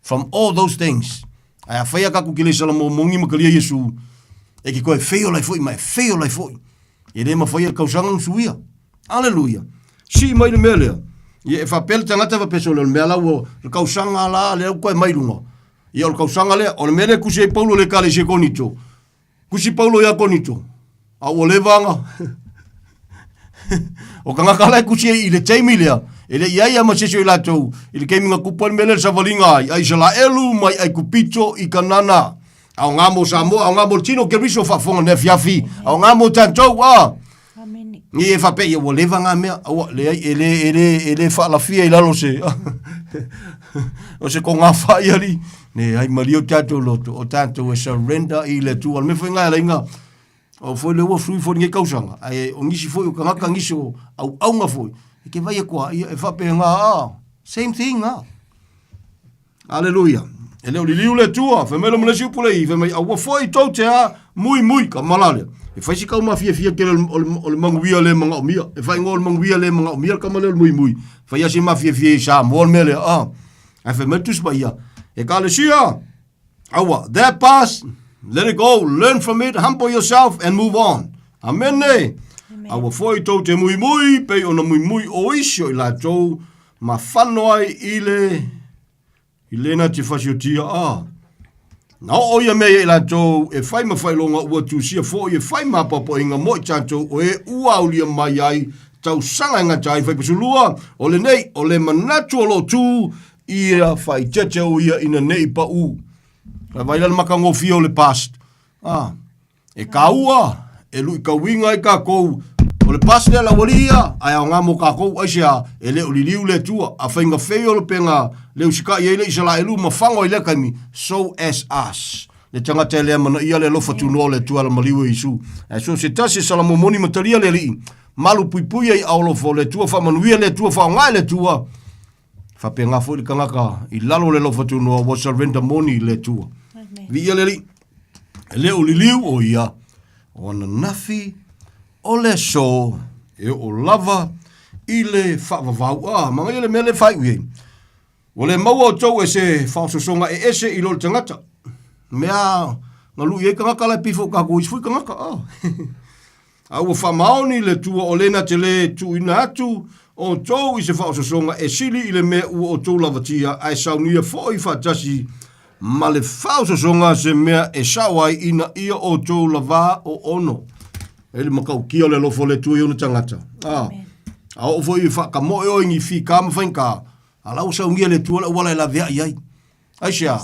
From all those things. Ai a whaia kaku ki le salamo mongi makalia Yesu. E ki koe wheo lai fwoi, mai wheo lai fwoi. E re ma whaia kausanga suia. Alleluia. Si mai le mea lea. Ie e whapele tangata whapeso le mea lau o le kausanga la le au koe mai runga. Ia o le kausanga lea, o le mea le kusi e Paulo le kale se konito. Kusi Paulo ia konito. A o le vanga. O ka ngaka lai kusi i le teimi lea. E le iaia ma sesio i latou. I le keiminga kupon mele le savalinga ai. Ai sala elu mai ai kupito i kanana. Au ngamo Samoa, au ngamo tino Keriso whafonga ne fiafi. Au ngamo tantou Ni e whape ia wa lewa ngā mea. Ele whaalawhia i lalo se. O se ko ngā whaiari. Ne ai mari o tātou loto. O tātou e surrender i le tua. Me whai ngā reinga. O whai le ua frui fwoi nge kausanga. Ai o ngisi fwoi o ka ngaka ngisi o au aunga fwoi. E ke vai e kua. Ia e whape ngā same thing Alleluia. E leo li liu le tua. Whamela mle si upulei. Whamei au wafoi tau te mui ka malalea. E whai si kau mafia kele o le manguia le mga o mia. E whai ngō le manguia le mga o mia ka maleo mui. Whai asi mafia i sa mōl mele. Ai whai metus pa ia. E ka le sia. Awa, that past, let it go. Learn from it, humble yourself and move on. Amen ne. Awa foi tau te mui. Pei ona mui o isio i la tau. Ma whanoai i lena te whasiotia. Na o ia mea i la tau e whai ma whai longa ua tu sia fo e whai ma papa inga mo i tātou o e ua ulia mai ai tau sanga inga tai whai pasulua o le nei o le manatu o lo tu ia whai tete o ia ina nei pa u. Vai lana maka ngofia o le past. E ka ua e lui ka winga i ka kou o le past le la walia ai au ngamo ka kou aisia e le o li liu le tua a whainga wheo le penga le usika i ele isala elu ma whango i le kaimi so as us le tangata e lea mana ia le lofa tunoa le tua la maliwe isu e so se tasi sala momoni mataria le li malu pui ai aolofo le tua whamanuia le tua whaongai le tua whapenga fo i kangaka i lalo le lofa tunoa wa surrender moni le tua vi ia le li le o li liu o ia o na nafi o le so e o lava i le whaavavau manga i le mele whai ui o le maua o tau e se whaososonga e ese i lo tangata mea nga lui e kangaka lai pifo kako isfui kangaka au o whamaoni le tua o lena te le tu ina atu o tau i se whaososonga e sili i le mea ua o tau lavatia ai saunia fo i whaatasi ma le whaososonga se mea e sawai ina ia o tau lava o ono ele makau kia le lofo le tu i ona tangata a o fo i whakamoe o ingi fi kama whainka alau sa ungia le tua la wala la vea iai aisia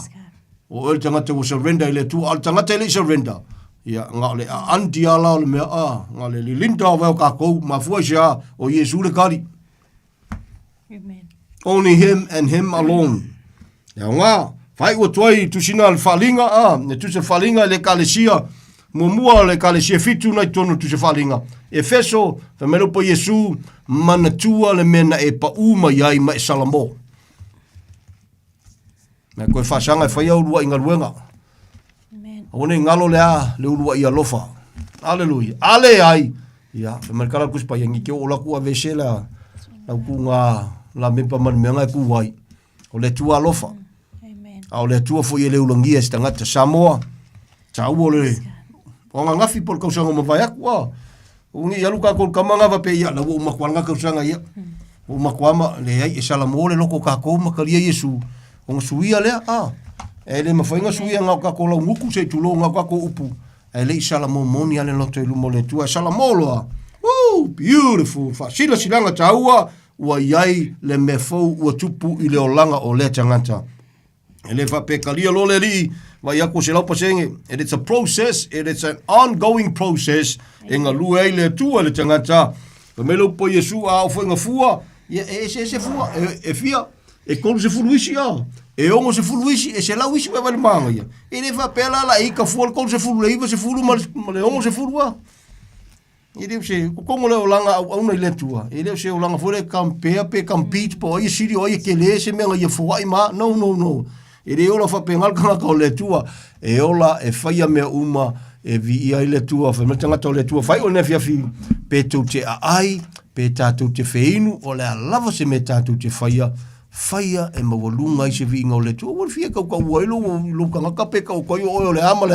o el tangata o surrender le tua al tangata le surrender ia nga le anti ala le mea nga le linda o ka ko ma fu sia o Yesu le kari amen only him and him alone ia nga fai o toi tu sina al falinga ne tu se falinga le kalesia mua le kalesia fitu na tonu tu se falinga Efeso fa melo po Yesu manatua le mena e pa uma iai ma salamo me ko fa sanga fa ia urua inga ruenga amen one ngalo le le urua ia lofa haleluya ale ai ia fa merkala kus pa yangi ke ola ku avesela na ku nga la me pa man menga ku wai o le tua lofa amen o le tua fo ile ulongia stangata Samoa tau le o nga ngafi por causa ngo vai akwa ungi ya luka ko kamanga va pe ya la uma kwanga ka usanga ya uma kwama le ai salamo le loko ka ko makalia Yesu on suia le ele ma fainga suia nga ka ko la nguku se tulo nga ka ko upu ele salamo moni ale loto ilu mo le tua salamo lo beautiful fa sila silanga taua wa yai le mefo wa tupu ile olanga o le tangata ele va pe kalia lo le ri va ya ko se la pasenge and it's a process it's an ongoing process enga lue le tua le tangata melo po Yesu a fo nga fua se fua e fia e ko se fuluisi e ongo se fuluisi e se la wisi va le manga ya ele va pela la i ka fo ko se fulu le se fulu ma le ongo se fulua ele se ko mo le olanga au na le tua ele se olanga fo le campea pe compete po i siri o i ke le se menga ye fo ai ma no ele ola fa pengal ka le tua e ola e faia me uma e vi ia ile tua fa mata ngata le tua fai o ne fiafi pe tu te ai pe tatu te feinu o le lava se me tatu te faia e mawalunga i se vi inga o le tua o fia ka wailo lo ka ngaka pe ka ko o le ama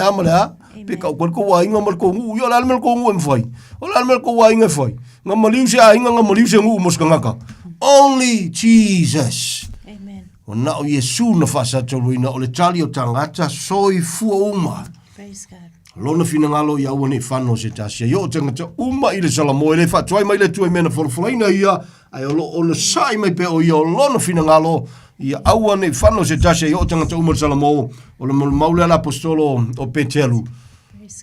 pe ka ko wa inga mal ko ngu yo la mal ko ngu fai o la mal ko wa inga fai nga maliu se inga nga maliu se ngu mos ka ngaka only Jesus. Amen. O na o Yesu na fasa toluina o le tali o tangata soi fua uma. Praise God. Lona fina ngalo ia wane whano se tasia. Yo tangata uma i le salamo e le whatuai mai le tuai mena whalawhalaina ia. Ai o le sai mai pe o ia o lona fina ngalo ia awane whano se tasia. Yo tangata uma le salamo o le maule ala apostolo o Petelu.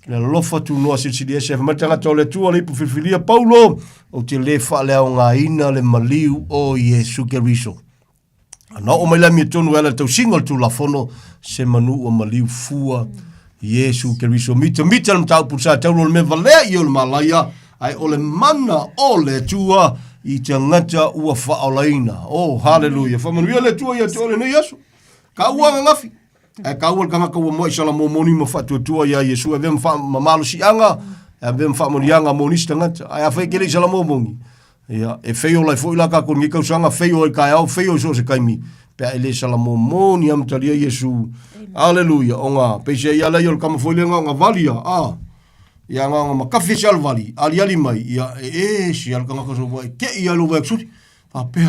Le lofa tu noa sili ese. Ma tangata o le tua le ipu whiwhiria Paulo o te le whalea o ngā ina le maliu o Yesu Keriso. Ana o mai la mi tonu ala tau single tu la fono se manu o maliu fua Yesu Keriso mita le tau pusa tau lo me valea i o le malaya ai o le mana o le tua i te ngata ua whaolaina. Oh, hallelujah. Whamanuia le tua i a te ole nei Yesu. Ka ua ngafi. E ka ua kangaka ua moi sala mo moni ma whatua tua i a Yesu. E vem mamalo si anga. E vem whamonianga monista ngata. Ai a whaikele i sala mo moni. Ia, e feo lai fo ila ka ko ngikau sanga feo i kai au feo so se kaimi pe ele sala momoni am talia Yesu. Hallelujah. Onga pe se ia lai ol kama fo nga valia. Ia nga makafi sal vali. Ali mai ia si al kanga so vai ke ia lo vai suri. Pa pe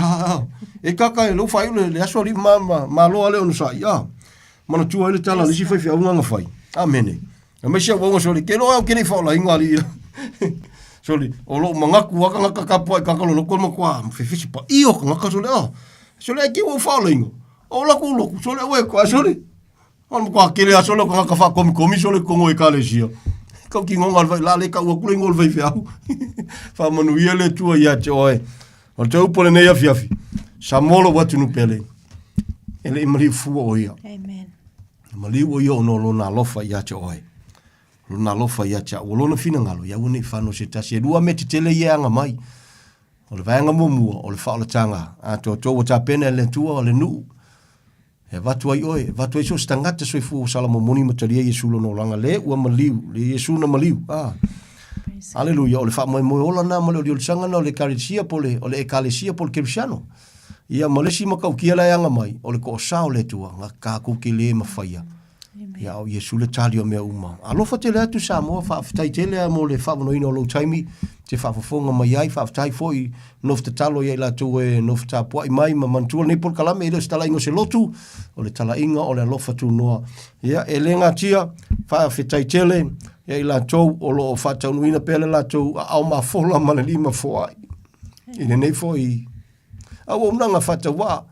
e kaka e lo fai le aso ri ma lo ale on sa ia. Mana tu ele tala ni si fai fia nga fai. Amen. Me se wo so ri ke lo au ke ni fa la ingali. Soli, o lo mangaku waka ngaka kapua i kakalo loko makua, mwhewhisi pa iyo ka ngaka soli, soli ai ki wo whaalingo, o loku, soli oe kwa, soli, on mkua kere a soli o ka ngaka wha komi, soli kongo i kalesia, kau ki ngonga alvai, la le ka ua kule ngol vai whiau, wha manu ia le tua ia te oe, o te upole nei a fiafi, sa molo watu nupele, ele i mariu fua o ia, mariu o ia o no lona alofa ia te oe, luna lofa ia cha wolona fina ngalo ia woni fano se tasi rua meti tele ia nga mai o le vanga momua o le faula tanga a to o ta pena le tua o le nu e vatu ai so stangata so fu sala momoni mataria Yesu no langa le ua maliu le Yesu na maliu aleluia o le fa mo ola na mo le sanga no le kalesia pole o le ekalesia pole kristiano ia malesi makau kia la nga mai o le ko sa o le tua nga ka ku ki le mafaya ia o Yesu le tali o mea uma. Alofa te lea tu Samoa, whaaftai te lea mo le whaanoina o lo taimi, te whaafafonga mai ai, whaaftai foi, nof te talo ia la tu e nof ta pua i mai, ma mantua nei por kalame, ele stala ingo se lotu, o le tala inga o le alofa tu noa. Ia, e le ngā tia, whaafetai tele, ia i la tou, o lo whaataunuina pele la tou, au ma fola mana lima foai. Ine nei foi, au o mnanga whaatawa,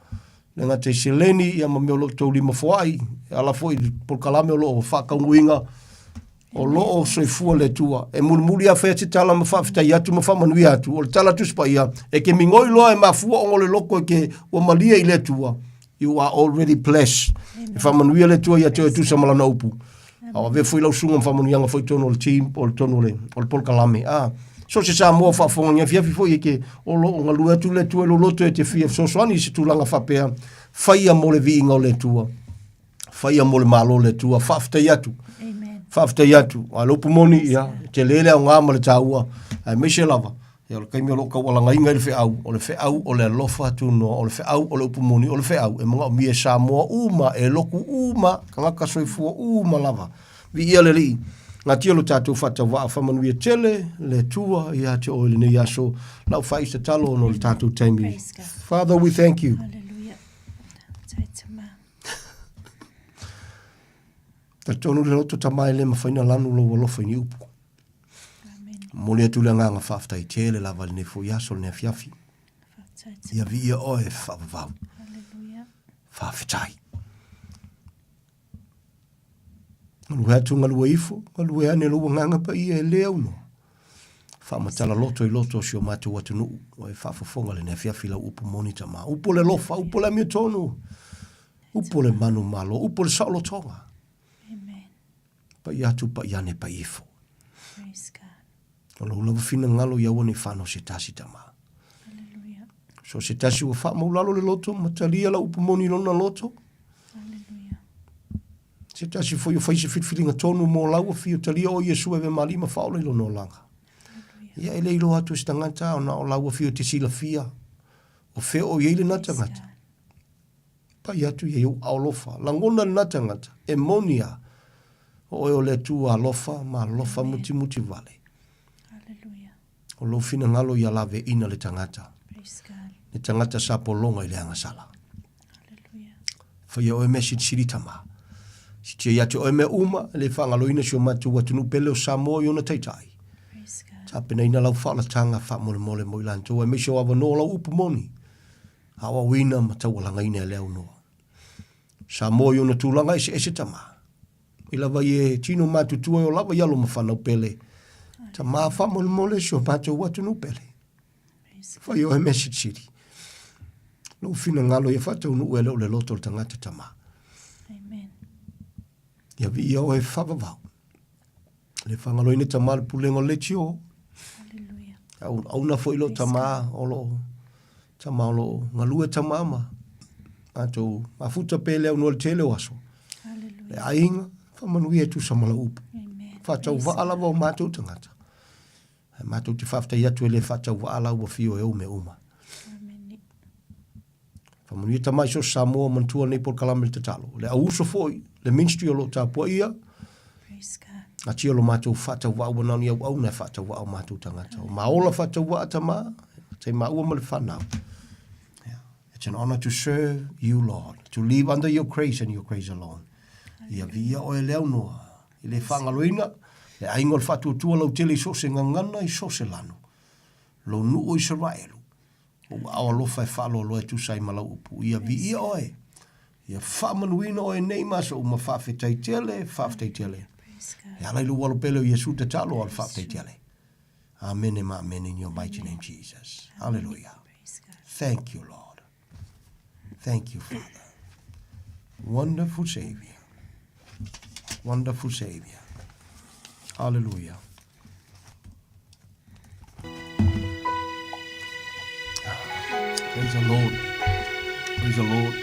le ngā te seleni, ia ma meo lo tou lima foai, ala foi por kalame o lo whakaunguinga o lo o soifua le tua e mulmuli a whea te tala ma whawhitai atu ma whamanui atu o le tala tuspa ia e ke mingoi loa e mafua o le loko e ke o malia i le tua you are already blessed e whamanui le tua ia te o tusa malana upu a ave foi lau sunga whamanuianga foi tono o le team o le tono o le por kalame so se sa mua whafonga nia fiafi foi e ke o lo o ngalua tu le tua e lo loto e te fia so soani se tulanga whapea whaia mo le vi inga o le tua whaia mo le malo le tua, whaftai atu. Whaftai atu. A lopu moni ia, te lele au ngā ma le tāua. Ai meise lava. Ia le kaimi o loka wala ngainga i le whiau. O le whiau o le alofa atu noa. O le whiau o le upu moni. O le whiau e mga o mie Samoa uma e loku uma. Ka ngaka soifua uma lava. Vi ia le li. Ngā tia lo tātou whata waa whamanuia tele, le tua, ia te oile ne ia so. Lau whaista talo no le tātou taimi. Father, we thank you. Ta tonu le roto tamai le mawhaina lanu lo walofa ni upu. Mole atu le nganga whaftai tele la wale ne fo yaso le ne fiafi. Ia vi ia oe whawavau. Whawhitai. Ngalu atu ngalu ifo, ngalu ane lo nganga pa ia e leo no. Whamatala loto i loto si o matu watu nuu. Oe whafafonga le ne fiafi la upu monita ma. Upo le lofa, upo le miotonu. Upo le manu malo, upo le saulo tonga. Pa iatu pa iane pa ifo. Praise God. Alo ulawa fina ngalo ia wane whano se tasi tama. Hallelujah. So se tasi wa wha maulalo le loto, matalia la upumoni lona loto. Hallelujah. Se tasi foi o faise fitfilinga tonu mo lau fio talia o Yesu e malima fao le lono langa. Ia ele ilo atu se tangata o na o lau fio te sila fia. O fe o yeile na tangata. Pa iatu ye o alofa. Langona na tangata. Emonia. O e o le tu alofa ma alofa muti muti vale. Hallelujah. O lo fina ngalo ia lave ina le tangata. Praise God. Le tangata sa polonga i le anga sala. Hallelujah. Fa ia o e message siritama. Si tia iatu o e me uma le whangalo ina sio matu watunu pele o Samoa i ona taitai. Praise God. Tapena ina lau whaala tanga wha mole mole mo ilanto. E misio awa no lau upu moni. Hawa wina ma tau alanga ina e leo noa. Samoa i ona tūlanga ese tama. I lava i e tino matutua o lava ialo ma whanau pele. Ta maa wha mole mole sio matu watunu pele. Whai o e message city. No fina ngalo i whatau nu ue leo le loto le tangata tama. Amen. Ia vi ia o e whavavau. Le whangalo ina tama le pulengo le tio. Hallelujah. Au na fo ilo tama o lo. Tama o lo. Ngalue tama ma. Ato mafuta pele au no le tele waso. Hallelujah. Le ainga. Whamanui e tu samala upu. Amen. Whatau waala wa o mātou tangata. Mātou te whafta iatu e le whatau waala ua fio e ume uma. Amen. Whamanui e tamai so Samoa mantua nei por kalamele te talo. Le auso foi. Le ministry o lo tāpua ia. Praise God. A tia lo mātou whatau wa ua nani au na whatau wa o mātou tangata. O maola whatau wa atama. Te maua ma le whanau. It's an honor to serve you, Lord. To live under your grace and your grace alone. Ia via o e leo noa. I le whangaloina. Le aingo le whatu tua lau tele so se ngangana i so se lano. Lo nu o Israelu. O awa lofa e whalo lo e tu sai malau upu. Ia via o e. Ia whamanuina o e nei masa o ma whawhetai tele, whawhetai tele. Ia lai lu walo pele o Yesu te talo al whawhetai tele. Amen and amen in your mighty name, Jesus. Hallelujah. Thank you, Lord. Thank you, Father. Wonderful Savior. Wonderful Savior. Hallelujah. Praise the Lord. Praise the Lord.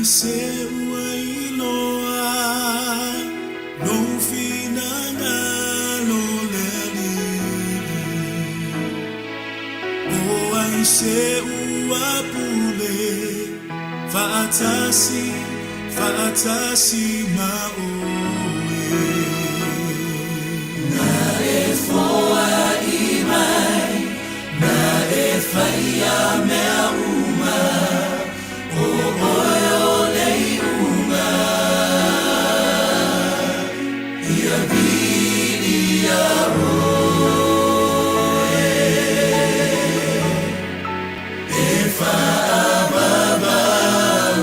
Se wailoa no finanga lo leli o ai se uapule fatasi maoe na e foa imai na e faia mea uma o oio lei uma ia vilia roe e fa babau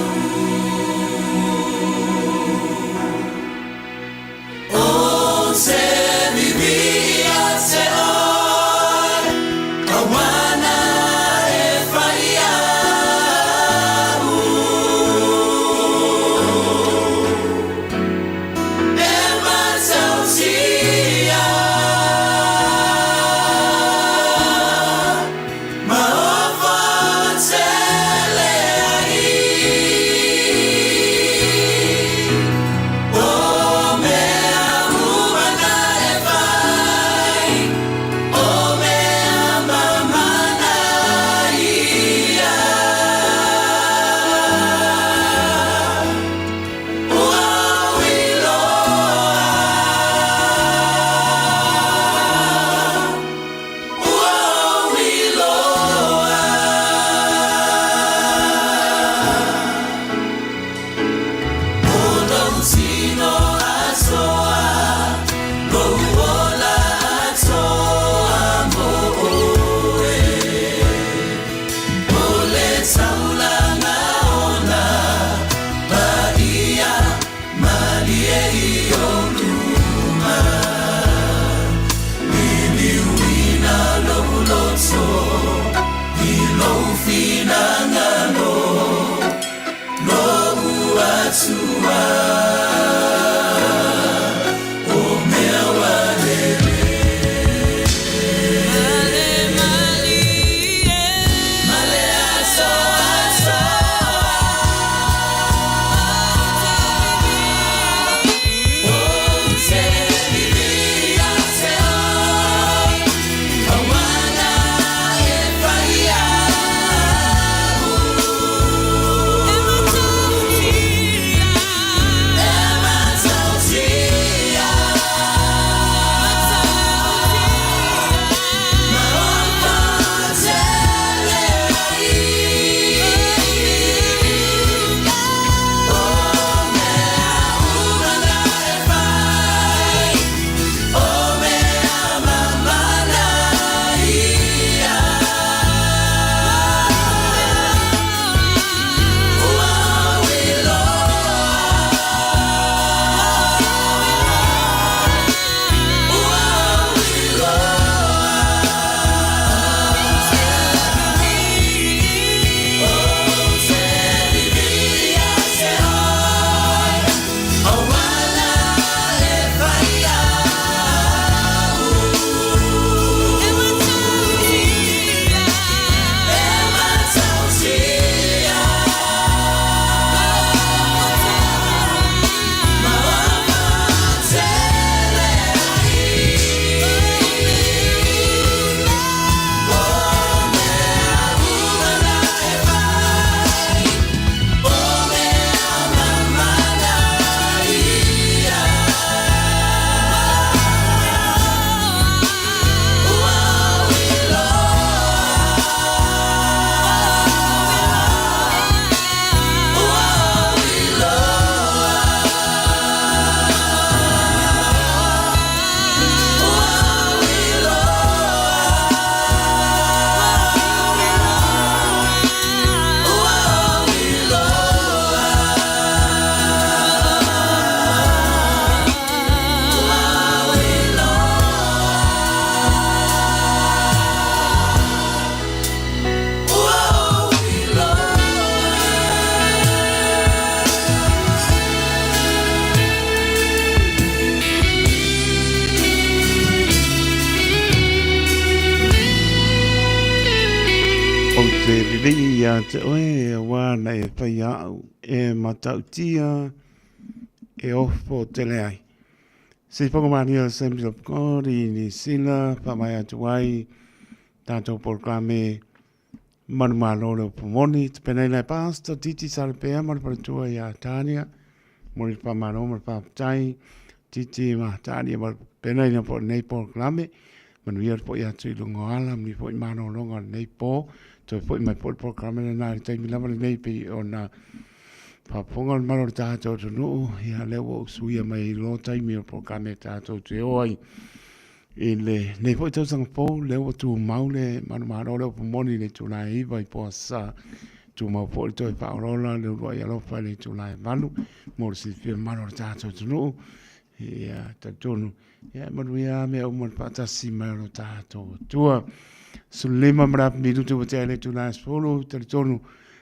Ili ia te oe wana e whai au e matautia e ofo tele ai. Se whakamani Assembly of God i ni sila whamai atu ai tātou programe manumalo leo pumoni te penei lai pastor titi salpea manuparatua i a Tania mori pamano manupaptai titi ma Tania penei na po nei programe manuia po i atu i lungo ala mi po i mano longa nei po to po i mai po programe na nai te mi lava nei pe o na paponga mano tātou tu nuu ia leo suia mai lo taimi o programe tātou te oai ile nei po tau sanga po leo tu maule mano leo pumoni le tu lai iwa i po sa tu mau po to i paolola leo lo ia lo fa le tu lai malu mo si fi mano tātou tu nuu ia tatunu ia manuia me o man patasi mano tātou tua sulema mrap mi tu te le tu lai solo tatunu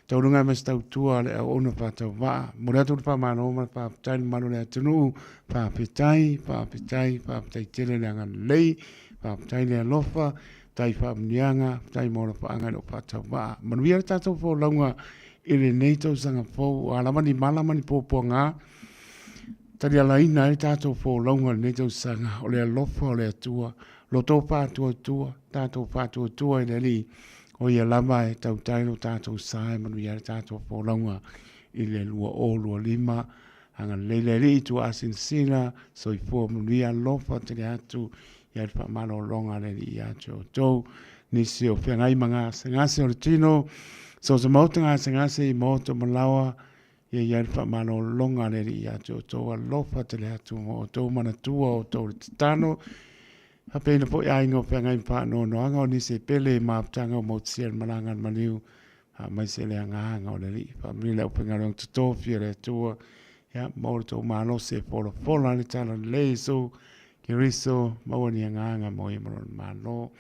tau runga mas tau tua le o ona pa tau wa mo tu pa mano ma pa tai mano le tunu pa pitai tele le ngan lei pa tai le lofa tai pa mnianga tai mo pa anga lo pa tau wa mo wi ta tau fo longa ile nei tau sanga fo ala mani mala mani po nga tari ala ina i tātou fo longa nei tau sanga o le lofa o le tua lo tō pātua tātou pātua tua i le li o ia lama e tau taino tātou sae manu ia tātou pōlaunga i le lua o lua lima anga leile li tu asin sina so i fō manu ia lofa te le atu ia i whamano longa le li ia tō nisi o whiangai manga sengase o le tino so sa mautanga sengase i mauto malawa ia i whamano longa le li ia tō a lofa te le atu o tō mana tua o tō le titano Hapena po ia ingo pengai pa no anga o ni se pele ma tanga mo tsier malanga maniu mai se le anga o le li pa mi le penga no to fiere to ya morto malo se polo le tala le so che riso ma woni anga mo i malo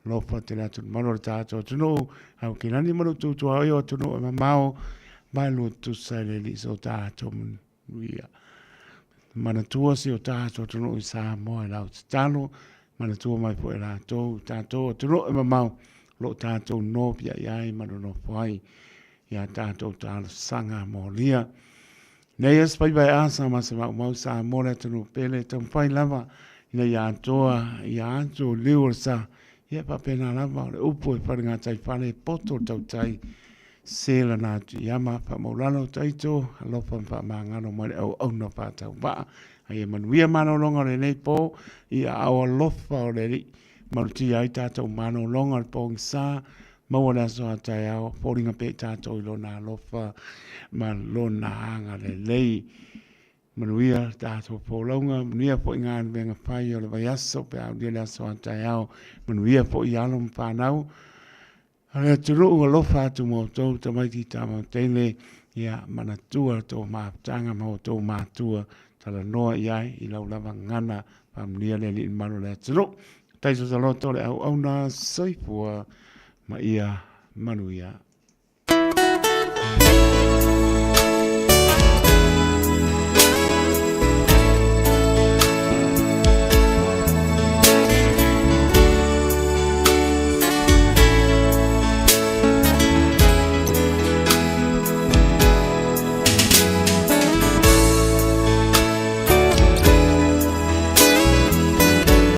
lo fa te la tu malo ta to no au che nani mo tu io tu no ma mao ba lo tu sai le li so ta to via mana tua si o ta to no sa mo la talo mana tua mai po la to tato tro ma mau lo tato no pia ai mana no fai ya tato tal sanga molia nei es pai vai asa ma se mau sa mora tu pele tu fai lava ina ya to liur sa ya pa pena lava upo pa nga tai fale poto tau tai sela na ya ma pa molano taito lo pa ma ngano mai o no pa tau ba ai manuia mano longa le nei po i a lofa o le ri maruti ai tātou mano longa le pong sa mawana so atai au poringa pe tātou ilo na lofa ma lo na hanga le lei manuia tātou po longa manuia po inga venga pai o le vaiaso pe au dile so atai au manuia po i alum whanau ale turu ua lofa atu mo tau tamaiti tama tele ia manatua tō maaptanga mo tō mātua tala noa iai i lau lava ngana pamlia le li manu le atino. Taiso sa loto le au na soifua ma ia manu ia